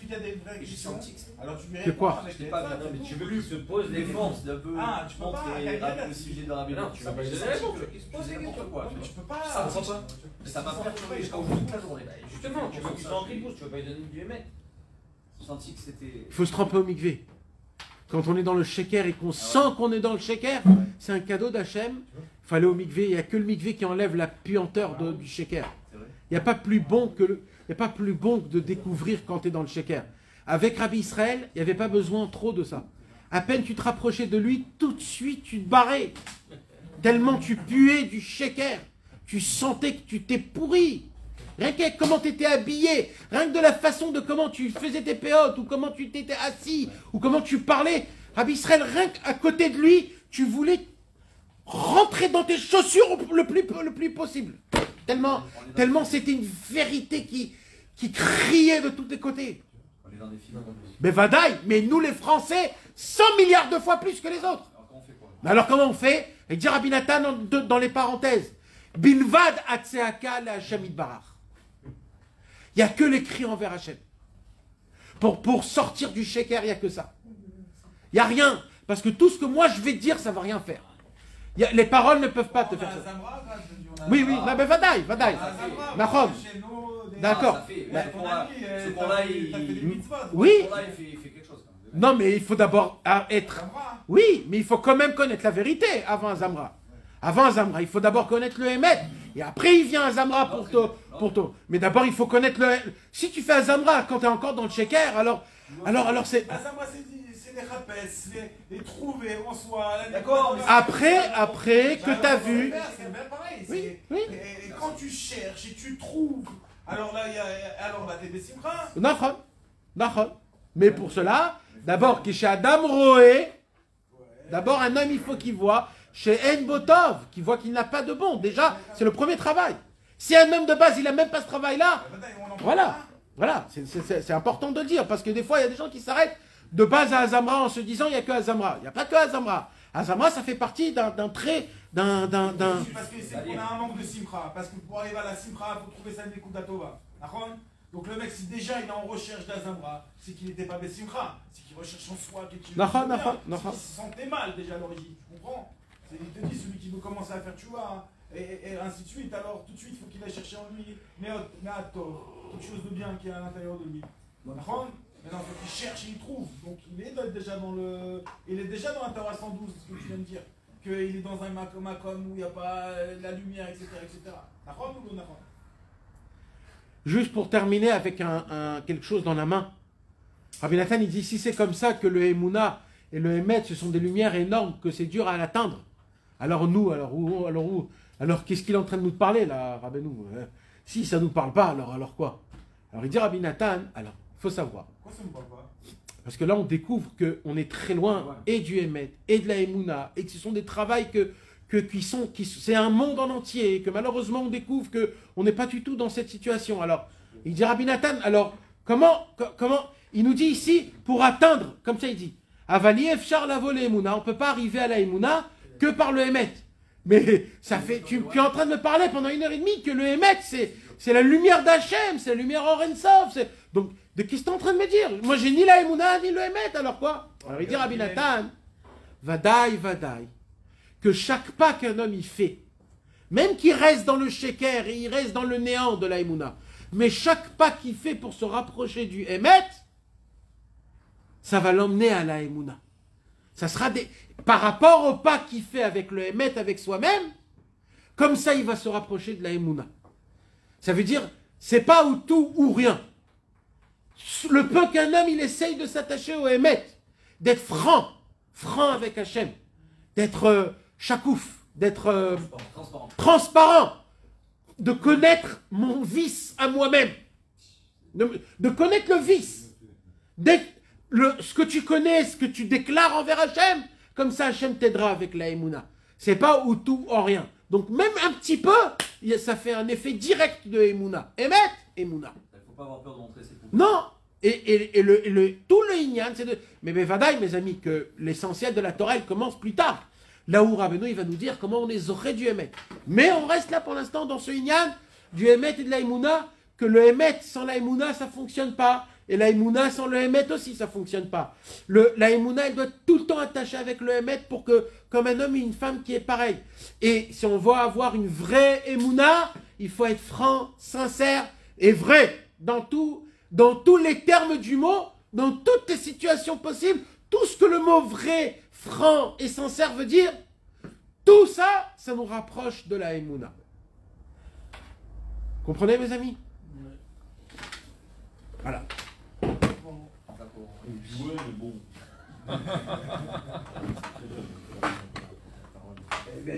Speaker 3: qui a des vraies questions, alors tu lui
Speaker 1: Que
Speaker 3: réponds
Speaker 1: quoi?
Speaker 3: avec
Speaker 7: Je
Speaker 3: les
Speaker 7: pas
Speaker 3: femmes,
Speaker 8: mais
Speaker 3: c'est
Speaker 8: tu
Speaker 3: tout.
Speaker 8: veux qu'ils se posent des questions.
Speaker 7: d'un peu
Speaker 3: Ah, tu peux pas,
Speaker 7: montrer le sujet de Rabbi.
Speaker 8: Non, tu vas pas lui donner la réponse, ils se posent des questions.
Speaker 7: Quoi.
Speaker 3: Tu peux pas.
Speaker 7: Ça va pas. Ça m'a perturbé jusqu'à aujourd'hui toute la journée.
Speaker 8: Justement, tu veux qu'ils soient en ripousse, tu vas pas lui donner du émet.
Speaker 7: J'ai senti que c'était.
Speaker 1: Il faut se tremper au mikvé. Quand on est dans le sheker et qu'on sent qu'on est dans le sheker, c'est un cadeau d'Hachem. Il faut aller au mikvé. Il n'y a que le mikvé qui enlève la puanteur du sheker. Il n'y a pas plus bon que de découvrir quand tu es dans le sheker. Avec Rabbi Israël, il n'y avait pas besoin trop de ça. À peine tu te rapprochais de lui, tout de suite tu te barrais. Tellement tu puais du sheker. Tu sentais que tu t'es pourri. Rien que comment tu étais habillé, rien que de la façon de comment tu faisais tes péotes, ou comment tu t'étais assis, ou comment tu parlais. Rabbi Israël, rien qu'à côté de lui, tu voulais rentrer dans tes chaussures le plus possible. Tellement c'était une vérité qui criait de tous les côtés.
Speaker 7: On est dans des films.
Speaker 1: Mais Vadaï, mais nous les Français, 100 milliards de fois plus que les autres.
Speaker 7: Alors comment on fait quoi?
Speaker 1: Alors comment on fait? Et dire Rabbi Nathan dans les parenthèses, Bilvad atseaka la Hashem Yitbarach. Il n'y a que les cris envers Hachem. Pour sortir du sheker, il n'y a que ça. Il n'y a rien. Parce que tout ce que moi je vais te dire, ça ne va rien faire. Les paroles ne peuvent pas te faire ça. Oui, mais Vadaï. Nahon. D'accord.
Speaker 7: Ce point-là, il
Speaker 1: Oui.
Speaker 7: fait quelque chose.
Speaker 1: Non, mais il faut d'abord être... Oui, mais il faut quand même connaître la vérité avant un Zamra. Avant un Zamra, il faut d'abord connaître le Hémet. Et après, il vient un Zamra pour toi. Mais d'abord, il faut connaître le... Si tu fais un Zamra quand tu es encore dans le sheker, alors c'est...
Speaker 3: Un Zamra, c'est les rapes, les trouver en soi.
Speaker 7: D'accord.
Speaker 1: Après que tu as vu...
Speaker 3: C'est bien pareil.
Speaker 1: Oui.
Speaker 3: Et quand tu cherches et tu trouves, alors là, t'es des simras.
Speaker 1: Nahon. Mais pour cela, d'abord, chez Adam Roé, d'abord un homme, il faut qu'il voit... Chez En Botov, qui voit qu'il n'a pas de bon. Déjà, c'est le premier travail. Si un homme de base, il n'a même pas ce travail-là, voilà. C'est important de le dire, parce que des fois, il y a des gens qui s'arrêtent de base à Azamra en se disant, il n'y a que Azamra. Il n'y a pas que Azamra. Azamra, ça fait partie d'un trait, d'un...
Speaker 3: Parce que c'est qu'on a un manque de simra. Parce que pour arriver à la simra, il faut trouver ça des coups d'atova. Donc le mec, si déjà il est en recherche d'Azamra, c'est qu'il n'était pas Bessimra, c'est qu'il recherche en soi quelque chose. Il se sentait mal déjà à l'origine, tu comprends? Il te dit celui qui veut commencer à faire tchouva, et ainsi de suite, alors tout de suite il faut qu'il aille chercher en lui, mais quelque chose de bien qui est à l'intérieur de lui. Maintenant il faut qu'il cherche et il trouve. Donc il est déjà dans la Torah 112, ce que tu viens de dire, qu'il est dans un makom où il n'y a pas la lumière, etc.
Speaker 1: Juste pour terminer avec quelque chose dans la main. Rabbi Nathan, il dit, si c'est comme ça que le Emouna et le Emet, ce sont des lumières énormes, que c'est dur à l'atteindre, alors qu'est-ce qu'il est en train de nous parler là, Rabbeinu? Si ça ne nous parle pas, alors quoi? Alors il dit Rabbi Nathan, alors, il faut savoir.
Speaker 3: Pourquoi ça ne parle pas?
Speaker 1: Parce que là, on découvre qu'on est très loin et du Emet, et de la Emouna, et que ce sont des travaux c'est un monde en entier, et que malheureusement on découvre qu'on n'est pas du tout dans cette situation. Alors, il dit Rabbi Nathan, alors, comment, il nous dit ici, pour atteindre, comme ça il dit, Avali efchar lavo le emuna, on ne peut pas arriver à la emuna que par le Emet. Mais ça fait, tu es en train de me parler pendant 1h30 que le Emet, c'est la lumière d'Hachem, c'est la lumière Orensov. Donc, de qu'est-ce que tu es en train de me dire? Moi, j'ai ni la Emouna, ni le Emet, alors quoi? Alors, il dit Rabbi Nathan, Vadaï, que chaque pas qu'un homme y fait, même qu'il reste dans le sheker et il reste dans le néant de la Emouna, mais chaque pas qu'il fait pour se rapprocher du Emet, ça va l'emmener à la Emouna. Ça sera par rapport au pas qu'il fait avec le Emet, avec soi-même, comme ça il va se rapprocher de la Emouna. Ça veut dire, c'est pas ou tout ou rien. Le peu qu'un homme il essaye de s'attacher au Emet, d'être franc avec Hachem, d'être chakouf, d'être transparent, de connaître mon vice à moi-même, de connaître le vice, ce que tu connais, ce que tu déclares envers Hachem, comme ça Hachem t'aidera avec la Emouna. C'est pas ou tout ou rien. Donc même un petit peu, ça fait un effet direct de Emouna. Emet, Emouna.
Speaker 7: Il ne faut pas avoir peur de montrer ses pouvoirs.
Speaker 1: Non. Et tout le Inyan, c'est de... Mais Vadaï, mes amis, que l'essentiel de la Torah, elle commence plus tard. Là où Rabbeinu, il va nous dire comment on les aurait du Emet. Mais on reste là pour l'instant dans ce Inyan du Emet et de la Emouna, que le Emet sans la Emouna, ça ne fonctionne pas. Et la Emouna sans le Emet aussi, ça ne fonctionne pas. La Emouna, elle doit être tout le temps attachée avec le Emet pour que, comme un homme et une femme qui est pareil. Et si on veut avoir une vraie Emouna, il faut être franc, sincère et vrai dans tous les termes du mot, dans toutes les situations possibles, tout ce que le mot vrai, franc et sincère veut dire, tout ça, ça nous rapproche de la Emouna. Comprenez, mes amis? Voilà.
Speaker 6: Ouais, mais bon.
Speaker 5: Eh bien,